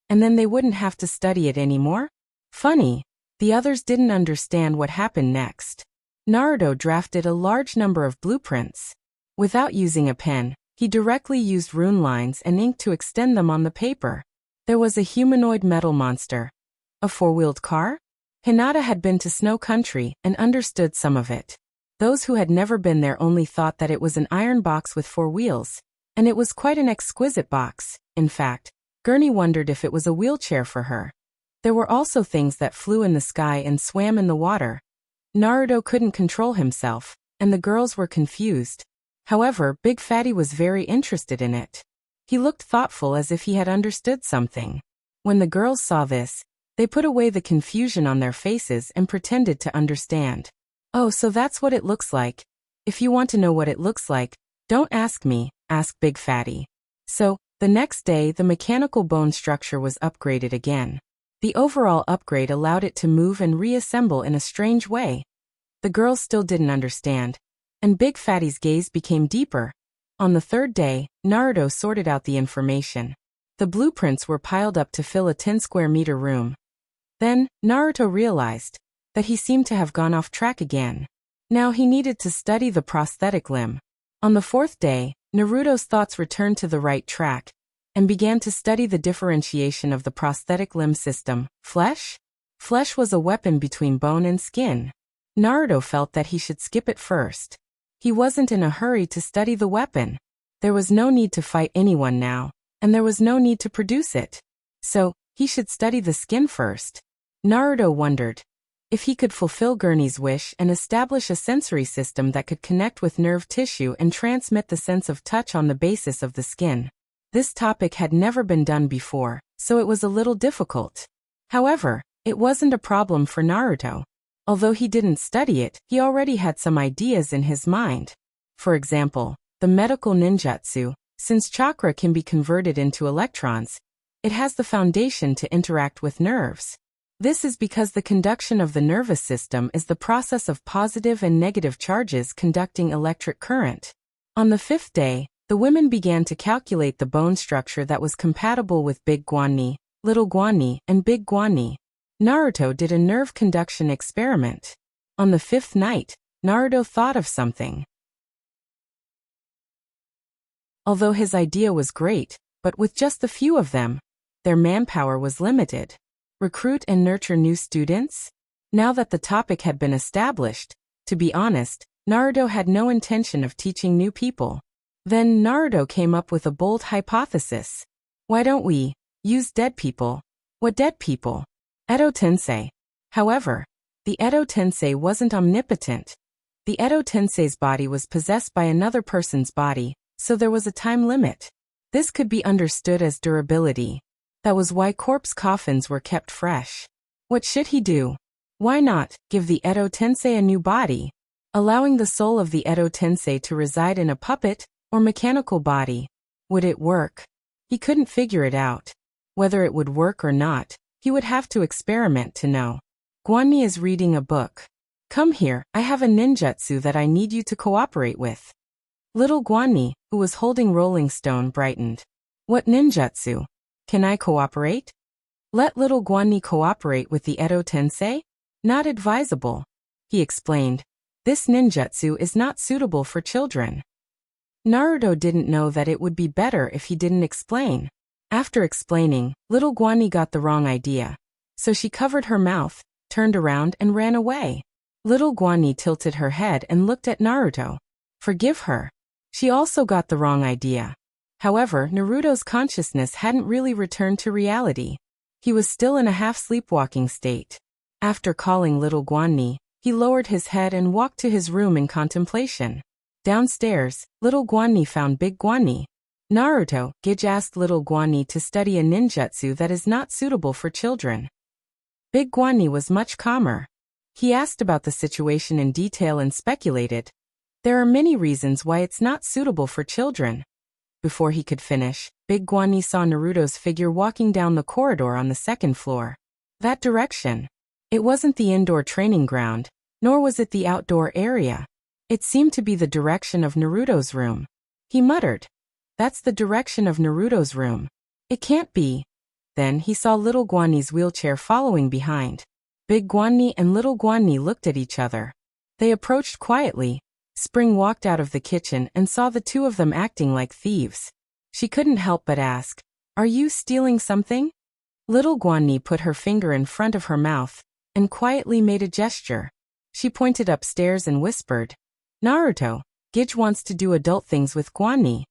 and then they wouldn't have to study it anymore? Funny, the others didn't understand what happened next. Naruto drafted a large number of blueprints. Without using a pen, he directly used rune lines and ink to extend them on the paper. There was a humanoid metal monster. A four-wheeled car? Hinata had been to Snow Country and understood some of it. Those who had never been there only thought that it was an iron box with 4 wheels, and it was quite an exquisite box. In fact, Gurney wondered if it was a wheelchair for her. There were also things that flew in the sky and swam in the water. Naruto couldn't control himself, and the girls were confused. However, Big Fatty was very interested in it. He looked thoughtful as if he had understood something. When the girls saw this, they put away the confusion on their faces and pretended to understand. Oh, so that's what it looks like. If you want to know what it looks like, don't ask me, asked Big Fatty. So, the next day the mechanical bone structure was upgraded again. The overall upgrade allowed it to move and reassemble in a strange way. The girls still didn't understand, and Big Fatty's gaze became deeper. On the third day, Naruto sorted out the information. The blueprints were piled up to fill a 10-square-meter room. Then, Naruto realized that he seemed to have gone off track again. Now he needed to study the prosthetic limb. On the fourth day, Naruto's thoughts returned to the right track and began to study the differentiation of the prosthetic limb system. Flesh? Flesh was a weapon between bone and skin. Naruto felt that he should skip it first. He wasn't in a hurry to study the weapon. There was no need to fight anyone now, and there was no need to produce it. So, he should study the skin first. Naruto wondered if he could fulfill Gurney's wish and establish a sensory system that could connect with nerve tissue and transmit the sense of touch on the basis of the skin. This topic had never been done before, so it was a little difficult. However, it wasn't a problem for Naruto. Although he didn't study it, he already had some ideas in his mind. For example, the medical ninjutsu, since chakra can be converted into electrons, it has the foundation to interact with nerves. This is because the conduction of the nervous system is the process of positive and negative charges conducting electric current. On the fifth day, the women began to calculate the bone structure that was compatible with Big Guanni, Little Guanni, and Big Guanni. Naruto did a nerve conduction experiment. On the fifth night, Naruto thought of something. Although his idea was great, but with just a few of them, their manpower was limited. Recruit and nurture new students? Now that the topic had been established, to be honest, Naruto had no intention of teaching new people. Then Naruto came up with a bold hypothesis. Why don't we use dead people? What dead people? Edo Tensei. However, the Edo Tensei wasn't omnipotent. The Edo Tensei's body was possessed by another person's body, so there was a time limit. This could be understood as durability. That was why corpse coffins were kept fresh. What should he do? Why not give the Edo Tensei a new body, allowing the soul of the Edo Tensei to reside in a puppet or mechanical body? Would it work? He couldn't figure it out. Whether it would work or not, he would have to experiment to know. Guanni is reading a book. Come here, I have a ninjutsu that I need you to cooperate with. Little Guanni, who was holding Rolling Stone, brightened. What ninjutsu? Can I cooperate? Let Little Guanni cooperate with the Edo Tensei? Not advisable. He explained. This ninjutsu is not suitable for children. Naruto didn't know that it would be better if he didn't explain. After explaining, Little Guanni got the wrong idea. So she covered her mouth, turned around and ran away. Little Guanni tilted her head and looked at Naruto. Forgive her. She also got the wrong idea. However, Naruto's consciousness hadn't really returned to reality. He was still in a half-sleepwalking state. After calling Little Guanni, He lowered his head and walked to his room in contemplation. Downstairs, little Guanni found Big Guanni. Naruto, Gage asked little Guanni to study a ninjutsu that is not suitable for children. Big Guanni was much calmer. He asked about the situation in detail and speculated. There are many reasons why it's not suitable for children. Before he could finish, Big Guanni saw Naruto's figure walking down the corridor on the second floor. That direction. It wasn't the indoor training ground, nor was it the outdoor area. It seemed to be the direction of Naruto's room. He muttered, "That's the direction of Naruto's room. It can't be." Then he saw little Guanni's wheelchair following behind. Big Guanni and little Guanni looked at each other. They approached quietly. Spring walked out of the kitchen and saw the two of them acting like thieves. She couldn't help but ask, "Are you stealing something?" Little Guanni put her finger in front of her mouth and quietly made a gesture. She pointed upstairs and whispered, "Naruto, Gage wants to do adult things with Guanni."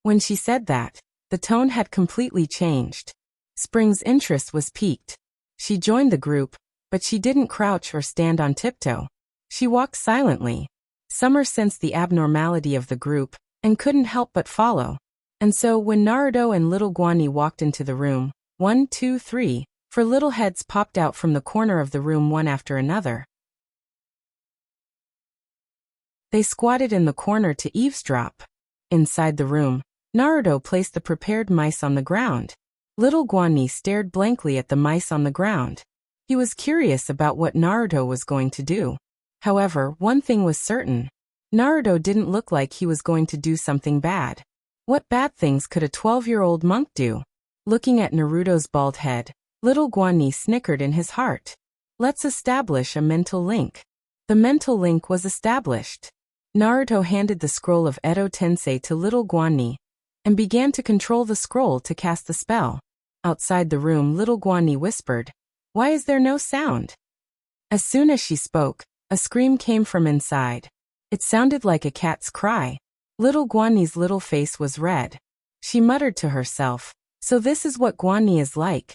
When she said that, the tone had completely changed. Spring's interest was piqued. She joined the group, but she didn't crouch or stand on tiptoe. She walked silently. Summer sensed the abnormality of the group and couldn't help but follow. And so when Naruto and little Guanni walked into the room, 1, 2, 3, 4 little heads popped out from the corner of the room one after another. They squatted in the corner to eavesdrop. Inside the room, Naruto placed the prepared mice on the ground. Little Guanni stared blankly at the mice on the ground. He was curious about what Naruto was going to do. However, one thing was certain. Naruto didn't look like he was going to do something bad. What bad things could a 12-year-old monk do? Looking at Naruto's bald head, little Guanni snickered in his heart. Let's establish a mental link. The mental link was established. Naruto handed the scroll of Edo Tensei to little Guanni and began to control the scroll to cast the spell. Outside the room, little Guanni whispered, "Why is there no sound?" As soon as she spoke, a scream came from inside. It sounded like a cat's cry. Little Guanni's little face was red. She muttered to herself, "So this is what Guanni is like."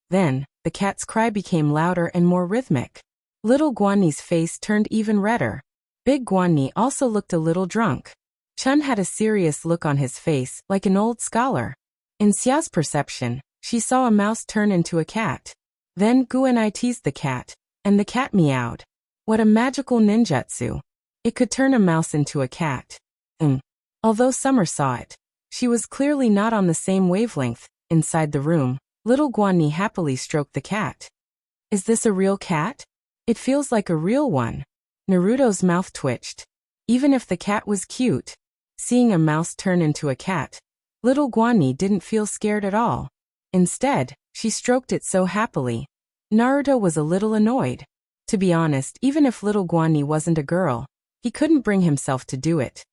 Then, the cat's cry became louder and more rhythmic. Little Guanni's face turned even redder. Big Guanni also looked a little drunk. Chun had a serious look on his face, like an old scholar. In Xia's perception, she saw a mouse turn into a cat. Then Guanai teased the cat, and the cat meowed. What a magical ninjutsu. It could turn a mouse into a cat. Although Summer saw it, she was clearly not on the same wavelength. Inside the room, little Guanni happily stroked the cat. "Is this a real cat? It feels like a real one." Naruto's mouth twitched. Even if the cat was cute, seeing a mouse turn into a cat, little Guanni didn't feel scared at all. Instead, she stroked it so happily. Naruto was a little annoyed. To be honest, even if little Guanni wasn't a girl, he couldn't bring himself to do it.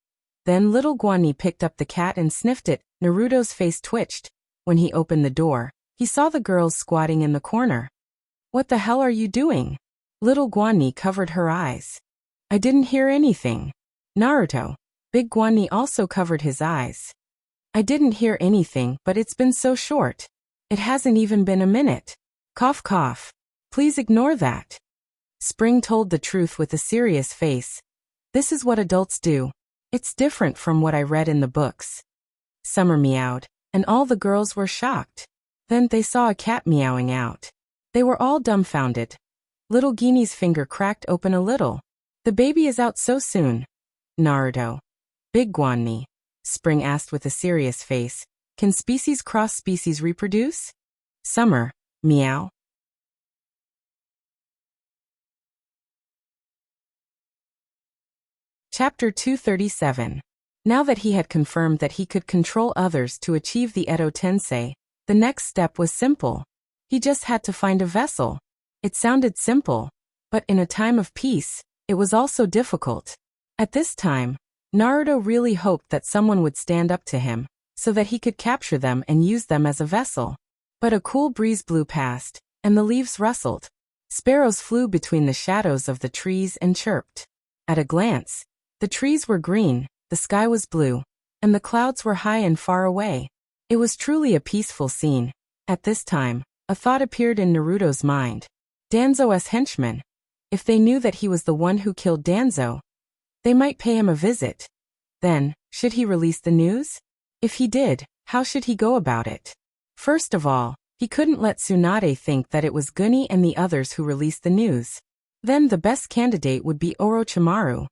Then little Guanni picked up the cat and sniffed it. Naruto's face twitched. When he opened the door, he saw the girls squatting in the corner. "What the hell are you doing?" Little Guanni covered her eyes. "I didn't hear anything." Naruto. Big Guanni also covered his eyes. "I didn't hear anything, but it's been so short. It hasn't even been a minute." Cough cough. "Please ignore that." Spring told the truth with a serious face. "This is what adults do. It's different from what I read in the books." Summer meowed, and all the girls were shocked. Then they saw a cat meowing out. They were all dumbfounded. Little Guinny's finger cracked open a little. "The baby is out so soon." Naruto. Big Guanni. Spring asked with a serious face, "Can species cross species reproduce?" Summer. Meow. Chapter 237. Now that he had confirmed that he could control others to achieve the Edo Tensei, the next step was simple. He just had to find a vessel. It sounded simple, but in a time of peace, it was also difficult. At this time, Naruto really hoped that someone would stand up to him, so that he could capture them and use them as a vessel. But a cool breeze blew past, and the leaves rustled. Sparrows flew between the shadows of the trees and chirped. At a glance, the trees were green, the sky was blue, and the clouds were high and far away. It was truly a peaceful scene. At this time, a thought appeared in Naruto's mind. Danzo's henchman. If they knew that he was the one who killed Danzo, they might pay him a visit. Then, should he release the news? If he did, how should he go about it? First of all, he couldn't let Tsunade think that it was Guni and the others who released the news. Then the best candidate would be Orochimaru.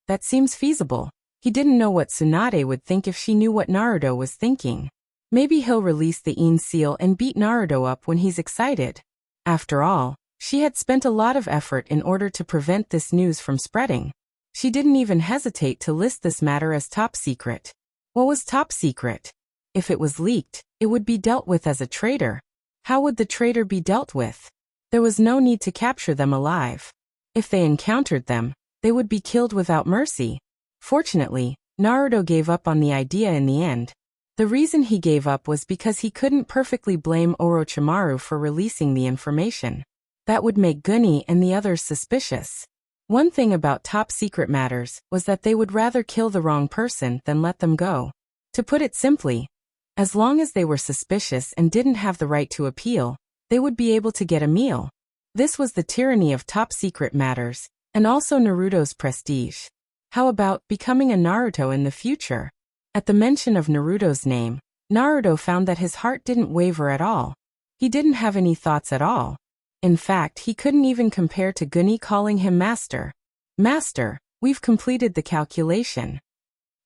That seems feasible. He didn't know what Tsunade would think if she knew what Naruto was thinking. Maybe he'll release the Ein seal and beat Naruto up when he's excited. After all, she had spent a lot of effort in order to prevent this news from spreading. She didn't even hesitate to list this matter as top secret. What was top secret? If it was leaked, it would be dealt with as a traitor. How would the traitor be dealt with? There was no need to capture them alive. If they encountered them, they would be killed without mercy. Fortunately, Naruto gave up on the idea in the end. The reason he gave up was because he couldn't perfectly blame Orochimaru for releasing the information. That would make Guni and the others suspicious. One thing about top secret matters was that they would rather kill the wrong person than let them go. To put it simply, as long as they were suspicious and didn't have the right to appeal, they would be able to get a meal. This was the tyranny of top secret matters, and also Naruto's prestige. How about becoming a Naruto in the future? At the mention of Naruto's name, Naruto found that his heart didn't waver at all. He didn't have any thoughts at all. In fact, he couldn't even compare to Guni calling him master. Master, we've completed the calculation.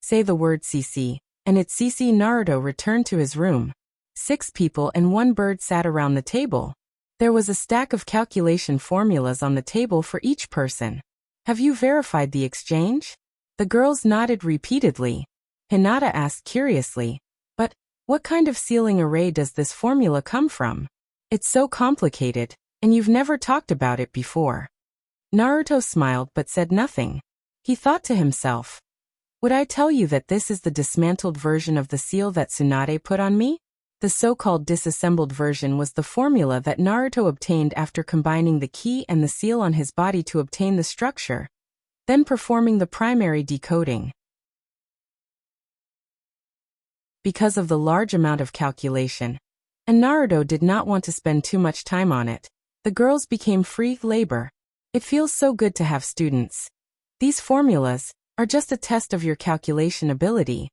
Say the word CC, and at CC Naruto returned to his room. 6 people and 1 bird sat around the table. There was a stack of calculation formulas on the table for each person. Have you verified the exchange? The girls nodded repeatedly. Hinata asked curiously, but what kind of sealing array does this formula come from? It's so complicated, and you've never talked about it before. Naruto smiled but said nothing. He thought to himself, would I tell you that this is the dismantled version of the seal that Tsunade put on me? The so-called disassembled version was the formula that Naruto obtained after combining the key and the seal on his body to obtain the structure, then performing the primary decoding. Because of the large amount of calculation, and Naruto did not want to spend too much time on it, the girls became free labor. It feels so good to have students. These formulas are just a test of your calculation ability.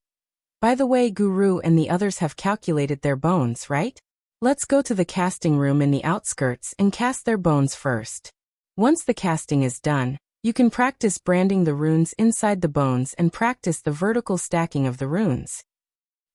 By the way, Guru and the others have calculated their bones, right? Let's go to the casting room in the outskirts and cast their bones first. Once the casting is done, you can practice branding the runes inside the bones and practice the vertical stacking of the runes.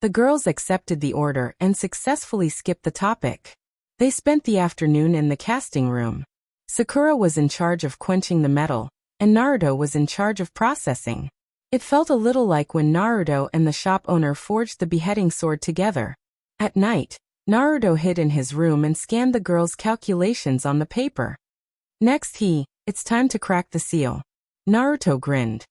The girls accepted the order and successfully skipped the topic. They spent the afternoon in the casting room. Sakura was in charge of quenching the metal, and Naruto was in charge of processing. It felt a little like when Naruto and the shop owner forged the beheading sword together. At night, Naruto hid in his room and scanned the girls' calculations on the paper. Next it's time to crack the seal. Naruto grinned.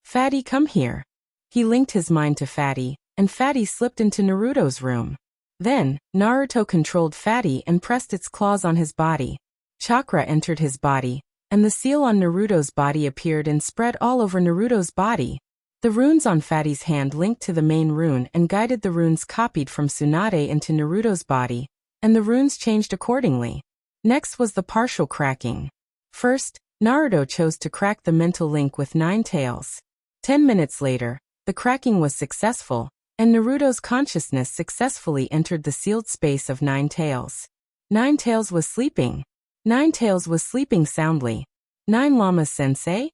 Fatty, come here. He linked his mind to Fatty, and Fatty slipped into Naruto's room. Then, Naruto controlled Fatty and pressed its claws on his body. Chakra entered his body, and the seal on Naruto's body appeared and spread all over Naruto's body. The runes on Fatty's hand linked to the main rune and guided the runes copied from Tsunade into Naruto's body, and the runes changed accordingly. Next was the partial cracking. First, Naruto chose to crack the mental link with 9 tails. 10 minutes later, the cracking was successful, and Naruto's consciousness successfully entered the sealed space of 9 tails. 9 tails was sleeping. 9 tails was sleeping soundly. 9 Llamas sensei?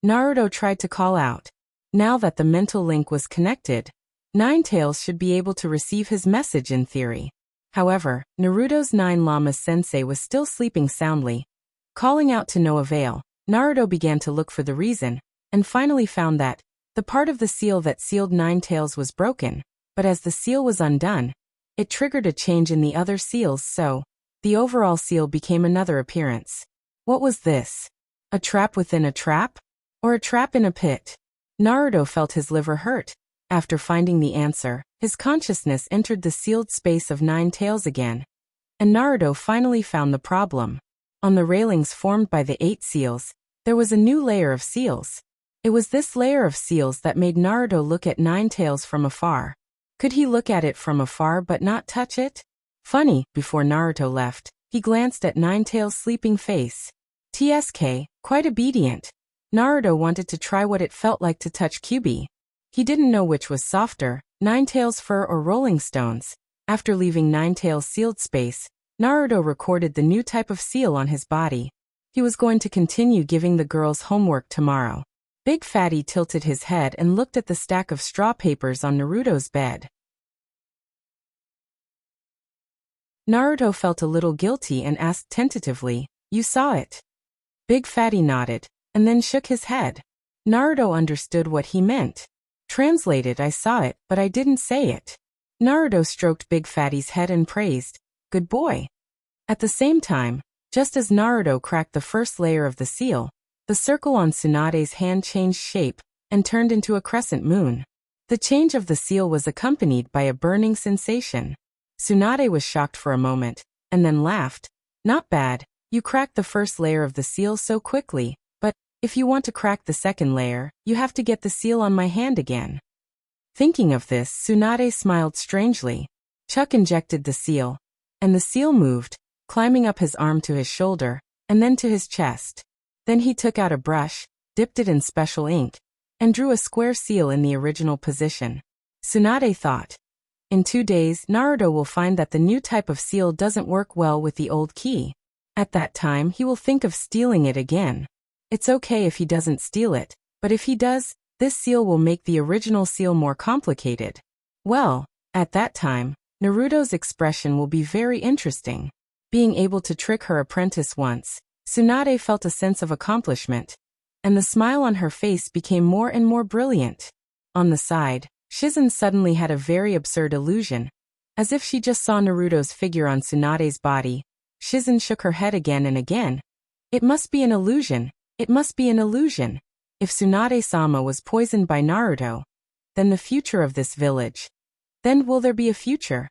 Naruto tried to call out. Now that the mental link was connected, 9 tails should be able to receive his message in theory. However, Naruto's 9 Llamas sensei was still sleeping soundly. Calling out to no avail, Naruto began to look for the reason, and finally found that the part of the seal that sealed 9 tails was broken, but as the seal was undone, it triggered a change in the other seals, so the overall seal became another appearance. What was this? A trap within a trap? Or a trap in a pit? Naruto felt his liver hurt. After finding the answer, his consciousness entered the sealed space of 9 tails again, and Naruto finally found the problem. On the railings formed by the 8 seals, there was a new layer of seals. It was this layer of seals that made Naruto look at 9 tails from afar. Could he look at it from afar but not touch it? Funny, before Naruto left, he glanced at 9 tails' sleeping face. TSK, quite obedient. Naruto wanted to try what it felt like to touch Kyuubi. He didn't know which was softer, Ninetales' fur or Rolling Stones. After leaving Ninetales' sealed space, Naruto recorded the new type of seal on his body. He was going to continue giving the girls homework tomorrow. Big Fatty tilted his head and looked at the stack of straw papers on Naruto's bed. Naruto felt a little guilty and asked tentatively, "You saw it?" Big Fatty nodded, and then shook his head. Naruto understood what he meant. Translated, "I saw it, but I didn't say it." Naruto stroked Big Fatty's head and praised, "Good boy." At the same time, just as Naruto cracked the first layer of the seal, the circle on Tsunade's hand changed shape and turned into a crescent moon. The change of the seal was accompanied by a burning sensation. Tsunade was shocked for a moment, and then laughed. "Not bad, you cracked the first layer of the seal so quickly, but if you want to crack the second layer, you have to get the seal on my hand again." Thinking of this, Tsunade smiled strangely. Chuck injected the seal, and the seal moved, climbing up his arm to his shoulder, and then to his chest. Then he took out a brush, dipped it in special ink, and drew a square seal in the original position. Tsunade thought, in 2 days Naruto will find that the new type of seal doesn't work well with the old key. At that time he will think of stealing it again. It's okay if he doesn't steal it, but if he does, this seal will make the original seal more complicated. Well, at that time, Naruto's expression will be very interesting. Being able to trick her apprentice once, Tsunade felt a sense of accomplishment, and the smile on her face became more and more brilliant. On the side, Shizen suddenly had a very absurd illusion. As if she just saw Naruto's figure on Tsunade's body, Shizen shook her head again and again. It must be an illusion. It must be an illusion. If Tsunade-sama was poisoned by Naruto, then the future of this village. Then will there be a future?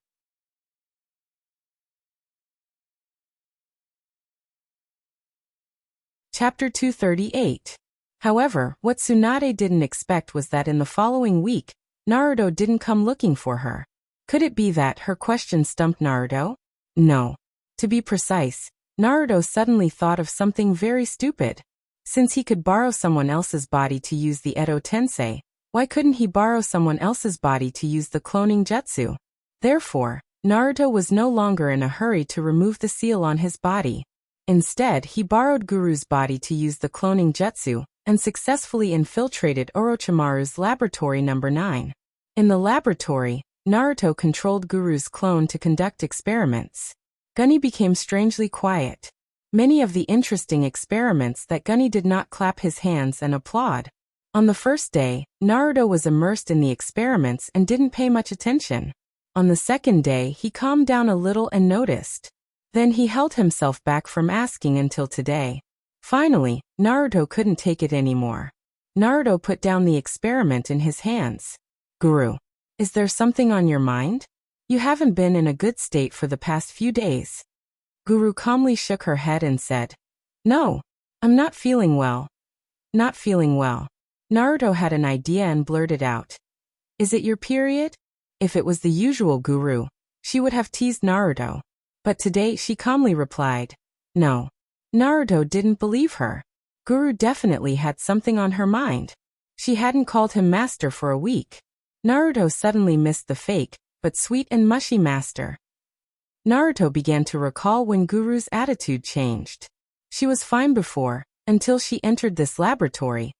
Chapter 238. However, what Tsunade didn't expect was that in the following week, Naruto didn't come looking for her. Could it be that her question stumped Naruto? No. To be precise, Naruto suddenly thought of something very stupid. Since he could borrow someone else's body to use the Edo Tensei, why couldn't he borrow someone else's body to use the cloning jutsu? Therefore, Naruto was no longer in a hurry to remove the seal on his body. Instead, he borrowed Guru's body to use the cloning jutsu, and successfully infiltrated Orochimaru's laboratory number 9. In the laboratory, Naruto controlled Guru's clone to conduct experiments. Gunny became strangely quiet. Many of the interesting experiments that Gunny did not clap his hands and applaud. On the first day, Naruto was immersed in the experiments and didn't pay much attention. On the second day, he calmed down a little and noticed. Then he held himself back from asking until today. Finally, Naruto couldn't take it anymore. Naruto put down the experiment in his hands. "Guru, is there something on your mind? You haven't been in a good state for the past few days." Guru calmly shook her head and said, "No, I'm not feeling well." Not feeling well. Naruto had an idea and blurted out, "Is it your period?" If it was the usual Guru, she would have teased Naruto. But today she calmly replied, "No." Naruto didn't believe her. Guru definitely had something on her mind. She hadn't called him master for a week. Naruto suddenly missed the fake, but sweet and mushy master. Naruto began to recall when Guru's attitude changed. She was fine before, until she entered this laboratory.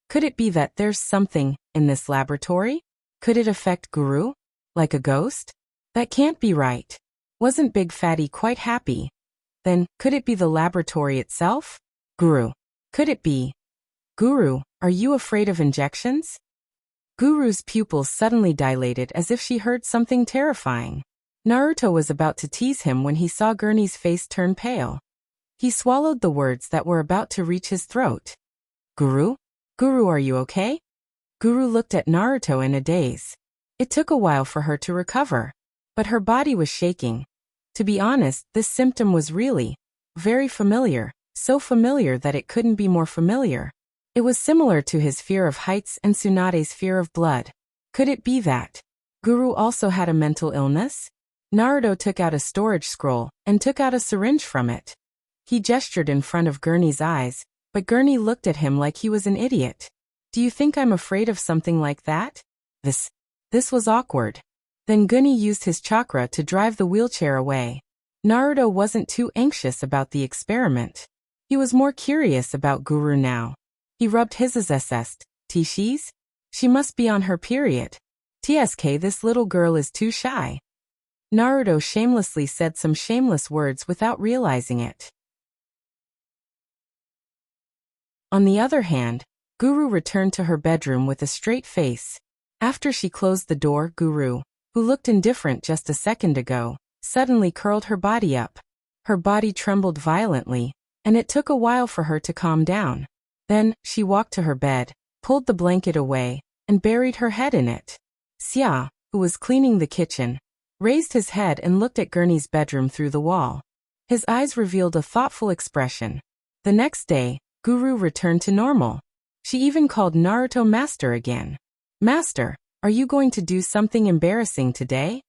Could it be that there's something in this laboratory? Could it affect Guru? Like a ghost? That can't be right. Wasn't Big Fatty quite happy? Then, could it be the laboratory itself? Guru. Could it be? Guru, are you afraid of injections? Guru's pupils suddenly dilated as if she heard something terrifying. Naruto was about to tease him when he saw Gurney's face turn pale. He swallowed the words that were about to reach his throat. Guru? Guru, are you okay? Guru looked at Naruto in a daze. It took a while for her to recover, but her body was shaking. To be honest, this symptom was really very familiar, so familiar that it couldn't be more familiar. It was similar to his fear of heights and Tsunade's fear of blood. Could it be that Guru also had a mental illness? Naruto took out a storage scroll and took out a syringe from it. He gestured in front of Gurney's eyes, but Gurney looked at him like he was an idiot. Do you think I'm afraid of something like that? This was awkward. Then Gurney used his chakra to drive the wheelchair away. Naruto wasn't too anxious about the experiment. He was more curious about Guru now. He rubbed his chest. Tishi's? She must be on her period. TSK, this little girl is too shy. Naruto shamelessly said some shameless words without realizing it. On the other hand, Guru returned to her bedroom with a straight face. After she closed the door, Guru, who looked indifferent just a second ago, suddenly curled her body up. Her body trembled violently, and it took a while for her to calm down. Then, she walked to her bed, pulled the blanket away, and buried her head in it. Xia, who was cleaning the kitchen, raised his head and looked at Gurney's bedroom through the wall. His eyes revealed a thoughtful expression. The next day, Guru returned to normal. She even called Naruto Master again. Master, are you going to do something embarrassing today?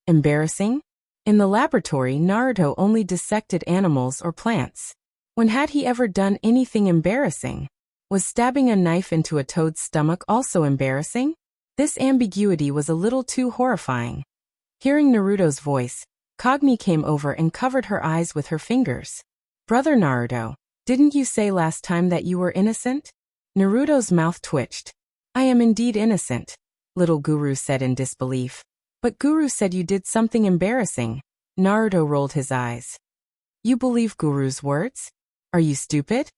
Embarrassing? In the laboratory, Naruto only dissected animals or plants. When had he ever done anything embarrassing? Was stabbing a knife into a toad's stomach also embarrassing? This ambiguity was a little too horrifying. Hearing Naruto's voice, Kagami came over and covered her eyes with her fingers. Brother Naruto, didn't you say last time that you were innocent? Naruto's mouth twitched. I am indeed innocent, little Guru said in disbelief. But Guru said you did something embarrassing. Naruto rolled his eyes. You believe Guru's words? Are you stupid?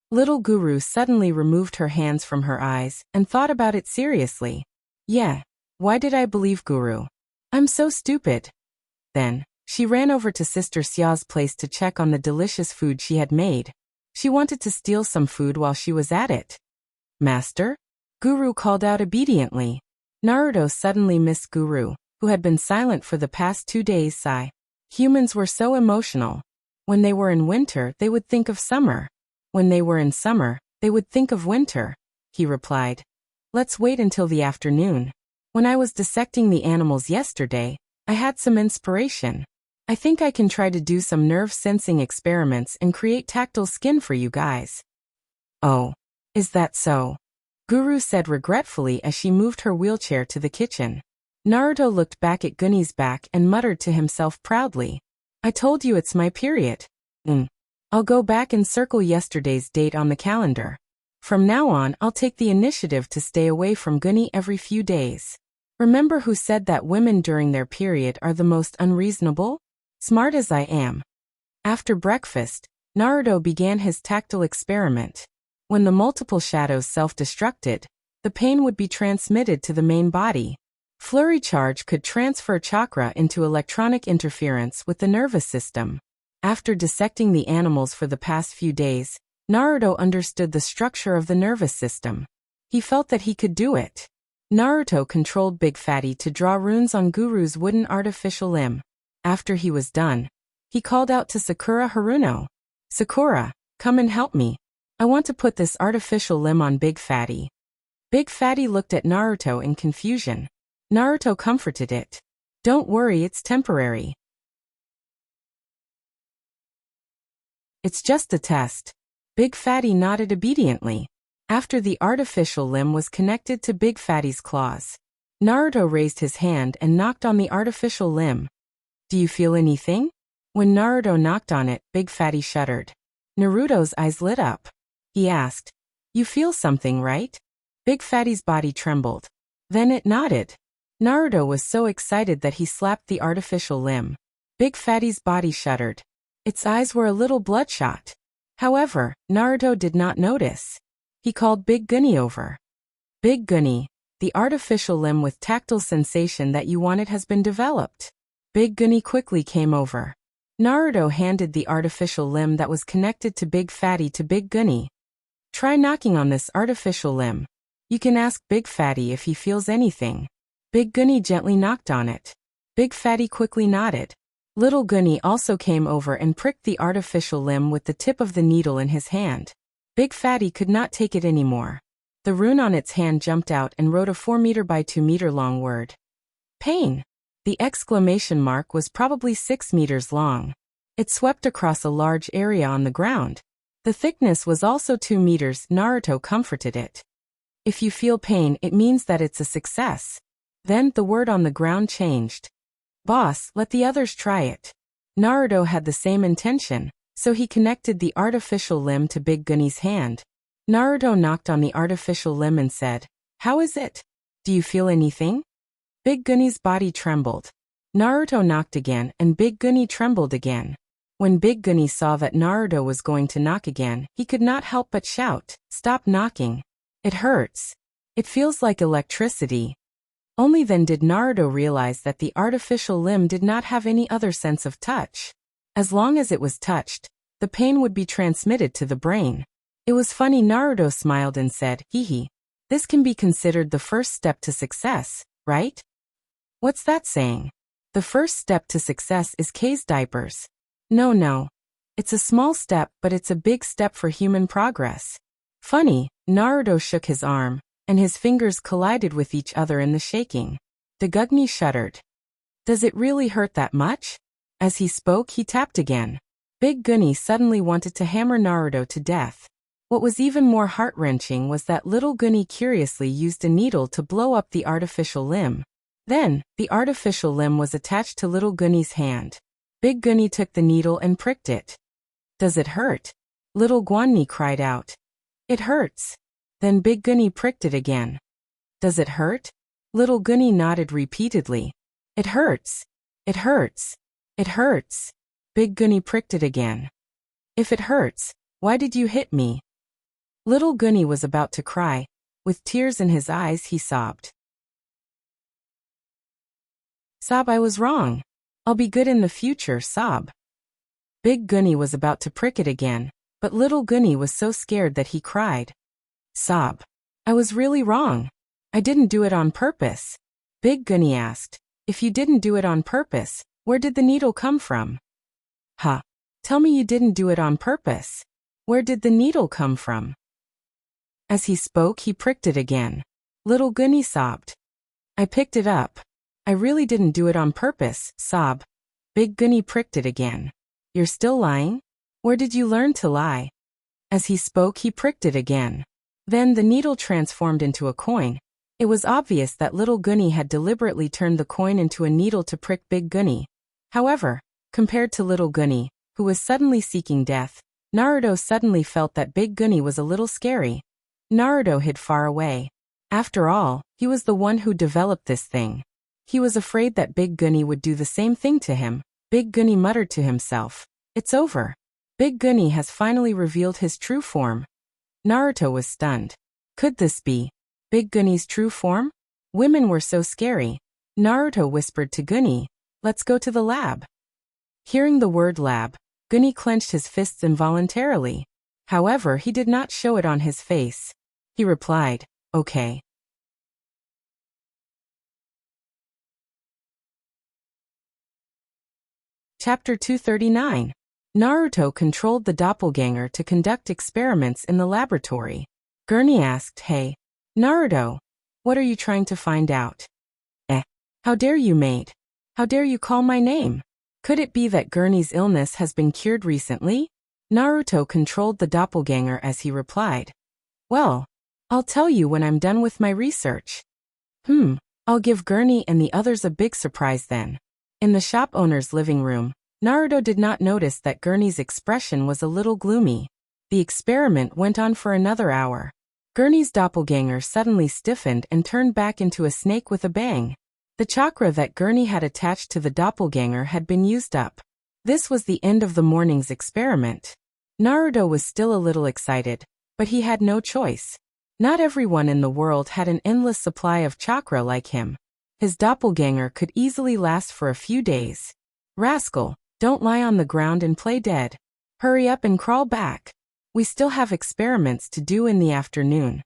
Little Guru suddenly removed her hands from her eyes and thought about it seriously. Yeah, why did I believe Guru? I'm so stupid. Then, she ran over to Sister Xia's place to check on the delicious food she had made. She wanted to steal some food while she was at it. Master? Guru called out obediently. Naruto suddenly missed Guru, who had been silent for the past 2 days. Sigh. Humans were so emotional. When they were in winter, they would think of summer. When they were in summer, they would think of winter, he replied. Let's wait until the afternoon. When I was dissecting the animals yesterday, I had some inspiration. I think I can try to do some nerve sensing experiments and create tactile skin for you guys. Oh, is that so? Guru said regretfully as she moved her wheelchair to the kitchen. Naruto looked back at Guni's back and muttered to himself proudly. I told you it's my period. I'll go back and circle yesterday's date on the calendar. From now on, I'll take the initiative to stay away from Guni every few days. Remember who said that women during their period are the most unreasonable? Smart as I am. After breakfast, Naruto began his tactile experiment. When the multiple shadows self-destructed, the pain would be transmitted to the main body. Flurry charge could transfer chakra into electronic interference with the nervous system. After dissecting the animals for the past few days, Naruto understood the structure of the nervous system. He felt that he could do it. Naruto controlled Big Fatty to draw runes on Guru's wooden artificial limb. After he was done, he called out to Sakura Haruno. Sakura, come and help me. I want to put this artificial limb on Big Fatty. Big Fatty looked at Naruto in confusion. Naruto comforted it. Don't worry, it's temporary. It's just a test. Big Fatty nodded obediently. After the artificial limb was connected to Big Fatty's claws, Naruto raised his hand and knocked on the artificial limb. Do you feel anything? When Naruto knocked on it, Big Fatty shuddered. Naruto's eyes lit up. He asked, You feel something, right? Big Fatty's body trembled. Then it nodded. Naruto was so excited that he slapped the artificial limb. Big Fatty's body shuddered. Its eyes were a little bloodshot. However, Naruto did not notice. He called Big Guni over. Big Guni, the artificial limb with tactile sensation that you wanted has been developed. Big Guni quickly came over. Naruto handed the artificial limb that was connected to Big Fatty to Big Guni. Try knocking on this artificial limb. You can ask Big Fatty if he feels anything. Big Guni gently knocked on it. Big Fatty quickly nodded. Little Guni also came over and pricked the artificial limb with the tip of the needle in his hand. Big Fatty could not take it anymore. The rune on its hand jumped out and wrote a 4 meter by 2 meter long word. Pain. The exclamation mark was probably 6 meters long. It swept across a large area on the ground. The thickness was also 2 meters. Naruto comforted it. If you feel pain, it means that it's a success. Then, the word on the ground changed. Boss, let the others try it. Naruto had the same intention, so he connected the artificial limb to Big Gunny's hand. Naruto knocked on the artificial limb and said, "How is it? Do you feel anything?" Big Gunny's body trembled. Naruto knocked again, and Big Gunny trembled again. When Big Gunny saw that Naruto was going to knock again, he could not help but shout, "Stop knocking. It hurts. It feels like electricity." Only then did Naruto realize that the artificial limb did not have any other sense of touch. As long as it was touched, the pain would be transmitted to the brain. It was funny. Naruto smiled and said, "Hee hee. This can be considered the first step to success, right?" "What's that saying?" "The first step to success is K's diapers." No. It's a small step, but it's a big step for human progress. Funny, Naruto shook his arm, and his fingers collided with each other in the shaking. Degugni shuddered. "Does it really hurt that much?" As he spoke, he tapped again. Big Gunny suddenly wanted to hammer Naruto to death. What was even more heart-wrenching was that little Gunny curiously used a needle to blow up the artificial limb. Then, the artificial limb was attached to little Gunny's hand. Big Gunny took the needle and pricked it. "Does it hurt?" Little Guanni cried out. "It hurts." Then Big Gunny pricked it again. "Does it hurt?" Little Gunny nodded repeatedly. "It hurts. It hurts. It hurts." Big Gunny pricked it again. "If it hurts, why did you hit me?" Little Gunny was about to cry. With tears in his eyes, he sobbed. "Sob, I was wrong. I'll be good in the future, sob." Big Gunny was about to prick it again, but little Gunny was so scared that he cried. "Sob. I was really wrong. I didn't do it on purpose." Big Gunny asked, "If you didn't do it on purpose, where did the needle come from?" "Huh. Tell me you didn't do it on purpose. Where did the needle come from?" As he spoke, he pricked it again. Little Gunny sobbed. "I picked it up. I really didn't do it on purpose, sob." Big Gunny pricked it again. "You're still lying? Where did you learn to lie?" As he spoke, he pricked it again. Then the needle transformed into a coin. It was obvious that little Gunny had deliberately turned the coin into a needle to prick Big Gunny. However, compared to little Gunny, who was suddenly seeking death, Naruto suddenly felt that Big Gunny was a little scary. Naruto hid far away. After all, he was the one who developed this thing. He was afraid that Big Gunny would do the same thing to him. Big Gunny muttered to himself, "It's over. Big Gunny has finally revealed his true form." Naruto was stunned. Could this be Big Gunny's true form? Women were so scary. Naruto whispered to Gunny, "Let's go to the lab." Hearing the word lab, Gunny clenched his fists involuntarily. However, he did not show it on his face. He replied, "Okay." Chapter 239. Naruto controlled the doppelganger to conduct experiments in the laboratory. Gurney asked, "Hey, Naruto, what are you trying to find out?" How dare you, mate? How dare you call my name?" Could it be that Gurney's illness has been cured recently? Naruto controlled the doppelganger as he replied, "Well, I'll tell you when I'm done with my research." I'll give Gurney and the others a big surprise then. In the shop owner's living room, Naruto did not notice that Gurney's expression was a little gloomy. The experiment went on for another hour. Gurney's doppelganger suddenly stiffened and turned back into a snake with a bang. The chakra that Gurney had attached to the doppelganger had been used up. This was the end of the morning's experiment. Naruto was still a little excited, but he had no choice. Not everyone in the world had an endless supply of chakra like him. His doppelganger could easily last for a few days. "Rascal, don't lie on the ground and play dead. Hurry up and crawl back. We still have experiments to do in the afternoon."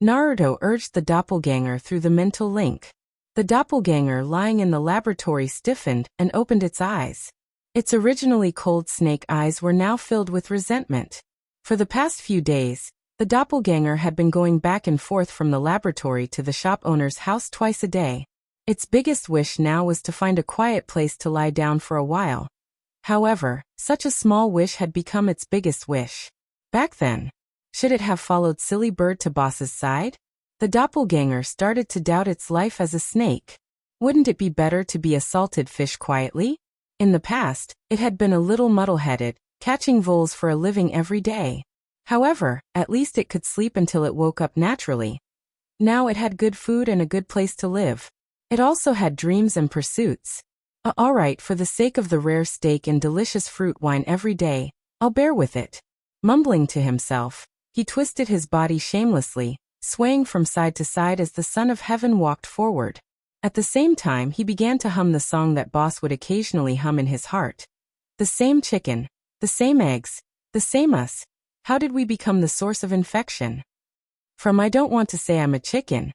Naruto urged the doppelganger through the mental link. The doppelganger lying in the laboratory stiffened and opened its eyes. Its originally cold snake eyes were now filled with resentment. For the past few days, the doppelganger had been going back and forth from the laboratory to the shop owner's house twice a day. Its biggest wish now was to find a quiet place to lie down for a while. However, such a small wish had become its biggest wish. Back then, should it have followed Silly Bird to Boss's side? The doppelganger started to doubt its life as a snake. Wouldn't it be better to be a salted fish quietly? In the past, it had been a little muddle-headed, catching voles for a living every day. However, at least it could sleep until it woke up naturally. Now it had good food and a good place to live. It also had dreams and pursuits. Alright, for the sake of the rare steak and delicious fruit wine every day, I'll bear with it. Mumbling to himself, he twisted his body shamelessly, swaying from side to side as the Son of Heaven walked forward. At the same time, he began to hum the song that Boss would occasionally hum in his heart. The same chicken, the same eggs, the same us. How did we become the source of infection? From I don't want to say I'm a chicken.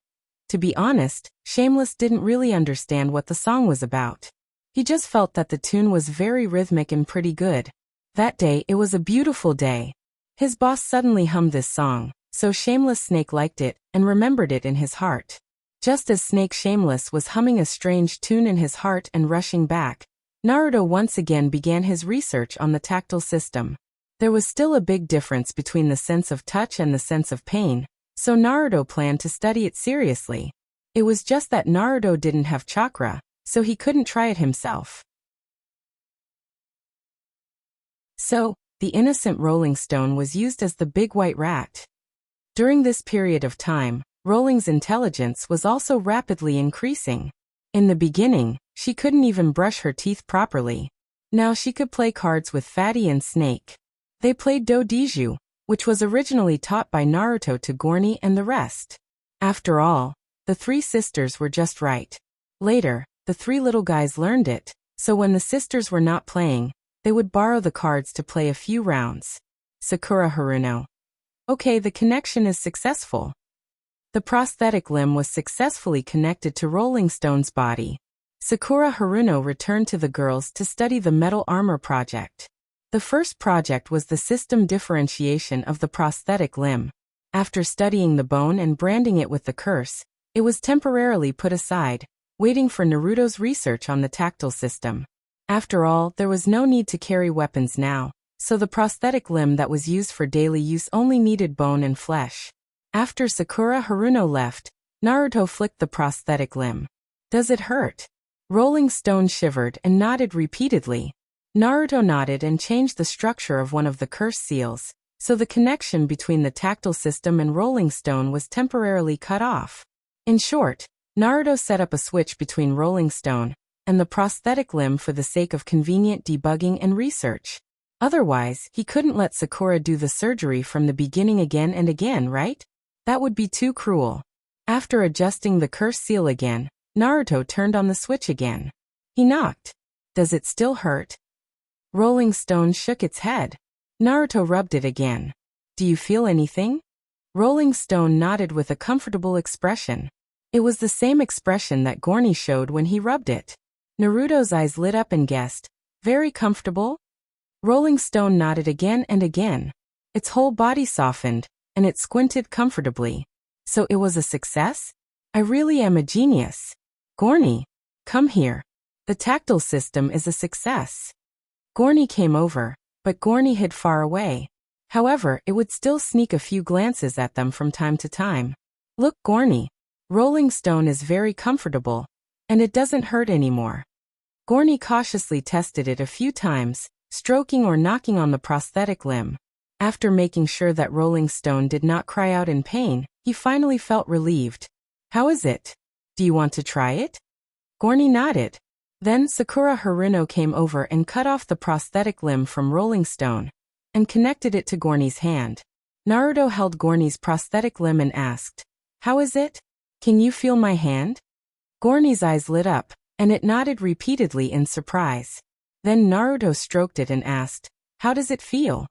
To be honest, Shameless didn't really understand what the song was about. He just felt that the tune was very rhythmic and pretty good. That day, it was a beautiful day. His boss suddenly hummed this song, so Shameless Snake liked it and remembered it in his heart. Just as Snake Shameless was humming a strange tune in his heart and rushing back, Naruto once again began his research on the tactile system. There was still a big difference between the sense of touch and the sense of pain, so Naruto planned to study it seriously. It was just that Naruto didn't have chakra, so he couldn't try it himself. So, the innocent Rolling Stone was used as the big white rat. During this period of time, Rolling's intelligence was also rapidly increasing. In the beginning, she couldn't even brush her teeth properly. Now she could play cards with Fatty and Snake. They played Do-Diju, which was originally taught by Naruto to Gorny and the rest. After all, the three sisters were just right. Later, the three little guys learned it, so when the sisters were not playing, they would borrow the cards to play a few rounds. Sakura Haruno. Okay, the connection is successful. The prosthetic limb was successfully connected to Rolling Stone's body. Sakura Haruno returned to the girls to study the metal armor project. The first project was the system differentiation of the prosthetic limb. After studying the bone and branding it with the curse, it was temporarily put aside, waiting for Naruto's research on the tactile system. After all, there was no need to carry weapons now, so the prosthetic limb that was used for daily use only needed bone and flesh. After Sakura Haruno left, Naruto flicked the prosthetic limb. Does it hurt? Rolling Stone shivered and nodded repeatedly. Naruto nodded and changed the structure of one of the curse seals, so the connection between the tactile system and Rolling Stone was temporarily cut off. In short, Naruto set up a switch between Rolling Stone and the prosthetic limb for the sake of convenient debugging and research. Otherwise, he couldn't let Sakura do the surgery from the beginning again and again, right? That would be too cruel. After adjusting the curse seal again, Naruto turned on the switch again. He knocked. Does it still hurt? Rolling Stone shook its head. Naruto rubbed it again. Do you feel anything? Rolling Stone nodded with a comfortable expression. It was the same expression that Gorny showed when he rubbed it. Naruto's eyes lit up and guessed, very comfortable? Rolling Stone nodded again and again. Its whole body softened, and it squinted comfortably. So it was a success? I really am a genius. Gorny, come here. The tactile system is a success. Gorny came over, but Gorny hid far away. However, it would still sneak a few glances at them from time to time. Look, Gorny. Rolling Stone is very comfortable, and it doesn't hurt anymore. Gorny cautiously tested it a few times, stroking or knocking on the prosthetic limb. After making sure that Rolling Stone did not cry out in pain, he finally felt relieved. How is it? Do you want to try it? Gorny nodded. Then Sakura Haruno came over and cut off the prosthetic limb from Rolling Stone and connected it to Gorny's hand. Naruto held Gorny's prosthetic limb and asked, How is it? Can you feel my hand? Gorny's eyes lit up, and it nodded repeatedly in surprise. Then Naruto stroked it and asked, How does it feel?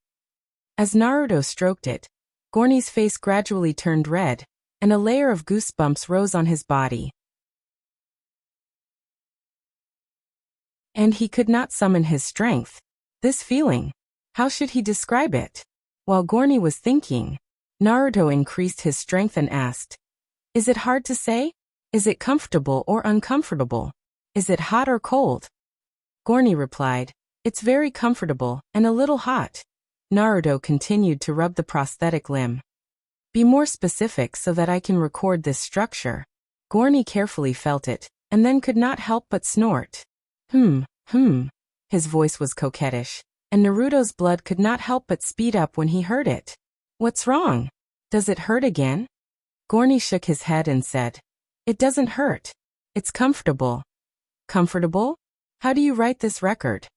As Naruto stroked it, Gorny's face gradually turned red, and a layer of goosebumps rose on his body. And he could not summon his strength. This feeling, how should he describe it? While Gorny was thinking, Naruto increased his strength and asked, Is it hard to say? Is it comfortable or uncomfortable? Is it hot or cold? Gorny replied, It's very comfortable and a little hot. Naruto continued to rub the prosthetic limb. Be more specific so that I can record this structure. Gorny carefully felt it, and then could not help but snort. His voice was coquettish, and Naruto's blood could not help but speed up when he heard it. What's wrong? Does it hurt again? Gorny shook his head and said, It doesn't hurt. It's comfortable. Comfortable? How do you write this record?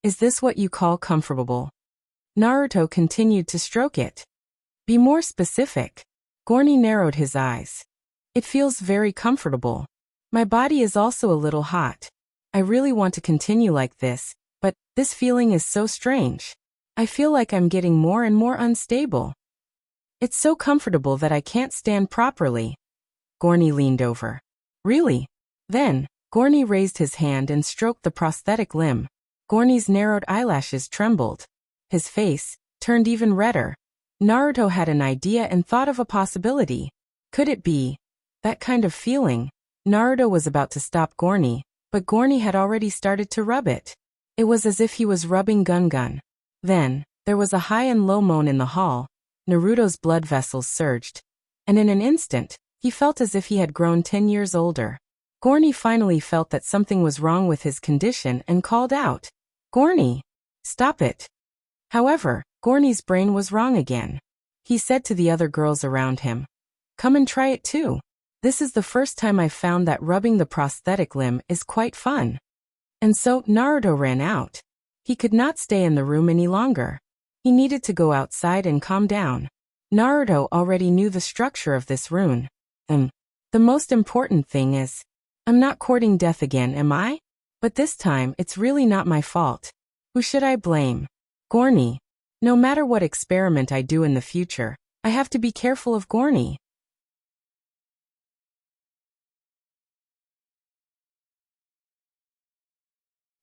Is this what you call comfortable? Naruto continued to stroke it. Be more specific. Gorny narrowed his eyes. It feels very comfortable. My body is also a little hot. I really want to continue like this, but this feeling is so strange. I feel like I'm getting more and more unstable. It's so comfortable that I can't stand properly. Gorny leaned over. Really? Then, Gorny raised his hand and stroked the prosthetic limb. Gorny's narrowed eyelashes trembled. His face turned even redder. Naruto had an idea and thought of a possibility. Could it be that kind of feeling? Naruto was about to stop Gorny, but Gorny had already started to rub it. It was as if he was rubbing Gun. Then, there was a high and low moan in the hall. Naruto's blood vessels surged, and in an instant, he felt as if he had grown 10 years older. Gorny finally felt that something was wrong with his condition and called out, Gorny, stop it. However, Gorny's brain was wrong again. He said to the other girls around him, Come and try it too. This is the first time I've found that rubbing the prosthetic limb is quite fun. And so, Naruto ran out. He could not stay in the room any longer. He needed to go outside and calm down. Naruto already knew the structure of this rune. The most important thing is, I'm not courting death again, am I? But this time, it's really not my fault. Who should I blame? Gorny. No matter what experiment I do in the future, I have to be careful of Gorny.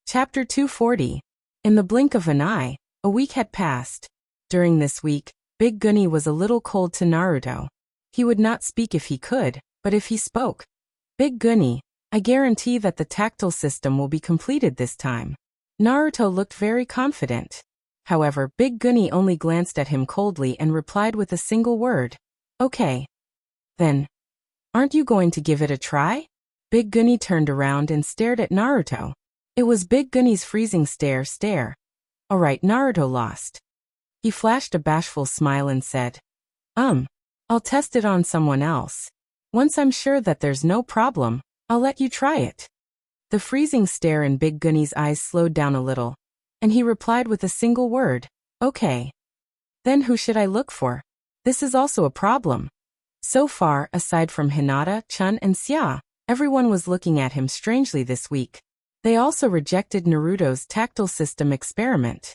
Chapter 240. In the blink of an eye, a week had passed. During this week, Big Gunny was a little cold to Naruto. He would not speak if he could, but if he spoke, Big Gunny, I guarantee that the tactile system will be completed this time. Naruto looked very confident. However, Big Gunny only glanced at him coldly and replied with a single word. Okay. Then, aren't you going to give it a try? Big Gunny turned around and stared at Naruto. It was Big Gunny's freezing stare. Alright, Naruto lost. He flashed a bashful smile and said, I'll test it on someone else. Once I'm sure that there's no problem, I'll let you try it. The freezing stare in Big Gunny's eyes slowed down a little, and he replied with a single word, Okay. Then who should I look for? This is also a problem. So far, aside from Hinata, Chun, and Xia, everyone was looking at him strangely this week. They also rejected Naruto's tactile system experiment.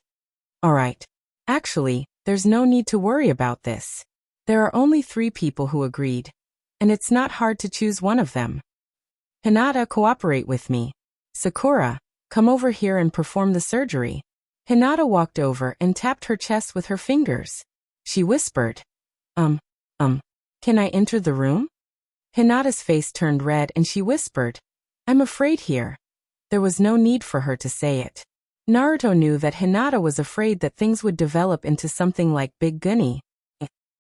Alright. Actually, there's no need to worry about this. There are only 3 people who agreed, and it's not hard to choose one of them. Hinata, cooperate with me. Sakura, come over here and perform the surgery. Hinata walked over and tapped her chest with her fingers. She whispered, Can I enter the room? Hinata's face turned red and she whispered, I'm afraid here. There was no need for her to say it. Naruto knew that Hinata was afraid that things would develop into something like Big Gunny.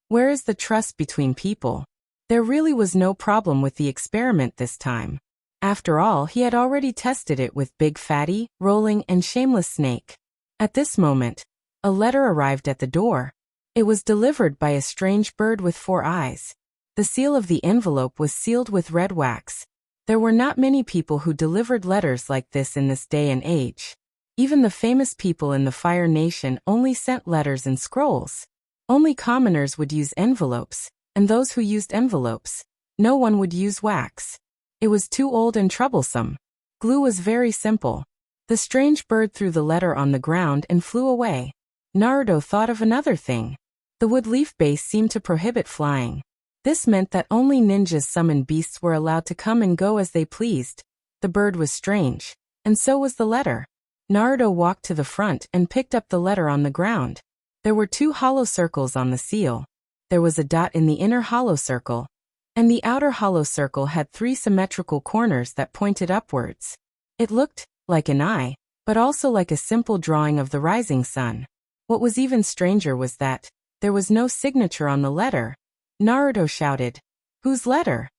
Where is the trust between people? There really was no problem with the experiment this time. After all, he had already tested it with Big Fatty, Rolling, and Shameless Snake. At this moment, a letter arrived at the door. It was delivered by a strange bird with 4 eyes. The seal of the envelope was sealed with red wax. There were not many people who delivered letters like this in this day and age. Even the famous people in the Fire Nation only sent letters and scrolls. Only commoners would use envelopes, and those who used envelopes, no one would use wax. It was too old and troublesome. Glue was very simple. The strange bird threw the letter on the ground and flew away. Naruto thought of another thing. The wood leaf base seemed to prohibit flying. This meant that only ninjas summoned beasts were allowed to come and go as they pleased. The bird was strange, and so was the letter. Naruto walked to the front and picked up the letter on the ground. There were 2 hollow circles on the seal. There was a dot in the inner hollow circle, and the outer hollow circle had 3 symmetrical corners that pointed upwards. It looked like an eye. but also like a simple drawing of the rising sun. What was even stranger was that there was no signature on the letter. Naruto shouted, "Whose letter?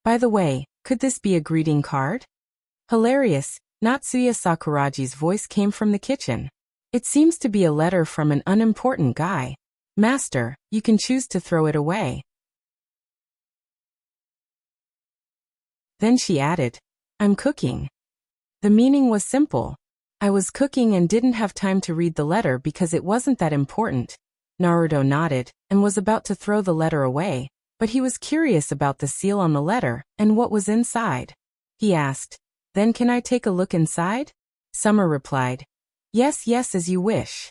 By the way, could this be a greeting card?" Hilarious, Natsuya Sakuraji's voice came from the kitchen. "It seems to be a letter from an unimportant guy. Master, you can choose to throw it away." Then she added, "I'm cooking." The meaning was simple. I was cooking and didn't have time to read the letter because it wasn't that important. Naruto nodded and was about to throw the letter away, but he was curious about the seal on the letter and what was inside. He asked, "Then can I take a look inside?" Summer replied, "Yes, yes, as you wish."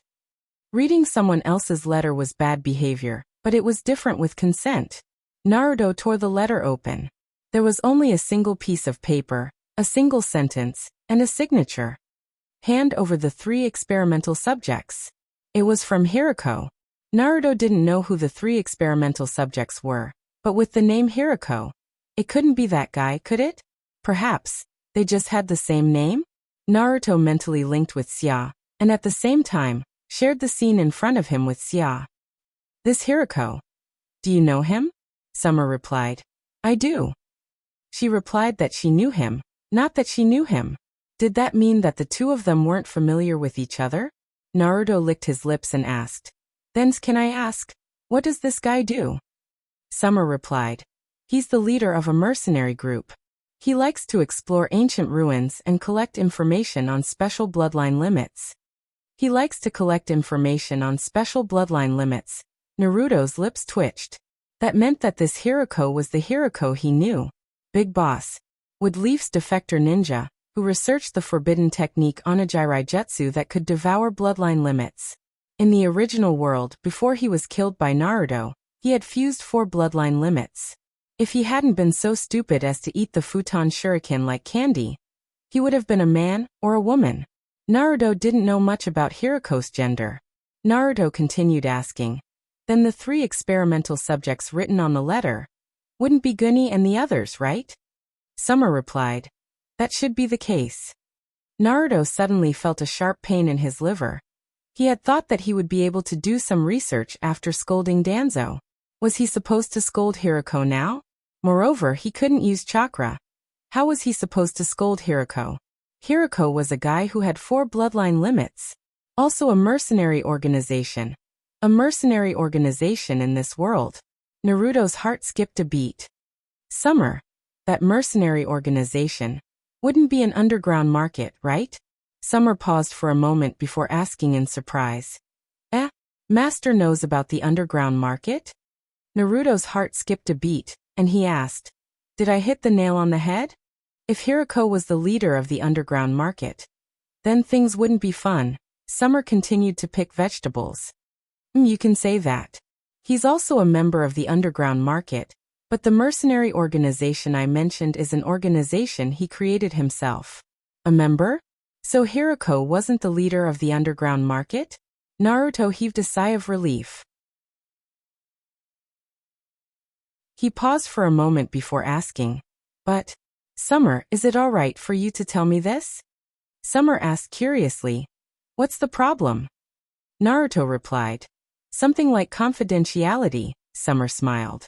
Reading someone else's letter was bad behavior, but it was different with consent. Naruto tore the letter open. There was only a single piece of paper, a single sentence, and a signature. "Hand over the 3 experimental subjects." It was from Hirako. Naruto didn't know who the 3 experimental subjects were, but with the name Hirako, it couldn't be that guy, could it? Perhaps they just had the same name? Naruto mentally linked with Xia, and at the same time, shared the scene in front of him with Xia. "This Hirako. Do you know him?" Summer replied, "I do." She replied that she knew him, not that she knew him. Did that mean that the two of them weren't familiar with each other? Naruto licked his lips and asked, "Then can I ask, what does this guy do?" Summer replied, "He's the leader of a mercenary group. He likes to explore ancient ruins and collect information on special bloodline limits." He likes to collect information on special bloodline limits. Naruto's lips twitched. That meant that this Hirako was the Hirako he knew. Big Boss. Would Leaf's defector ninja, who researched the forbidden technique Onigiri Jutsu that could devour bloodline limits. In the original world, before he was killed by Naruto, he had fused 4 bloodline limits. If he hadn't been so stupid as to eat the futon shuriken like candy, he would have been a man or a woman. Naruto didn't know much about Hirako's gender. Naruto continued asking, "Then the 3 experimental subjects written on the letter wouldn't be Guni and the others, right?" Summer replied, "That should be the case." Naruto suddenly felt a sharp pain in his liver. He had thought that he would be able to do some research after scolding Danzo. Was he supposed to scold Hirako now? Moreover, he couldn't use chakra. How was he supposed to scold Hirako? Hirako was a guy who had 4 bloodline limits. Also a mercenary organization. A mercenary organization in this world. Naruto's heart skipped a beat. Summer. That mercenary organization wouldn't be an underground market, right? Summer paused for a moment before asking in surprise. Master knows about the underground market? Naruto's heart skipped a beat, and he asked, "Did I hit the nail on the head? If Hirako was the leader of the underground market, then things wouldn't be fun." Summer continued to pick vegetables. You can say that. He's also a member of the underground market, but the mercenary organization I mentioned is an organization he created himself. A member? So Hirako wasn't the leader of the underground market? Naruto heaved a sigh of relief. He paused for a moment before asking, "But, Summer, is it all right for you to tell me this?" Summer asked curiously, "What's the problem?" Naruto replied, "Something like confidentiality." Summer smiled.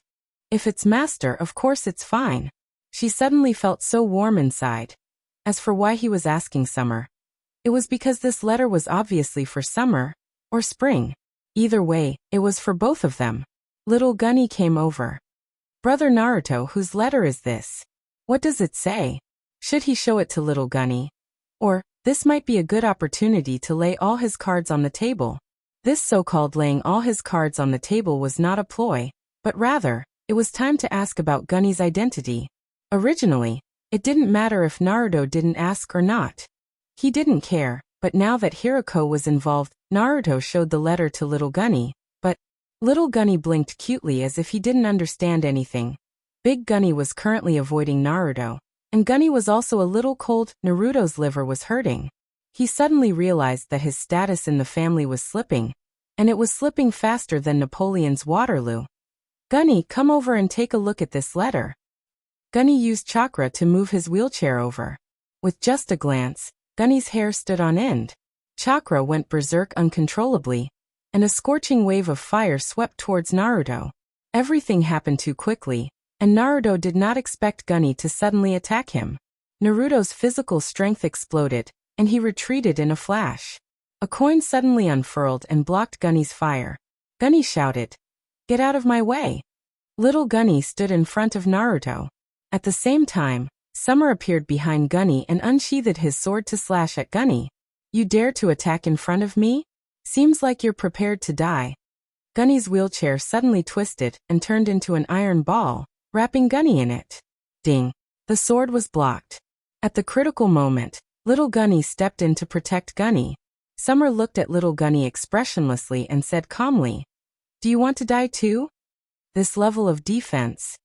"If it's master, of course it's fine." She suddenly felt so warm inside. As for why he was asking Summer, it was because this letter was obviously for Summer, or Spring. Either way, it was for both of them. Little Gunny came over. "Brother Naruto, whose letter is this? What does it say?" Should he show it to little Gunny? Or, this might be a good opportunity to lay all his cards on the table. This so-called laying all his cards on the table was not a ploy, but rather, it was time to ask about Gunny's identity. Originally, it didn't matter if Naruto didn't ask or not. He didn't care, but now that Hirako was involved, Naruto showed the letter to little Gunny, but little Gunny blinked cutely as if he didn't understand anything. Big Gunny was currently avoiding Naruto, and Gunny was also a little cold. Naruto's liver was hurting. He suddenly realized that his status in the family was slipping, and it was slipping faster than Napoleon's Waterloo. "Gunny, come over and take a look at this letter." Gunny used chakra to move his wheelchair over. With just a glance, Gunny's hair stood on end. Chakra went berserk uncontrollably, and a scorching wave of fire swept towards Naruto. Everything happened too quickly, and Naruto did not expect Gunny to suddenly attack him. Naruto's physical strength exploded, and he retreated in a flash. A coin suddenly unfurled and blocked Gunny's fire. Gunny shouted, "Get out of my way!" Little Gunny stood in front of Naruto. At the same time, Summer appeared behind Gunny and unsheathed his sword to slash at Gunny. "You dare to attack in front of me? Seems like you're prepared to die." Gunny's wheelchair suddenly twisted and turned into an iron ball, wrapping Gunny in it. Ding! The sword was blocked. At the critical moment, little Gunny stepped in to protect Gunny. Summer looked at little Gunny expressionlessly and said calmly, "Do you want to die too? This level of defense."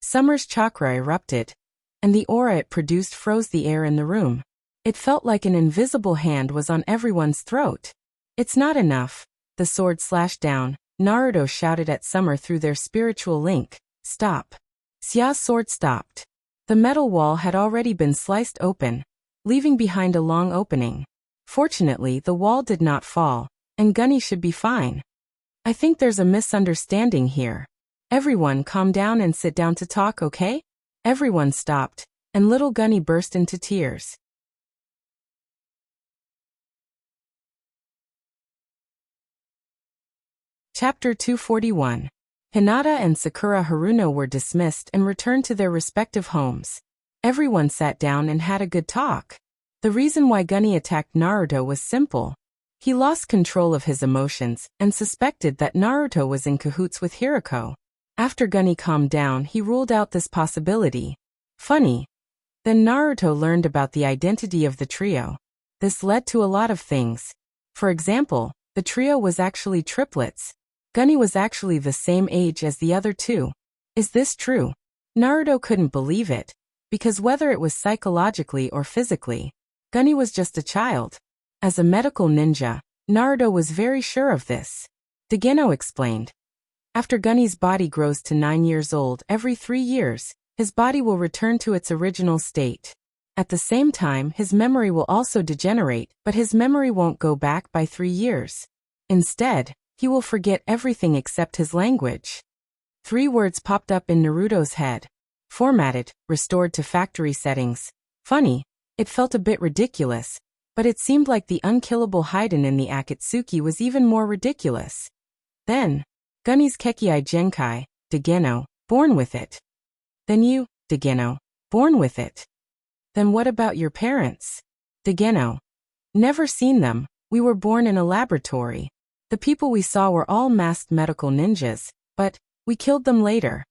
Summer's chakra erupted, and the aura it produced froze the air in the room. It felt like an invisible hand was on everyone's throat. "It's not enough." The sword slashed down. Naruto shouted at Summer through their spiritual link, "Stop." Xia's sword stopped. The metal wall had already been sliced open, leaving behind a long opening. Fortunately, the wall did not fall, and Gunny should be fine. "I think there's a misunderstanding here. Everyone calm down and sit down to talk, okay?" Everyone stopped, and little Gunny burst into tears. Chapter 241. Hinata and Sakura Haruno were dismissed and returned to their respective homes. Everyone sat down and had a good talk. The reason why Gunny attacked Naruto was simple. He lost control of his emotions and suspected that Naruto was in cahoots with Hirako. After Gunny calmed down, he ruled out this possibility. Funny. Then Naruto learned about the identity of the trio. This led to a lot of things. For example, the trio was actually triplets. Gunny was actually the same age as the other two. Is this true? Naruto couldn't believe it, because whether it was psychologically or physically, Gunny was just a child. As a medical ninja, Naruto was very sure of this. Degeno explained. After Gunny's body grows to 9 years old every 3 years, his body will return to its original state. At the same time, his memory will also degenerate, but his memory won't go back by 3 years. Instead, he will forget everything except his language. 3 words popped up in Naruto's head. Formatted, restored to factory settings. Funny, it felt a bit ridiculous, but it seemed like the unkillable Haiden in the Akatsuki was even more ridiculous. Then, Gunny's Kekkei Genkai, Degeno, born with it. Then you, Degeno, born with it. Then what about your parents? Degeno. Never seen them, we were born in a laboratory. The people we saw were all masked medical ninjas, but we killed them later.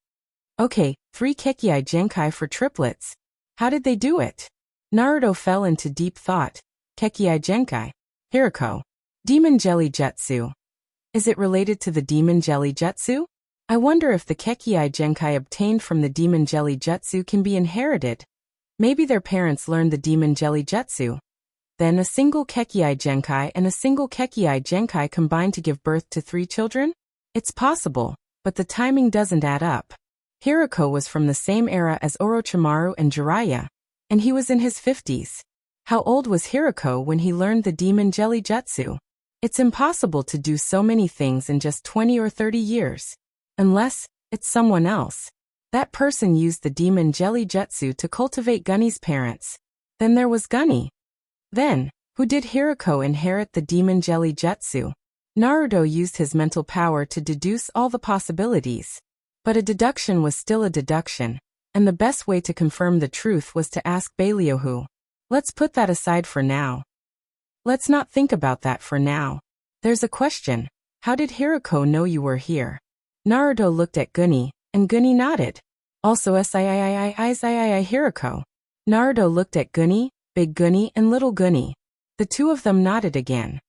Okay, 3 Kekkei Genkai for triplets. How did they do it? Naruto fell into deep thought. Kekkei Genkai. Hirako. Demon Jelly Jutsu. Is it related to the Demon Jelly Jutsu? I wonder if the Kekkei Genkai obtained from the Demon Jelly Jutsu can be inherited. Maybe their parents learned the Demon Jelly Jutsu. Then a single Kekkei Genkai and a single Kekkei Genkai combined to give birth to 3 children? It's possible, but the timing doesn't add up. Hirako was from the same era as Orochimaru and Jiraiya, and he was in his 50s. How old was Hirako when he learned the Demon Jelly Jutsu? It's impossible to do so many things in just 20 or 30 years. Unless it's someone else. That person used the Demon Jelly Jutsu to cultivate Gunny's parents. Then there was Gunny. Then, who did Hirako inherit the Demon Jelly Jutsu? Naruto used his mental power to deduce all the possibilities. But a deduction was still a deduction, and the best way to confirm the truth was to ask Baliohu. Let's put that aside for now. Let's not think about that for now. There's a question. How did Hirako know you were here? Naruto looked at Gunny, and Gunny nodded. Also Siii Hirako. Naruto looked at Gunny, Big Gunny and Little Gunny. The two of them nodded again.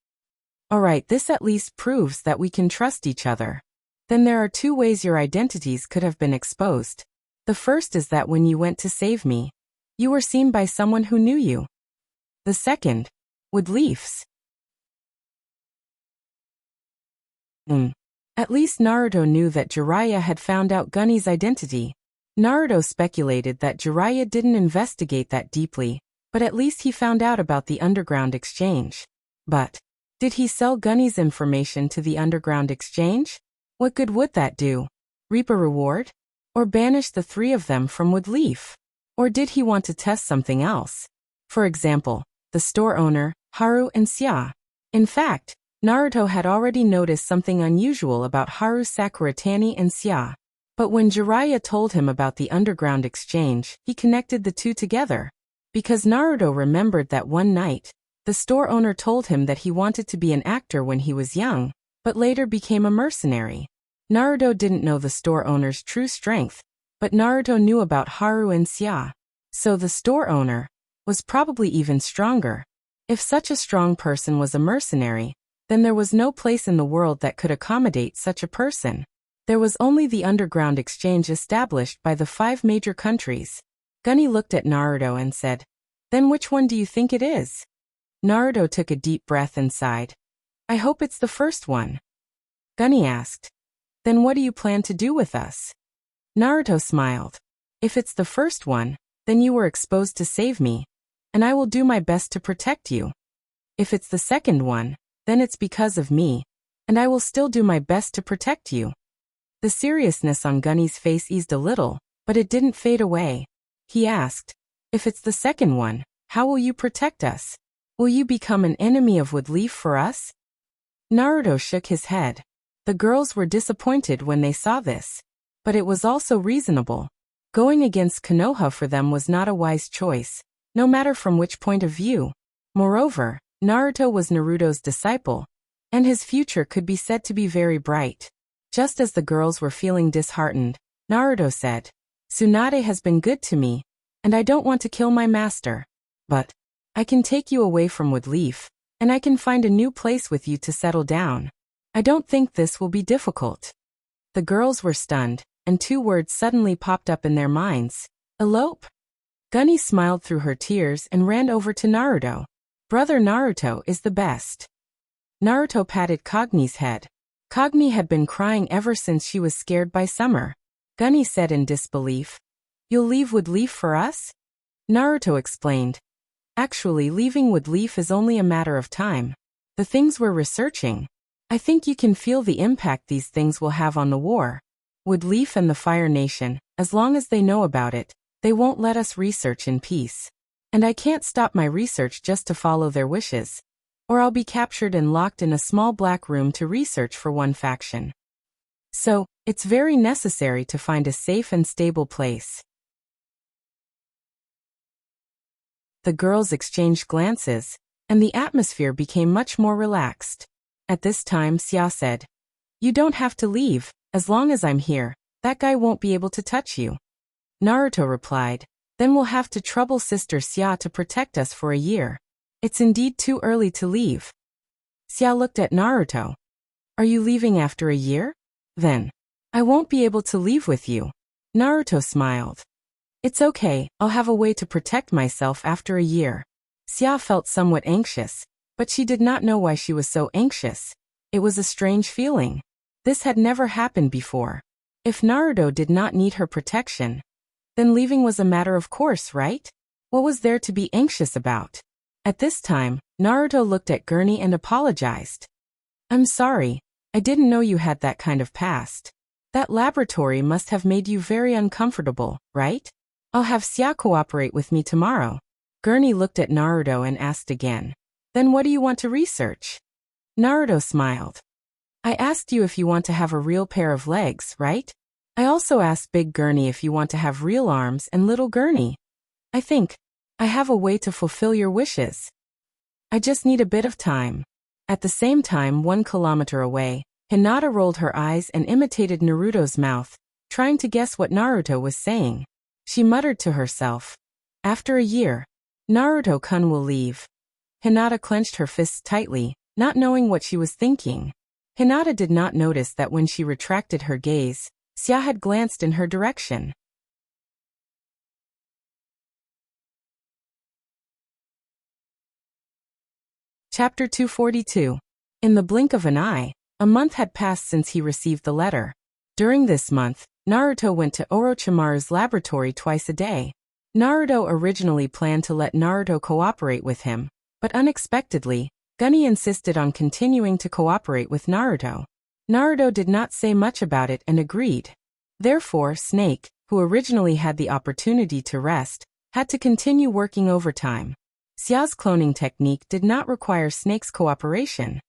Alright, this at least proves that we can trust each other. Then there are 2 ways your identities could have been exposed. The first is that when you went to save me, you were seen by someone who knew you. The second, with Leafs. At least Naruto knew that Jiraiya had found out Gunny's identity. Naruto speculated that Jiraiya didn't investigate that deeply, But at least he found out about the underground exchange. But did he sell Gunny's information to the underground exchange? What good would that do? Reap a reward? Or banish the three of them from Woodleaf? Or did he want to test something else? For example, the store owner, Haru and Sia. In fact, Naruto had already noticed something unusual about Haru, Sakuratani and Sia. But when Jiraiya told him about the underground exchange, he connected the two together. Because Naruto remembered that one night, the store owner told him that he wanted to be an actor when he was young, but later became a mercenary. Naruto didn't know the store owner's true strength, but Naruto knew about Haru and Sia. So the store owner was probably even stronger. If such a strong person was a mercenary, then there was no place in the world that could accommodate such a person. There was only the underground exchange established by the 5 major countries. Gunny looked at Naruto and said, "Then which one do you think it is?" Naruto took a deep breath and sighed. "I hope it's the first one." Gunny asked, "Then what do you plan to do with us?" Naruto smiled. "If it's the first one, then you were exposed to save me, and I will do my best to protect you. If it's the second one, then it's because of me, and I will still do my best to protect you." The seriousness on Gunny's face eased a little, but it didn't fade away. He asked, "If it's the second one, how will you protect us? Will you become an enemy of Woodleaf for us?" Naruto shook his head. The girls were disappointed when they saw this, but it was also reasonable. Going against Konoha for them was not a wise choice, no matter from which point of view. Moreover, Naruto was Naruto's disciple, and his future could be said to be very bright. Just as the girls were feeling disheartened, Naruto said, "Tsunade has been good to me, and I don't want to kill my master. But I can take you away from Woodleaf, and I can find a new place with you to settle down. I don't think this will be difficult." The girls were stunned, and 2 words suddenly popped up in their minds. Elope? Gunny smiled through her tears and ran over to Naruto. "Brother Naruto is the best." Naruto patted Cogni's head. Cogni had been crying ever since she was scared by Summer. Gunny said in disbelief, "You'll leave Woodleaf for us?" Naruto explained, "Actually, leaving Woodleaf is only a matter of time. The things we're researching, I think you can feel the impact these things will have on the war. Woodleaf and the Fire Nation, as long as they know about it, they won't let us research in peace. And I can't stop my research just to follow their wishes, or I'll be captured and locked in a small black room to research for one faction. So, it's very necessary to find a safe and stable place." The girls exchanged glances, and the atmosphere became much more relaxed. At this time, Sia said, "You don't have to leave. As long as I'm here, that guy won't be able to touch you." Naruto replied, "Then we'll have to trouble Sister Sia to protect us for a year. It's indeed too early to leave." Sia looked at Naruto. "Are you leaving after a year? Then I won't be able to leave with you." Naruto smiled. "It's okay, I'll have a way to protect myself after a year." Sia felt somewhat anxious, but she did not know why she was so anxious. It was a strange feeling. This had never happened before. If Naruto did not need her protection, then leaving was a matter of course, right? What was there to be anxious about? At this time, Naruto looked at Gurney and apologized. "I'm sorry, I didn't know you had that kind of past. That laboratory must have made you very uncomfortable, right? I'll have Sia cooperate with me tomorrow." Gurney looked at Naruto and asked again, "Then what do you want to research?" Naruto smiled. "I asked you if you want to have a real pair of legs, right? I also asked Big Gurney if you want to have real arms and Little Gurney. I think I have a way to fulfill your wishes. I just need a bit of time." At the same time, 1 kilometer away, Hinata rolled her eyes and imitated Naruto's mouth, trying to guess what Naruto was saying. She muttered to herself, "After a year, Naruto-kun will leave." Hinata clenched her fists tightly, not knowing what she was thinking. Hinata did not notice that when she retracted her gaze, Sia had glanced in her direction. Chapter 242. In the blink of an eye, a month had passed since he received the letter. During this month, Naruto went to Orochimaru's laboratory twice a day. Naruto originally planned to let Naruto cooperate with him, but unexpectedly, Gunny insisted on continuing to cooperate with Naruto. Naruto did not say much about it and agreed. Therefore, Snake, who originally had the opportunity to rest, had to continue working overtime. Xiao's cloning technique did not require Snake's cooperation.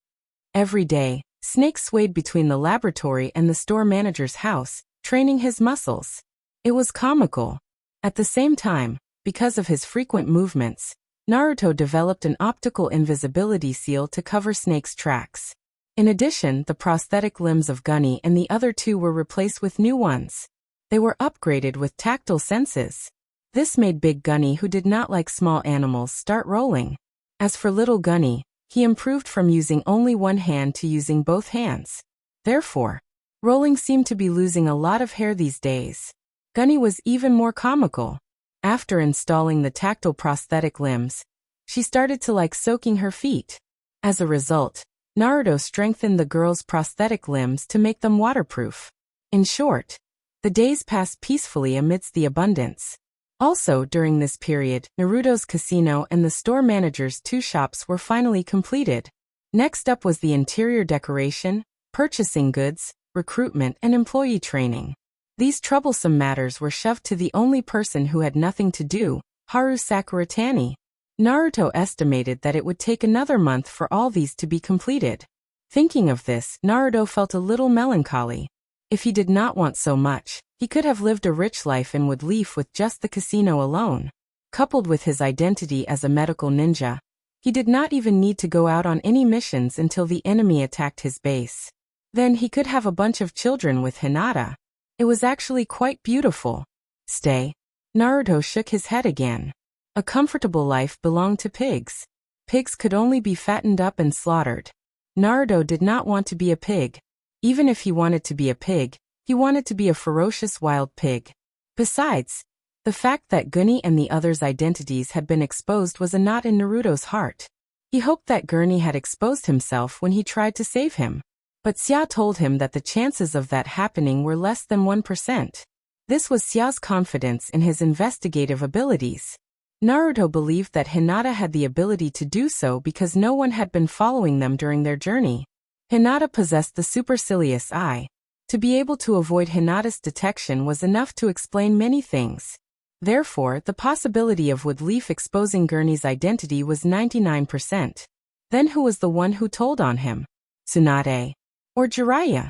Every day, Snake swayed between the laboratory and the store manager's house, training his muscles. It was comical. At the same time, because of his frequent movements, Naruto developed an optical invisibility seal to cover Snake's tracks. In addition, the prosthetic limbs of Gunny and the other two were replaced with new ones. They were upgraded with tactile senses. This made Big Gunny, who did not like small animals, start rolling. As for Little Gunny, he improved from using only one hand to using both hands. Therefore, rolling seemed to be losing a lot of hair these days. Gunny was even more comical. After installing the tactile prosthetic limbs, she started to like soaking her feet. As a result, Naruto strengthened the girl's prosthetic limbs to make them waterproof. In short, the days passed peacefully amidst the abundance. Also, during this period, Naruto's casino and the store manager's 2 shops were finally completed. Next up was the interior decoration, purchasing goods, recruitment, and employee training. These troublesome matters were shoved to the only person who had nothing to do, Haru Sakuratani. Naruto estimated that it would take another month for all these to be completed. Thinking of this, Naruto felt a little melancholy. If he did not want so much, he could have lived a rich life in Woodleaf with just the casino alone. Coupled with his identity as a medical ninja, he did not even need to go out on any missions until the enemy attacked his base. Then he could have a bunch of children with Hinata. It was actually quite beautiful. Stay. Naruto shook his head again. A comfortable life belonged to pigs. Pigs could only be fattened up and slaughtered. Naruto did not want to be a pig. Even if he wanted to be a pig, he wanted to be a ferocious wild pig. Besides, the fact that Gunny and the others' identities had been exposed was a knot in Naruto's heart. He hoped that Gunny had exposed himself when he tried to save him. But Xia told him that the chances of that happening were less than 1%. This was Xiao's confidence in his investigative abilities. Naruto believed that Hinata had the ability to do so because no one had been following them during their journey. Hinata possessed the supercilious eye. To be able to avoid Hinata's detection was enough to explain many things. Therefore, the possibility of Woodleaf exposing Gurney's identity was 99%. Then who was the one who told on him? Tsunade or Jiraiya?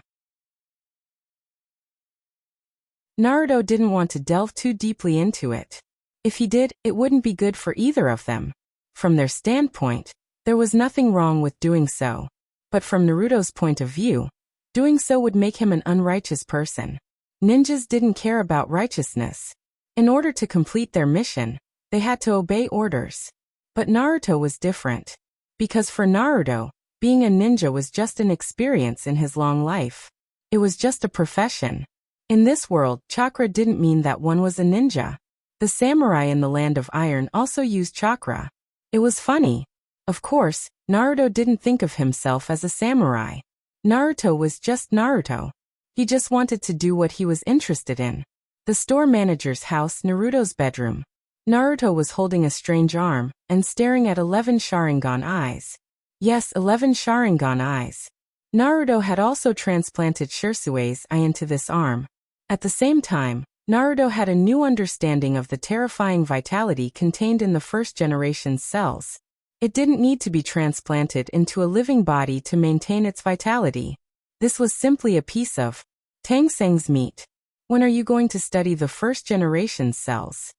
Naruto didn't want to delve too deeply into it. If he did, it wouldn't be good for either of them. From their standpoint, there was nothing wrong with doing so. But from Naruto's point of view, doing so would make him an unrighteous person. Ninjas didn't care about righteousness. In order to complete their mission, they had to obey orders. But Naruto was different. Because for Naruto, being a ninja was just an experience in his long life. It was just a profession. In this world, chakra didn't mean that one was a ninja. The samurai in the Land of Iron also used chakra. It was funny. Of course, Naruto didn't think of himself as a samurai. Naruto was just Naruto. He just wanted to do what he was interested in. The store manager's house, Naruto's bedroom. Naruto was holding a strange arm and staring at 11 Sharingan eyes. Yes, 11 Sharingan eyes. Naruto had also transplanted Shirsui's eye into this arm. At the same time, Naruto had a new understanding of the terrifying vitality contained in the first generation's cells. It didn't need to be transplanted into a living body to maintain its vitality. This was simply a piece of Tang Seng's meat. When are you going to study the first generation's cells?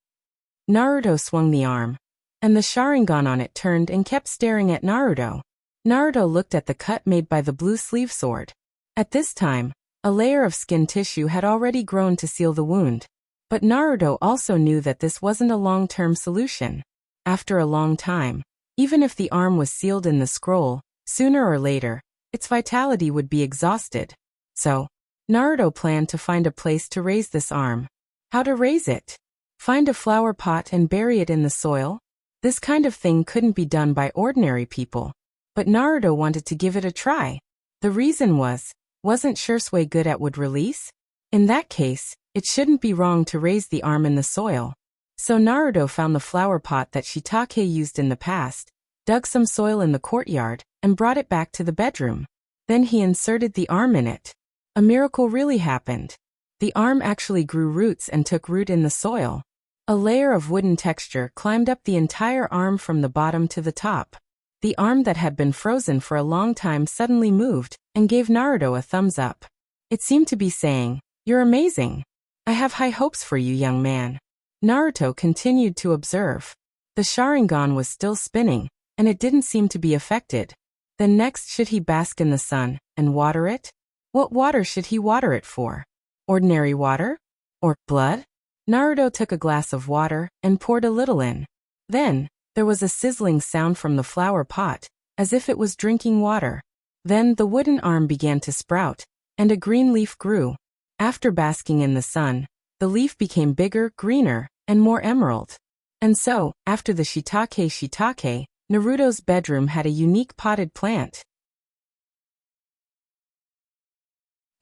Naruto swung the arm, and the Sharingan on it turned and kept staring at Naruto. Naruto looked at the cut made by the blue sleeve sword. At this time, a layer of skin tissue had already grown to seal the wound. But Naruto also knew that this wasn't a long-term solution. After a long time, even if the arm was sealed in the scroll, sooner or later, its vitality would be exhausted. So, Naruto planned to find a place to raise this arm. How to raise it? Find a flower pot and bury it in the soil? This kind of thing couldn't be done by ordinary people. But Naruto wanted to give it a try. The reason wasn't Shisui good at wood release? In that case, it shouldn't be wrong to raise the arm in the soil. So Naruto found the flower pot that Shiitake used in the past, dug some soil in the courtyard, and brought it back to the bedroom. Then he inserted the arm in it. A miracle really happened. The arm actually grew roots and took root in the soil. A layer of wooden texture climbed up the entire arm from the bottom to the top. The arm that had been frozen for a long time suddenly moved and gave Naruto a thumbs up. It seemed to be saying, "You're amazing. I have high hopes for you, young man." Naruto continued to observe. The Sharingan was still spinning, and it didn't seem to be affected. Then next, should he bask in the sun and water it? What water should he water it for? Ordinary water? Or blood? Naruto took a glass of water and poured a little in. Then, there was a sizzling sound from the flower pot, as if it was drinking water. Then the wooden arm began to sprout, and a green leaf grew. After basking in the sun, the leaf became bigger, greener, and more emerald. And so, after the shiitake, Naruto's bedroom had a unique potted plant.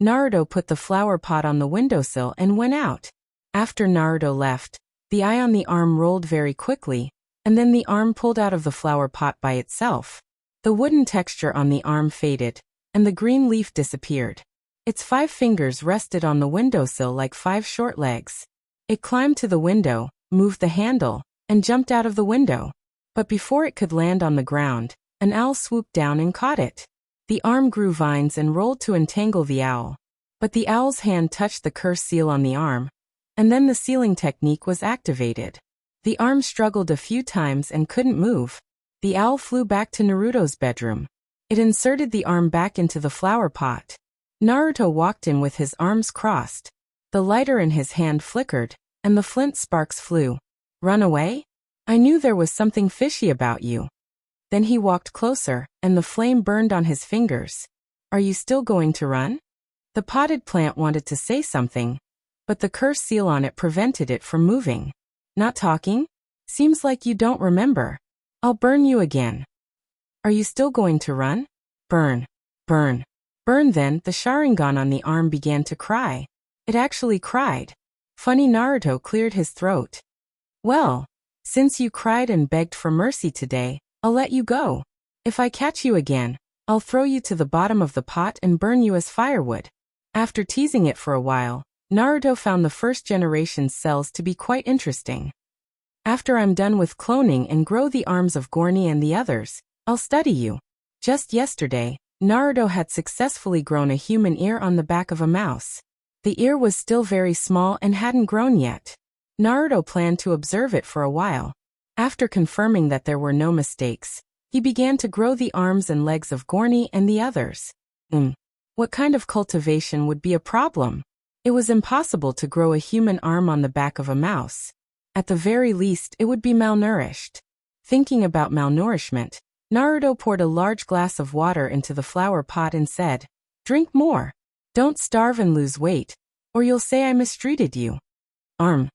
Naruto put the flower pot on the windowsill and went out. After Naruto left, the eye on the arm rolled very quickly, and then the arm pulled out of the flower pot by itself. The wooden texture on the arm faded, and the green leaf disappeared. Its 5 fingers rested on the windowsill like 5 short legs. It climbed to the window, moved the handle, and jumped out of the window. But before it could land on the ground, an owl swooped down and caught it. The arm grew vines and rolled to entangle the owl. But the owl's hand touched the curse seal on the arm, and then the sealing technique was activated. The arm struggled a few times and couldn't move. The owl flew back to Naruto's bedroom. It inserted the arm back into the flower pot. Naruto walked in with his arms crossed. The lighter in his hand flickered, and the flint sparks flew. "Run away? I knew there was something fishy about you." Then he walked closer, and the flame burned on his fingers. "Are you still going to run?" The potted plant wanted to say something, but the curse seal on it prevented it from moving. "Not talking? Seems like you don't remember. I'll burn you again. Are you still going to run? Burn. Burn. Burn." Then the Sharingan on the arm began to cry. It actually cried. Funny, Naruto cleared his throat. "Well, since you cried and begged for mercy today, I'll let you go. If I catch you again, I'll throw you to the bottom of the pot and burn you as firewood." After teasing it for a while, Naruto found the first generation's cells to be quite interesting. "After I'm done with cloning and grow the arms of Gorny and the others, I'll study you." Just yesterday, Naruto had successfully grown a human ear on the back of a mouse. The ear was still very small and hadn't grown yet. Naruto planned to observe it for a while. After confirming that there were no mistakes, he began to grow the arms and legs of Gorny and the others. What kind of cultivation would be a problem? It was impossible to grow a human arm on the back of a mouse. At the very least, it would be malnourished. Thinking about malnourishment, Naruto poured a large glass of water into the flower pot and said, "Drink more. Don't starve and lose weight, or you'll say I mistreated you." Arm.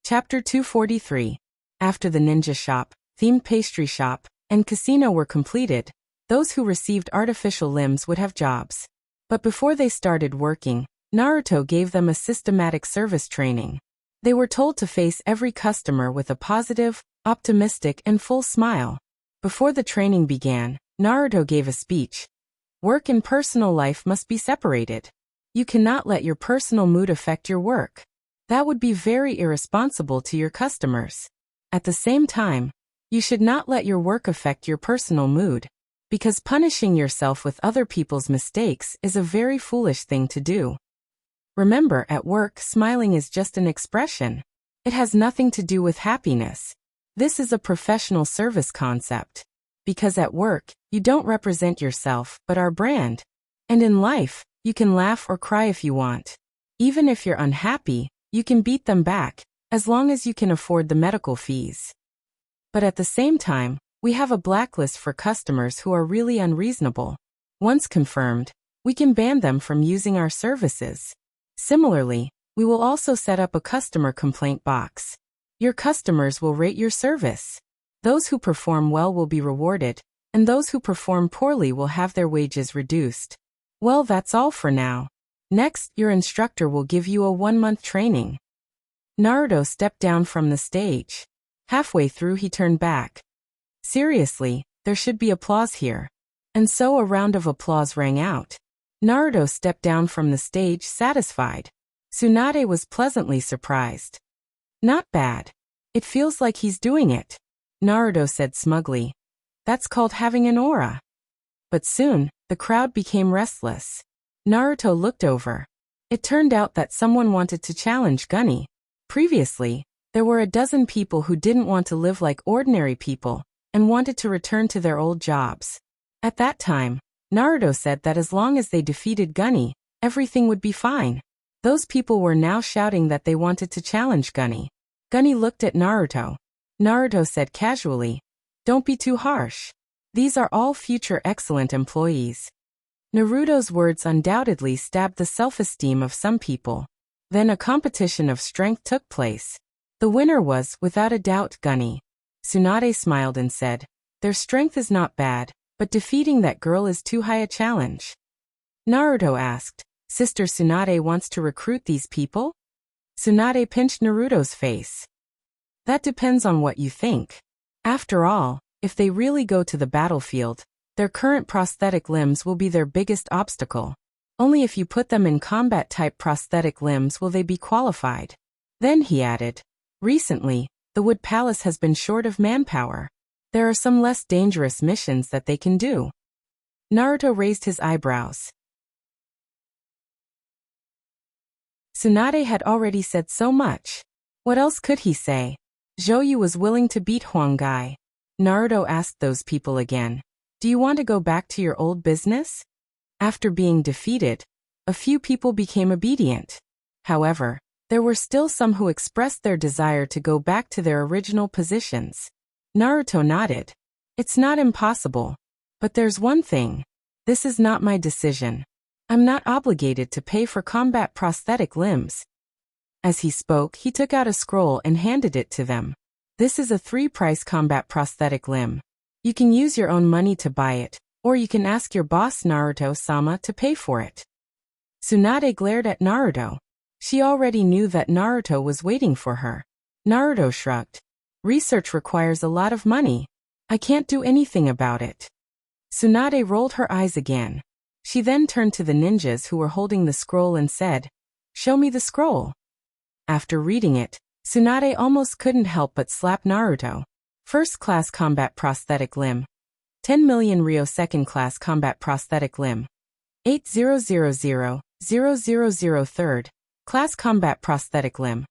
Chapter 243. After the ninja shop, themed pastry shop, and casino were completed, those who received artificial limbs would have jobs. But before they started working, Naruto gave them a systematic service training. They were told to face every customer with a positive, optimistic, and full smile. Before the training began, Naruto gave a speech. Work and personal life must be separated. You cannot let your personal mood affect your work. That would be very irresponsible to your customers. At the same time, you should not let your work affect your personal mood, because punishing yourself with other people's mistakes is a very foolish thing to do. Remember, at work, smiling is just an expression. It has nothing to do with happiness. This is a professional service concept. Because at work, you don't represent yourself, but our brand. And in life, you can laugh or cry if you want. Even if you're unhappy, you can beat them back, as long as you can afford the medical fees. But at the same time, we have a blacklist for customers who are really unreasonable. Once confirmed, we can ban them from using our services. Similarly, we will also set up a customer complaint box. Your customers will rate your service. Those who perform well will be rewarded, and those who perform poorly will have their wages reduced. Well, that's all for now. Next, your instructor will give you a 1-month training. Naruto stepped down from the stage. Halfway through he turned back. Seriously, there should be applause here. And so a round of applause rang out. Naruto stepped down from the stage satisfied. Tsunade was pleasantly surprised. Not bad. It feels like he's doing it, Naruto said smugly. That's called having an aura. But soon, the crowd became restless. Naruto looked over. It turned out that someone wanted to challenge Gunny. Previously, there were a dozen people who didn't want to live like ordinary people and wanted to return to their old jobs. At that time, Naruto said that as long as they defeated Gunny, everything would be fine. Those people were now shouting that they wanted to challenge Gunny. Gunny looked at Naruto. Naruto said casually, "Don't be too harsh. These are all future excellent employees." Naruto's words undoubtedly stabbed the self-esteem of some people. Then a competition of strength took place. The winner was, without a doubt, Gunny. Tsunade smiled and said, "Their strength is not bad, but defeating that girl is too high a challenge." Naruto asked, "Sister Tsunade wants to recruit these people?" Tsunade pinched Naruto's face. "That depends on what you think. After all, if they really go to the battlefield, their current prosthetic limbs will be their biggest obstacle. Only if you put them in combat-type prosthetic limbs will they be qualified." Then he added, "Recently, the Wood Palace has been short of manpower. There are some less dangerous missions that they can do." Naruto raised his eyebrows. Tsunade had already said so much. What else could he say? Zhouyu was willing to beat Huanggai. Naruto asked those people again, "Do you want to go back to your old business?" After being defeated, a few people became obedient. However, there were still some who expressed their desire to go back to their original positions. Naruto nodded. "It's not impossible. But there's one thing. This is not my decision. I'm not obligated to pay for combat prosthetic limbs." As he spoke, he took out a scroll and handed it to them. "This is a 3-price combat prosthetic limb. You can use your own money to buy it, or you can ask your boss Naruto-sama to pay for it." Tsunade glared at Naruto. She already knew that Naruto was waiting for her. Naruto shrugged. "Research requires a lot of money. I can't do anything about it." Tsunade rolled her eyes again. She then turned to the ninjas who were holding the scroll and said, "Show me the scroll." After reading it, Tsunade almost couldn't help but slap Naruto. First-class combat prosthetic limb. 10 million Ryo second-class combat prosthetic limb. 800000 third class combat prosthetic limb.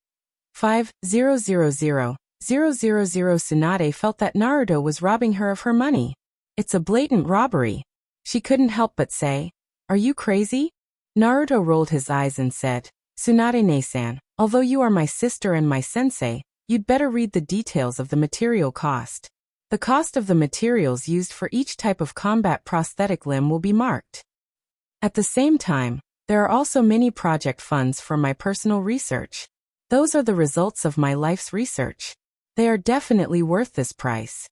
500000. Tsunade felt that Naruto was robbing her of her money. It's a blatant robbery. She couldn't help but say, "Are you crazy?" Naruto rolled his eyes and said, "Tsunade-ne-san, although you are my sister and my sensei, you'd better read the details of the material cost. The cost of the materials used for each type of combat prosthetic limb will be marked. At the same time, there are also many project funds for my personal research. Those are the results of my life's research. They are definitely worth this price."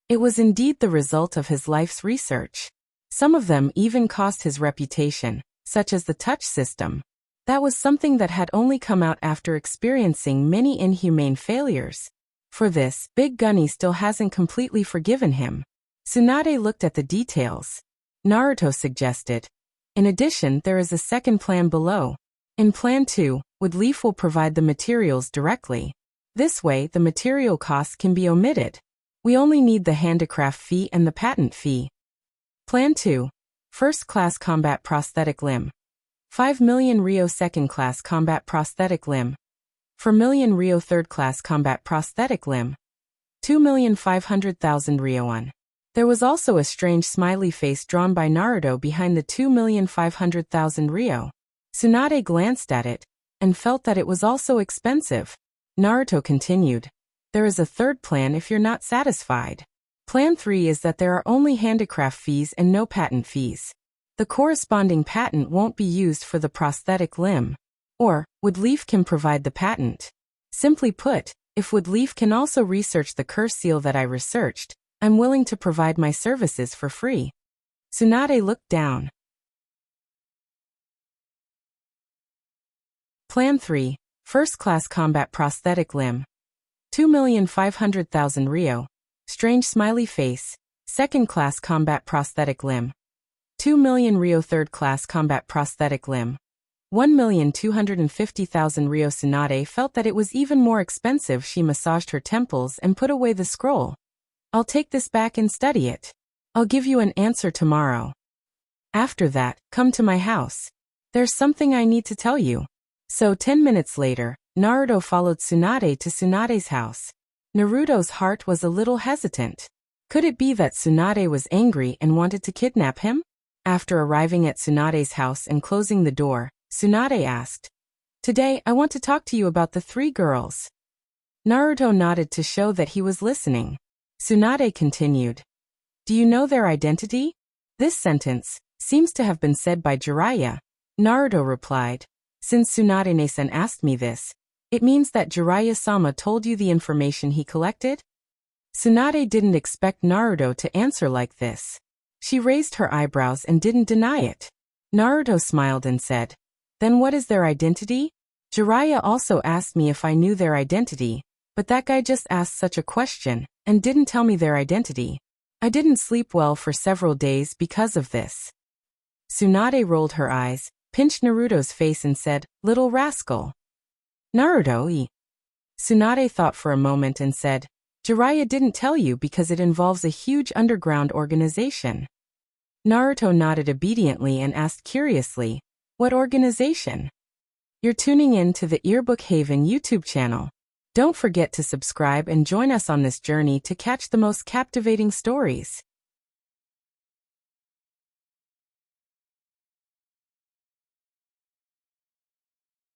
It was indeed the result of his life's research. Some of them even cost his reputation, such as the touch system. That was something that had only come out after experiencing many inhumane failures. For this, Big Gunny still hasn't completely forgiven him. Tsunade looked at the details. Naruto suggested, "In addition, there is a second plan below. In Plan 2, Woodleaf will provide the materials directly. This way, the material costs can be omitted. We only need the handicraft fee and the patent fee." Plan 2. First-class combat prosthetic limb. 5 million Ryo second-class combat prosthetic limb. 4 million Ryo third-class combat prosthetic limb. 2,500,000 Ryo. There was also a strange smiley face drawn by Naruto behind the 2,500,000 Ryo. Tsunade glanced at it and felt that it was also expensive. Naruto continued, "There is a third plan if you're not satisfied. Plan 3 is that there are only handicraft fees and no patent fees. The corresponding patent won't be used for the prosthetic limb. Or, Woodleaf can provide the patent. Simply put, if Woodleaf can also research the curse seal that I researched, I'm willing to provide my services for free." Tsunade looked down. Plan 3, First Class Combat Prosthetic Limb. 2,500,000 Rio. Strange smiley face. Second Class Combat Prosthetic Limb. 2 million Rio. Third Class Combat Prosthetic Limb. 1,250,000 Rio. Tsunade felt that it was even more expensive. She massaged her temples and put away the scroll. I'll take this back and study it. I'll give you an answer tomorrow. After that, come to my house. There's something I need to tell you. So 10 minutes later, Naruto followed Tsunade to Tsunade's house. Naruto's heart was a little hesitant. Could it be that Tsunade was angry and wanted to kidnap him? After arriving at Tsunade's house and closing the door, Tsunade asked, "Today, I want to talk to you about the three girls." Naruto nodded to show that he was listening. Tsunade continued, "Do you know their identity?" This sentence seems to have been said by Jiraiya. Naruto replied, "Since Tsunade-san asked me this, it means that Jiraiya-sama told you the information he collected?" Tsunade didn't expect Naruto to answer like this. She raised her eyebrows and didn't deny it. Naruto smiled and said, "Then what is their identity?" Jiraiya also asked me if I knew their identity, but that guy just asked such a question and didn't tell me their identity. I didn't sleep well for several days because of this. Tsunade rolled her eyes, pinched Naruto's face and said, "Little rascal." Naruto-e. Tsunade thought for a moment and said, "Jiraiya didn't tell you because it involves a huge underground organization." Naruto nodded obediently and asked curiously, "What organization?" You're tuning in to the Earbook Haven YouTube channel. Don't forget to subscribe and join us on this journey to catch the most captivating stories.